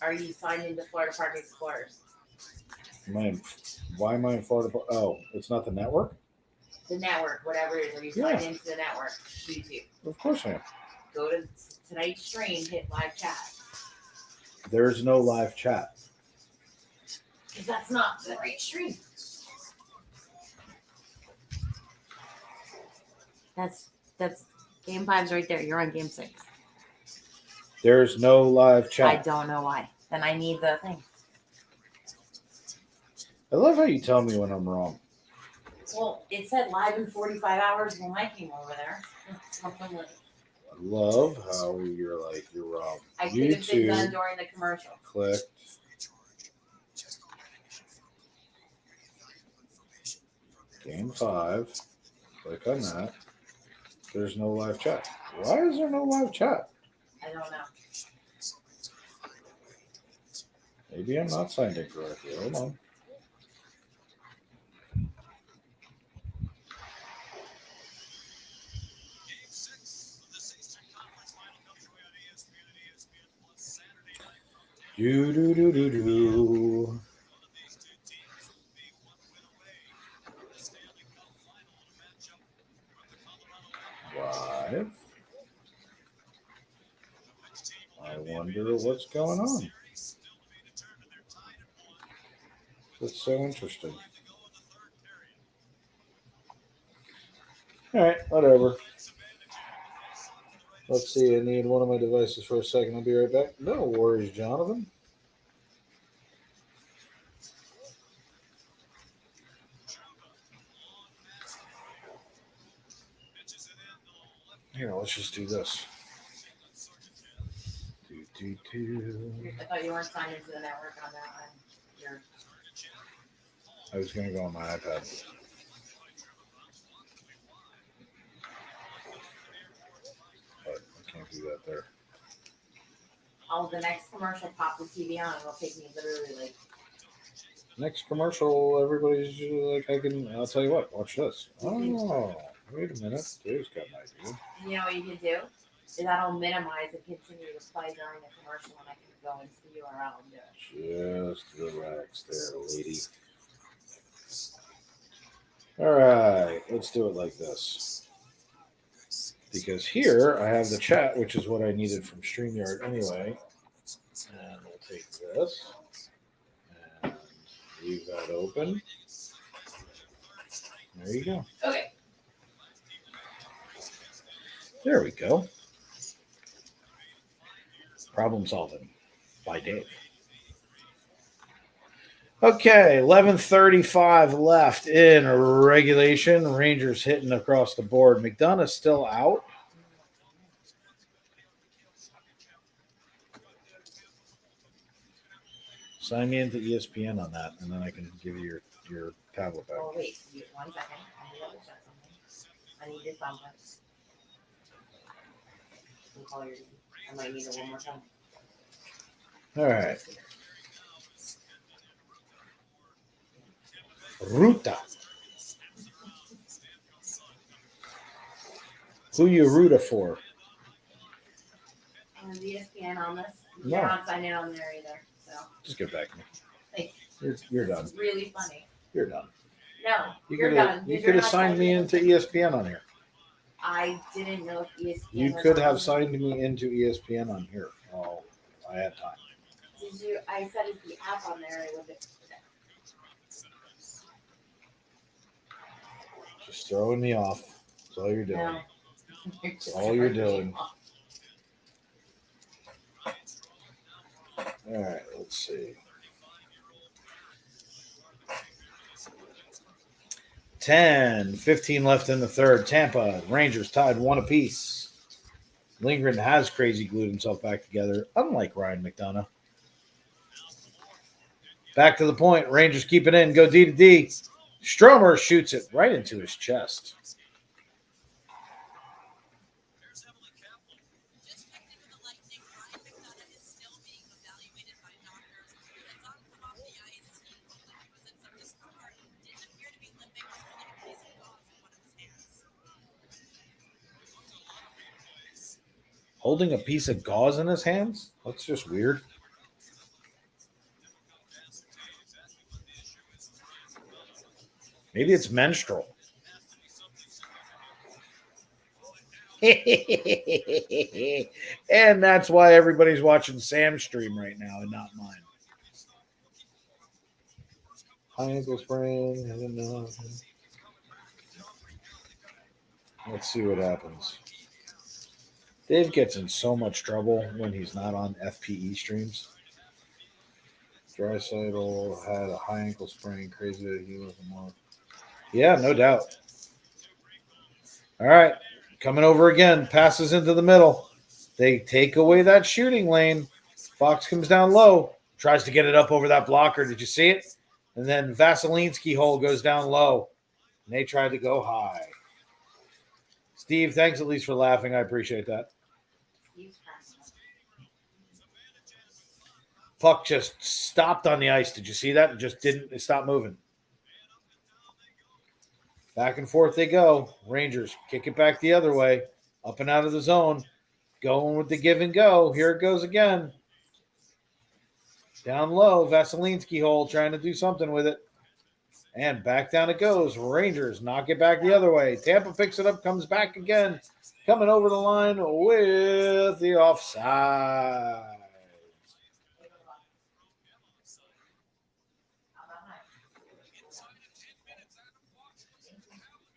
Are you signed into Florida Park Explorers? Why am I in Florida? Oh, it's not the network? The network, whatever it is. Are you signed into the network? YouTube. Of course I am. Go to tonight's stream, hit live chat. There's no live chat. Because that's not the right stream. That's game 5's right there. You're on game 6. There's no live chat. I don't know why. Then I need the thing. I love how you tell me when I'm wrong. Well, it said live in 45 hours when I came over there. Something like I love how you're like, you're wrong. I could have been done during the commercial. Click. Game 5. Click on that. There's no live chat. Why is there no live chat? I don't know. Maybe I'm not signed in correctly. Hold on. Do. Live. I wonder what's going on. That's so interesting. All right, whatever. Let's see. I need one of my devices for a second. I'll be right back. No worries, Jonathan. Here, let's just do this. I thought you weren't signed into the network on that one. You're... I was going to go on my iPad. But I can't do that there. Oh, the next commercial pop the TV on. It'll take me literally like... Next commercial, everybody's like, I'll tell you what, watch this. Oh, wait a minute. Dave's got an idea. You know what you can do? Is that'll minimize and continue to play during the commercial, and I can go into the URL and do it. Just relax there, lady. All right, let's do it like this. Because here I have the chat, which is what I needed from StreamYard anyway. And we'll take this and leave that open. There you go. Okay. There we go. Problem solving by Dave. Okay, 11:35 left in regulation. Rangers hitting across the board. McDonough's still out. Sign me into ESPN on that, and then I can give you your tablet back. Oh, wait. 1 second. I need to double check something. I need to find one. I'll call your. I might need it one more time. All right. Ruta. Who you Ruta for? ESPN on this. No. You're not signing on there either. So. Just get back to me. Like, You're done. it's really funny. You're done. No, You you're could done. have. You You're could have not signed me signing into ESPN on here. I didn't know if ESPN. You was could on have there. signed me into ESPN on here. Oh, I had time. Did you? I said it's the app on there. It was Just throwing me off. That's all you're doing. no. That's all you're doing. All right, let's see. 10-15 left in the third. Tampa Rangers tied 1 apiece. Lindgren has crazy glued himself back together, unlike Ryan McDonough. Back to the point. Rangers keep it in. Go D to D. Stromer shoots it right into his chest. Holding a piece of gauze in his hands? That's just weird. Maybe it's menstrual. And that's why everybody's watching Sam's stream right now and not mine. High ankle sprain. I don't know. Let's see what happens. Dave gets in so much trouble when he's not on FPE streams. Draisaitl had a high ankle sprain. Crazy that he wasn't more. Yeah, no doubt. All right. Coming over again. Passes into the middle. They take away that shooting lane. Fox comes down low. Tries to get it up over that blocker. Did you see it? And then Vaselinski hole goes down low. And they tried to go high. Steve, thanks at least for laughing. I appreciate that. Puck just stopped on the ice. Did you see that? It just didn't. It stopped moving. Back and forth they go. Rangers kick it back the other way. Up and out of the zone. Going with the give and go. Here it goes again. Down low. Vaselinski hole trying to do something with it. And back down it goes. Rangers knock it back the other way. Tampa picks it up, comes back again. Coming over the line with the offside.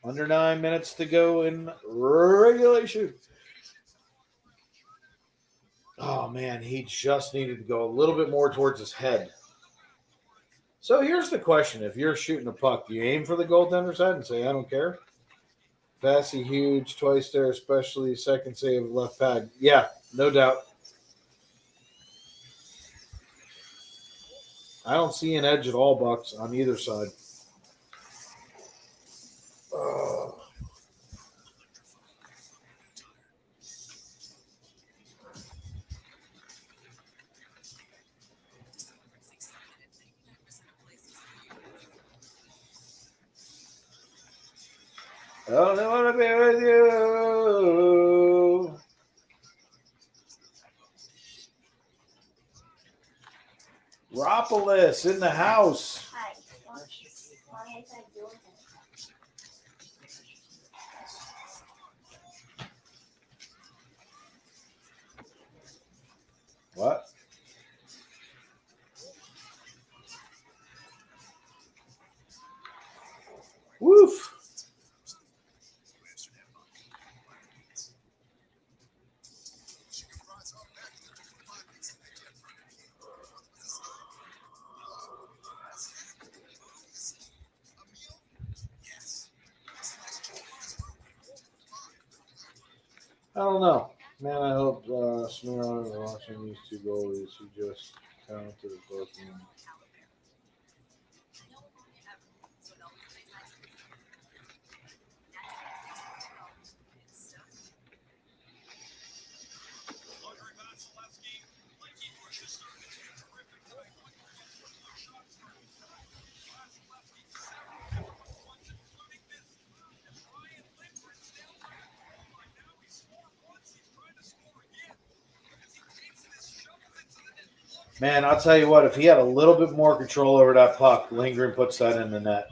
Under 9 minutes to go in regulation. Oh, man, he just needed to go a little bit more towards his head. So here's the question. If you're shooting a puck, do you aim for the goaltender's head and say, I don't care? Vassy huge, twice there, especially second save left pad. Yeah, no doubt. I don't see an edge at all, Bucks, on either side. I only want to be with you. Ropolis in the house. Hi. Why is I doing it? What? Woof. I don't know. Man, I hope Smirnoff is watching these two goalies who just talented as both of them. Man, I'll tell you what, if he had a little bit more control over that puck, Lindgren puts that in the net.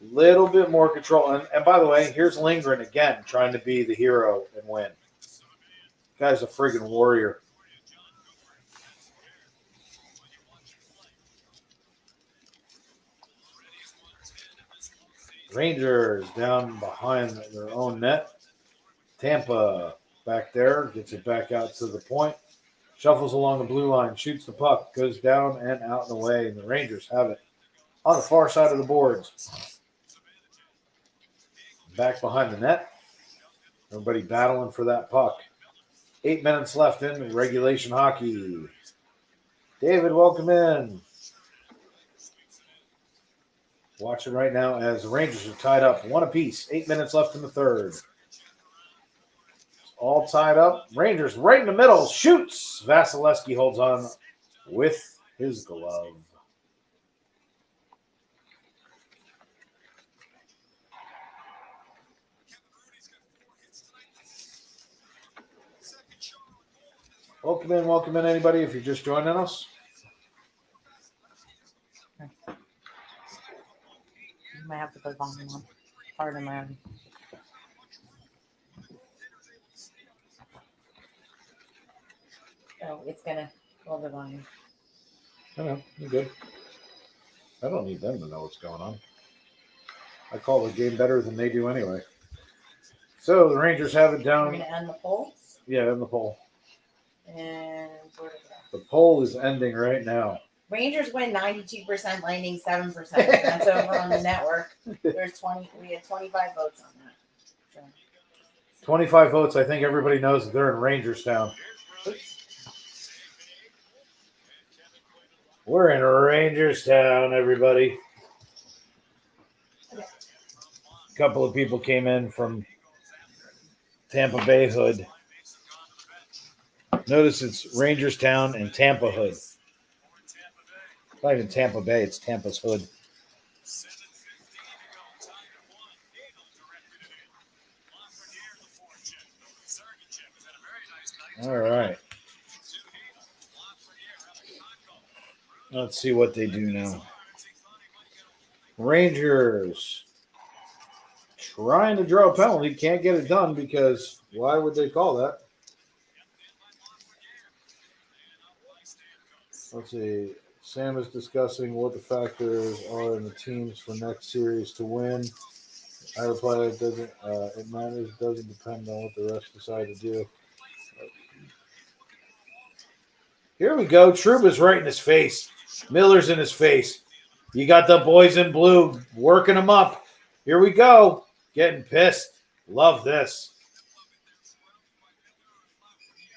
Little bit more control. And by the way, here's Lindgren again trying to be the hero and win. Guy's a friggin' warrior. Rangers down behind their own net. Tampa back there, gets it back out to the point. Shuffles along the blue line, shoots the puck, goes down and out and away. And the Rangers have it on the far side of the boards. Back behind the net. Everybody battling for that puck. 8 minutes left in regulation hockey. David, welcome in. Watching right now as the Rangers are tied up 1 apiece. 8 minutes left in the third. All tied up. Rangers right in the middle. Shoots. Vasilevsky holds on with his glove. Welcome in, anybody, if you're just joining us. You might have to put volume on. Pardon my. Oh, it's gonna hold the volume. I know, you're good. I don't need them to know what's going on. I call the game better than they do anyway. So the Rangers have it We're down. gonna end the poll. Yeah, in the poll. And where is that? The poll is ending right now. Rangers win 92%, Lightning 7%. That's over on the network. There's 20. We had 25 votes on that. So. 25 votes. I think everybody knows that they're in Rangers town. We're in Rangers town, everybody. A couple of people came in from Tampa Bay Hood. Notice it's Rangers town and Tampa Hood. It's not even Tampa Bay, it's Tampa's Hood. All right. Let's see what they do now. Rangers trying to draw a penalty. Can't get it done because why would they call that? Let's see. Sam is discussing what the factors are in the teams for next series to win. I reply it doesn't. It matters. It doesn't depend on what the rest decide to do. Here we go. Trouba's right in his face. Miller's in his face. You got the boys in blue working them up. Here we go. Getting pissed. Love this.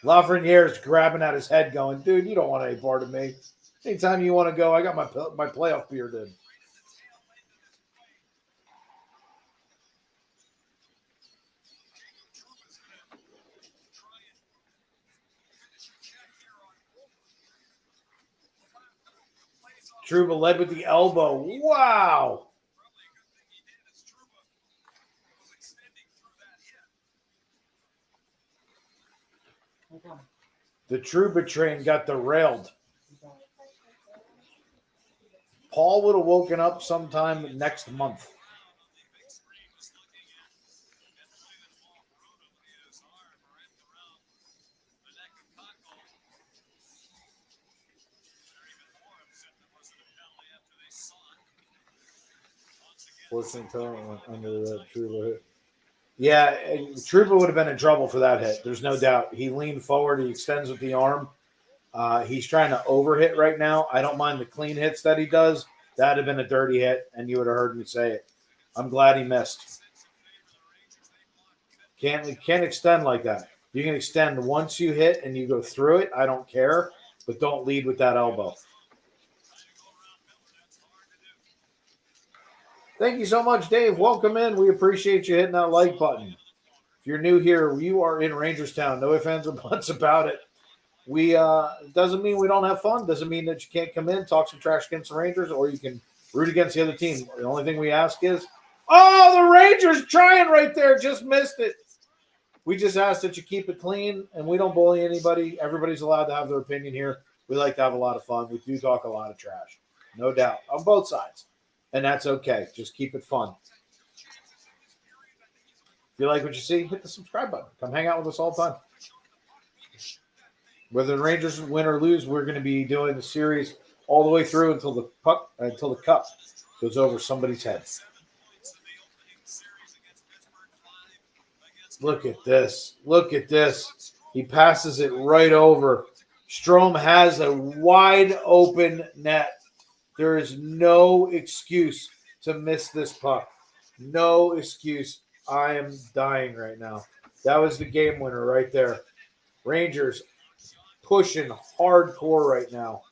Lafreniere's grabbing at his head going, dude, you don't want any part of me. Anytime you want to go, I got my playoff beard in. Trouba led with the elbow. Wow. The Trouba train got derailed. Paul would have woken up sometime next month. Forcing talent went under that Trouba hit. Yeah, Trouba would have been in trouble for that hit. There's no doubt. He leaned forward. He extends with the arm. He's trying to overhit right now. I don't mind the clean hits that he does. That would have been a dirty hit, and you would have heard me say it. I'm glad he missed. Can't extend like that. You can extend once you hit and you go through it. I don't care. but don't lead with that elbow. Thank you so much, Dave. Welcome in. We appreciate you hitting that like button. If you're new here, you are in Rangerstown. No ifs, ands, or buts about it. We doesn't mean we don't have fun. Doesn't mean that you can't come in, talk some trash against the Rangers, or you can root against the other team. The only thing we ask is, oh, the Rangers trying right there, just missed it. We just ask that you keep it clean, and we don't bully anybody. Everybody's allowed to have their opinion here. We like to have a lot of fun. We do talk a lot of trash, no doubt, on both sides, and that's okay. Just keep it fun. If you like what you see, hit the subscribe button. Come hang out with us all the time. Whether the Rangers win or lose, we're going to be doing the series all the way through until the cup goes over somebody's head. Look at this. Look at this. He passes it right over. Strome has a wide open net. There is no excuse to miss this puck. No excuse. I am dying right now. That was the game winner right there. Rangers pushing hardcore right now.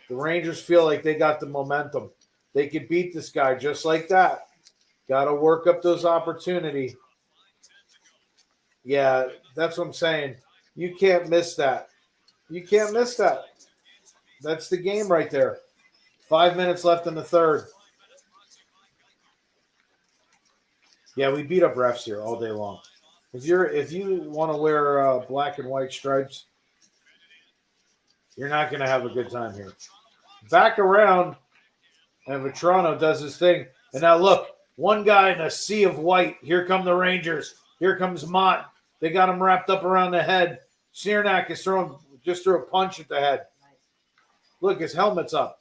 The Rangers feel like they got the momentum. They could beat this guy just like that. Got to work up those opportunities. Yeah, that's what I'm saying. You can't miss that. You can't miss that. That's the game right there. 5 minutes left in the third. Yeah, we beat up refs here all day long. If you want to wear black and white stripes, you're not going to have a good time here. Back around, and Vetrano does his thing. And now look, one guy in a sea of white. Here come the Rangers. Here comes Mott. They got him wrapped up around the head. Cernak is just threw a punch at the head. Look, his helmet's up.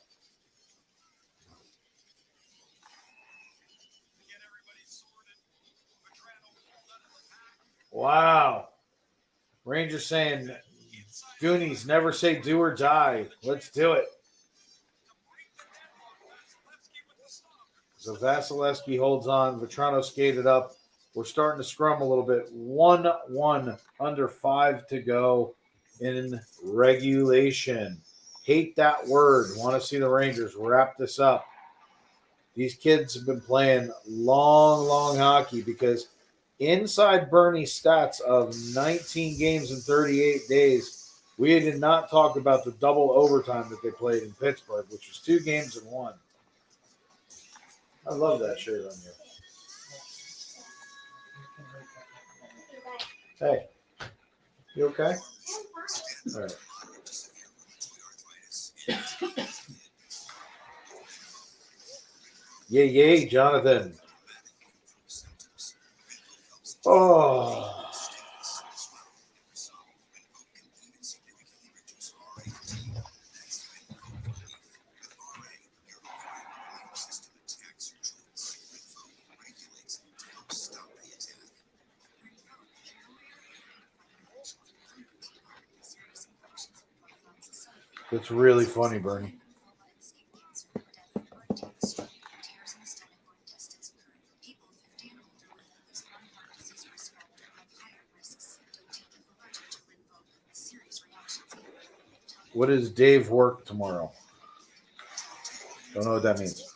Wow. Rangers saying, Goonies, never say do or die. Let's do it. So Vasilevsky holds on. Vetrano skated up. We're starting to scrum a little bit. 1-1, under 5 to go in regulation. Hate that word. Want to see the Rangers wrap this up. These kids have been playing long hockey because inside Bernie's stats of 19 games in 38 days, we did not talk about the double overtime that they played in Pittsburgh, which was 2 games in 1. I love that shirt on you. Hey, you okay? All right. Yay, Jonathan. Oh. It's really funny, Bernie. What does Dave work tomorrow? Don't know what that means.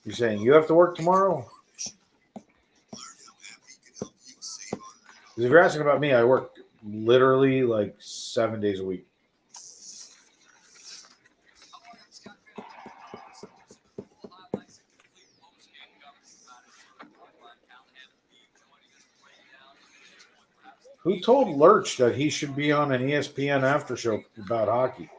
You're saying you have to work tomorrow? Because if you're asking about me, I work literally like 7 days a week. Who told Lurch that he should be on an ESPN after show about hockey?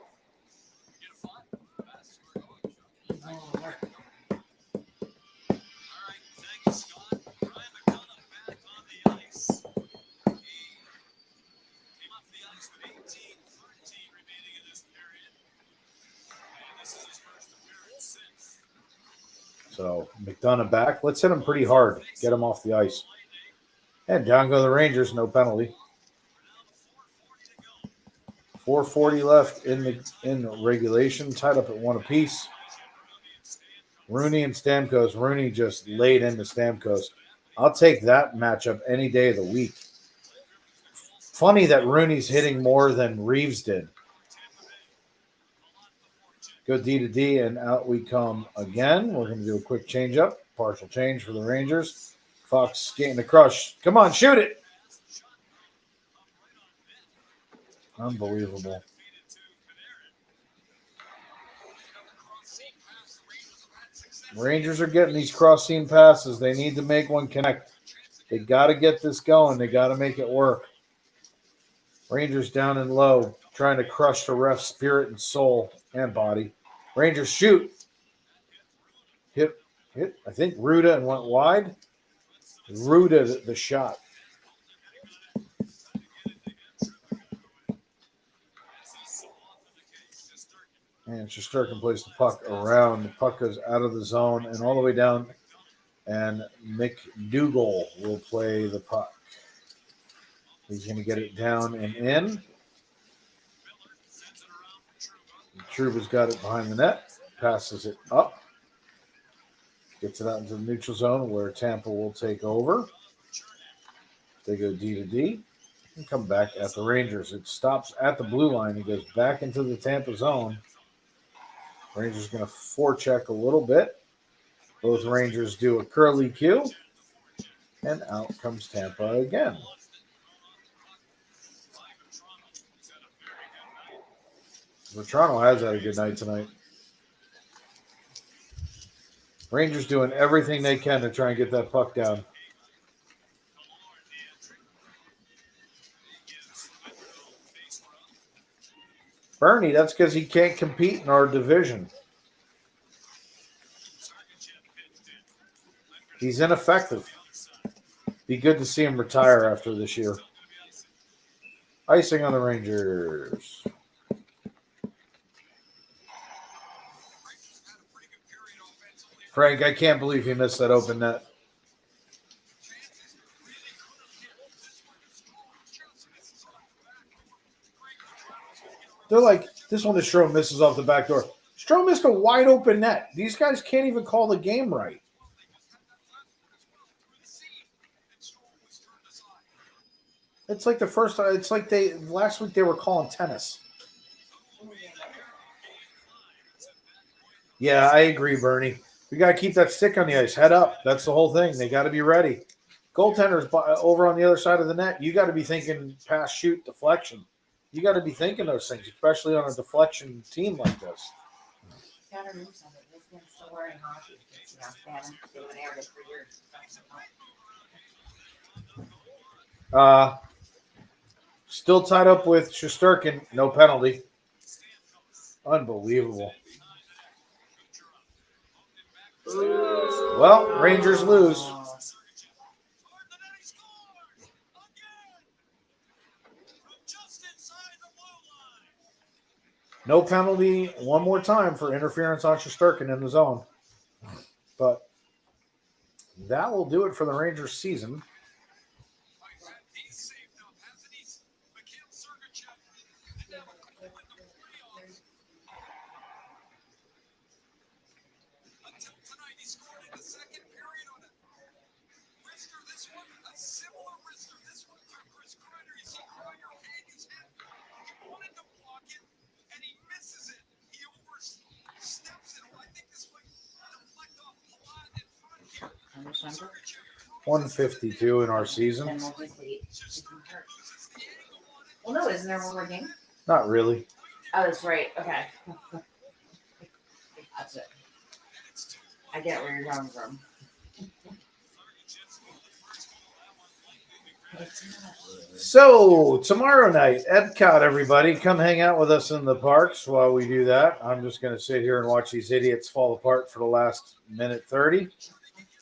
So McDonough back. Let's hit him pretty hard. Get him off the ice. And down go the Rangers, no penalty. 4:40 left in regulation, tied up at 1 apiece. Rooney and Stamkos. Rooney just laid into Stamkos. I'll take that matchup any day of the week. funny that Rooney's hitting more than Reeves did. Go D to D, and out we come again. We're going to do a quick change up. Partial change for the Rangers. Fox getting the crush. Come on, shoot it. Unbelievable. Rangers are getting these cross-seam passes. They need to make one connect. They got to get this going. They got to make it work. Rangers down and low, trying to crush the ref's spirit and soul and body. Rangers shoot. Hit, I think, Ruda and went wide. Ruda the shot. And Shesterkin plays the puck around. The puck goes out of the zone and all the way down. And McDougall will play the puck. He's going to get it down and in. Trouba's got it behind the net. Passes it up. Gets it out into the neutral zone where Tampa will take over. They go D to D and come back at the Rangers. It stops at the blue line. It goes back into the Tampa zone. Rangers going to forecheck a little bit. Both Rangers do a curly Q. And out comes Tampa again. Toronto has had a good night tonight. Rangers doing everything they can to try and get that puck down. Bernie, that's because he can't compete in our division. He's ineffective. Be good to see him retire after this year. Icing on the Rangers. Frank, I can't believe he missed that open net. They're like, this one, the Strome misses off the back door. Strome missed a wide open net. These guys can't even call the game right. It's like it's like last week they were calling tennis. Yeah, I agree, Bernie. We got to keep that stick on the ice. Head up. That's the whole thing. They got to be ready. Goaltender's over on the other side of the net. You got to be thinking pass, shoot, deflection. You got to be thinking those things, especially on a deflection team like this. Got to do something. This man's still wearing hockey. They haven't aired it for years. Still tied up with Shesterkin. No penalty. Unbelievable. Well, Rangers lose. No penalty one more time for interference on Shesterkin in the zone. But that will do it for the Rangers season. December. 152 in our season. Then we'll just wait. Well, no, isn't there one more game? Not really. Oh, that's right. Okay. That's it. I get where you're coming from. So, tomorrow night, Epcot, everybody. Come hang out with us in the parks while we do that. I'm just going to sit here and watch these idiots fall apart for the last minute 30.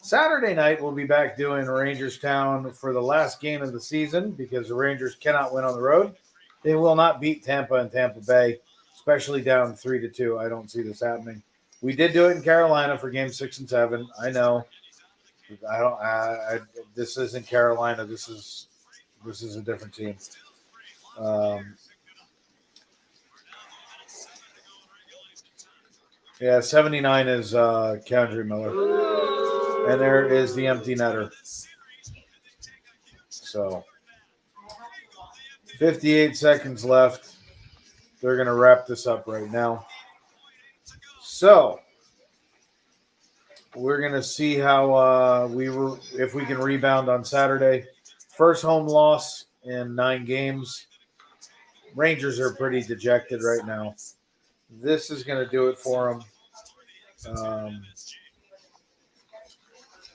Saturday night, we'll be back doing Rangers Town for the last game of the season because the Rangers cannot win on the road. They will not beat Tampa and Tampa Bay, especially down 3-2. I don't see this happening. We did do it in Carolina for game 6 and 7. I know. This isn't Carolina. This is a different team. Yeah, 79 is Kendry Miller. And there is the empty netter. So 58 seconds left. They're going to wrap this up right now. So we're going to see how if we can rebound on Saturday. First home loss in 9 games. Rangers are pretty dejected right now. This is going to do it for them.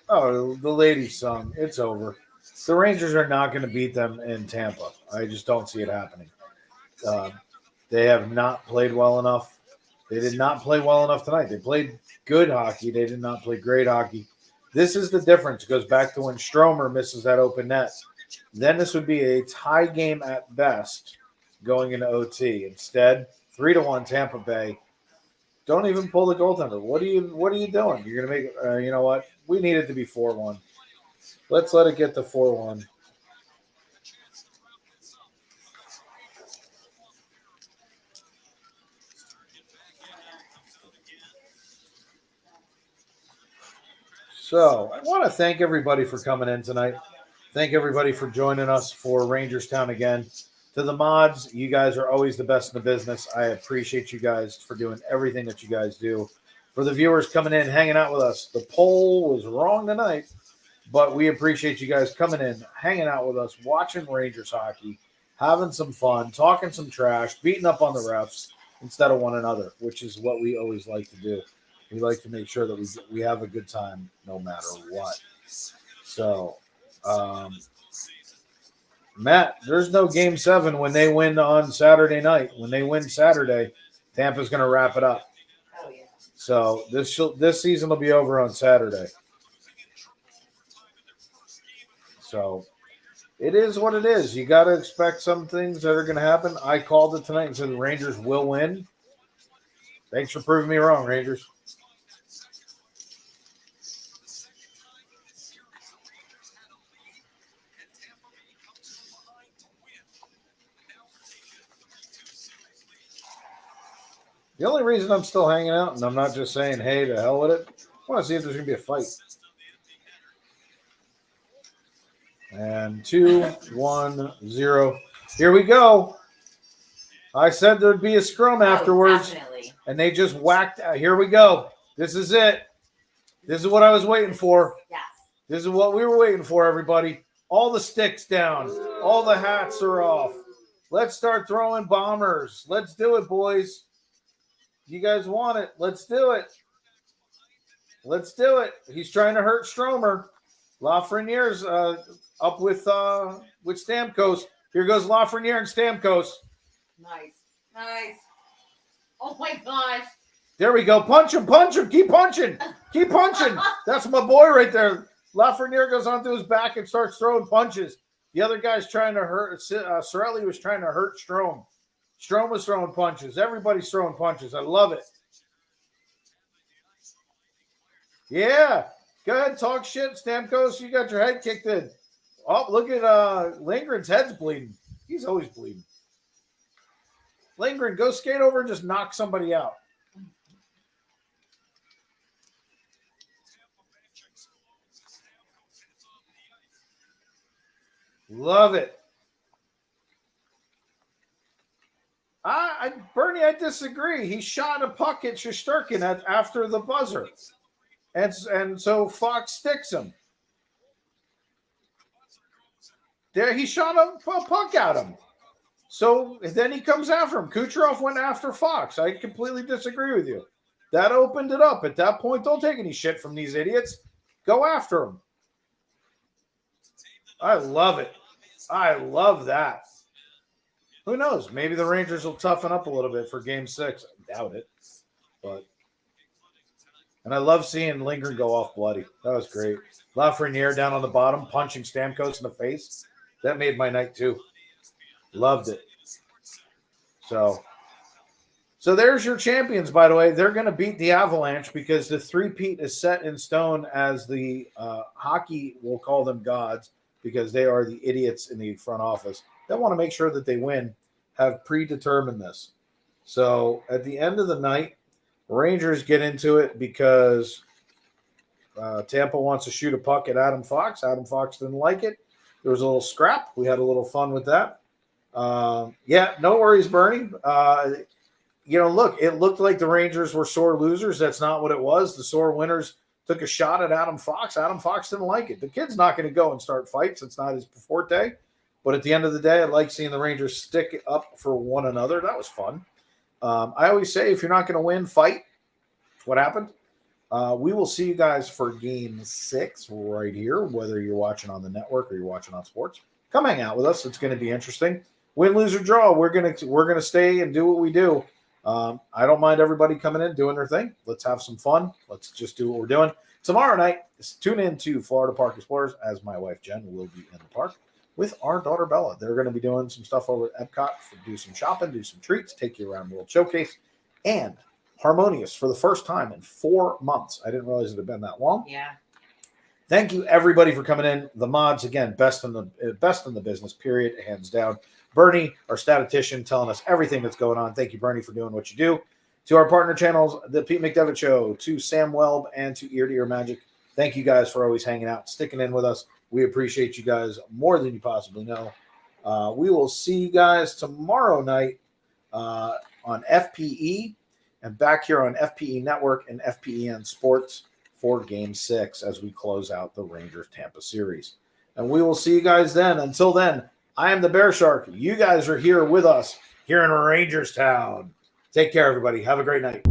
The ladies sung. It's over. The Rangers are not going to beat them in Tampa. I just don't see it happening. They have not played well enough. They did not play well enough tonight. They played good hockey. They did not play great hockey. This is the difference. It goes back to when Stromer misses that open net. Then this would be a tie game at best going into OT. Instead, 3-1 Tampa Bay. Don't even pull the goaltender. What are you doing? You're going to make you know what? We need it to be 4-1. Let's let it get to 4-1. So I want to thank everybody for coming in tonight. Thank everybody for joining us for Rangerstown again. To the mods, you guys are always the best in the business. I appreciate you guys for doing everything that you guys do. For the viewers coming in, hanging out with us, the poll was wrong tonight, but we appreciate you guys coming in, hanging out with us, watching Rangers hockey, having some fun, talking some trash, beating up on the refs instead of one another, which is what we always like to do. We like to make sure that we have a good time no matter what. So, Matt, there's no Game 7 when they win on Saturday night. When they win Saturday, Tampa's going to wrap it up. Oh, yeah. So this season will be over on Saturday. So it is what it is. You got to expect some things that are going to happen. I called it tonight and said the Rangers will win. Thanks for proving me wrong, Rangers. The only reason I'm still hanging out, and I'm not just saying, hey, to hell with it, I want to see if there's going to be a fight. And 2-1-0. Here we go. I said there'd be a scrum afterwards, Definitely. and they just whacked. Here we go. This is it. This is what I was waiting for. Yes. This is what we were waiting for, everybody. All the sticks down. All the hats are off. Let's start throwing bombers. Let's do it, boys. You guys want it. Let's do it. Let's do it. He's trying to hurt Stromer. Lafreniere's up with Stamkos. Here goes Lafreniere and Stamkos. Nice. Oh, my gosh. There we go. Punch him. Keep punching. That's my boy right there. Lafreniere goes onto his back and starts throwing punches. The other guy's trying to hurt. Cirelli was trying to hurt Strome. Strome was throwing punches. Everybody's throwing punches. I love it. Yeah. Go ahead, talk shit, Stamkos. You got your head kicked in. Oh, look at Lindgren's head's bleeding. He's always bleeding. Lindgren, go skate over and just knock somebody out. Love it. Bernie, I disagree. He shot a puck at Shesterkin after the buzzer. And so Fox sticks him. There, he shot a puck at him. So then he comes after him. Kucherov went after Fox. I completely disagree with you. That opened it up. At that point, don't take any shit from these idiots. Go after him. I love it. I love that. Who knows? Maybe the Rangers will toughen up a little bit for Game 6. I doubt it. And I love seeing Lindgren go off bloody. That was great. Lafreniere down on the bottom, punching Stamkos in the face. That made my night too. Loved it. So there's your champions, by the way. They're going to beat the Avalanche because the three-peat is set in stone as the hockey, we'll call them gods, because they are the idiots in the front office. They want to make sure that they win, have predetermined this. So at the end of the night, Rangers get into it because Tampa wants to shoot a puck at Adam Fox. Adam Fox didn't like it. There was a little scrap. We had a little fun with that. Yeah, no worries, Bernie. Look, it looked like the Rangers were sore losers. That's not what it was. The sore winners took a shot at Adam Fox. Adam Fox didn't like it. The kid's not going to go and start fights. It's not his forte. But at the end of the day, I like seeing the Rangers stick up for one another. That was fun. I always say, if you're not going to win, fight. What happened? We will see you guys for Game 6 right here, whether you're watching on the network or you're watching on sports. Come hang out with us. It's going to be interesting. Win, lose, or draw. We're gonna stay and do what we do. I don't mind everybody coming in doing their thing. Let's have some fun. Let's just do what we're doing. Tomorrow night, tune in to Florida Park Explorers, as my wife Jen will be in the park with our daughter Bella. They're going to be doing some stuff over at Epcot, do some shopping, do some treats, take you around World Showcase, and Harmonious for the first time in 4 months. I didn't realize it had been that long. Yeah. Thank you everybody for coming in. The mods, again, best in the business, period, hands down. Bernie, our statistician, telling us everything that's going on. Thank you, Bernie, for doing what you do. To our partner channels, the Pete McDevitt Show, to Sam Welb, and to Ear to Ear Magic. Thank you guys for always hanging out, sticking in with us. We appreciate you guys more than you possibly know. We will see you guys tomorrow night on FPE and back here on FPE Network and FPEN Sports for Game 6 as we close out the Rangers-Tampa series. And we will see you guys then. Until then, I am the BearShark. You guys are here with us here in Rangerstown. Take care, everybody. Have a great night.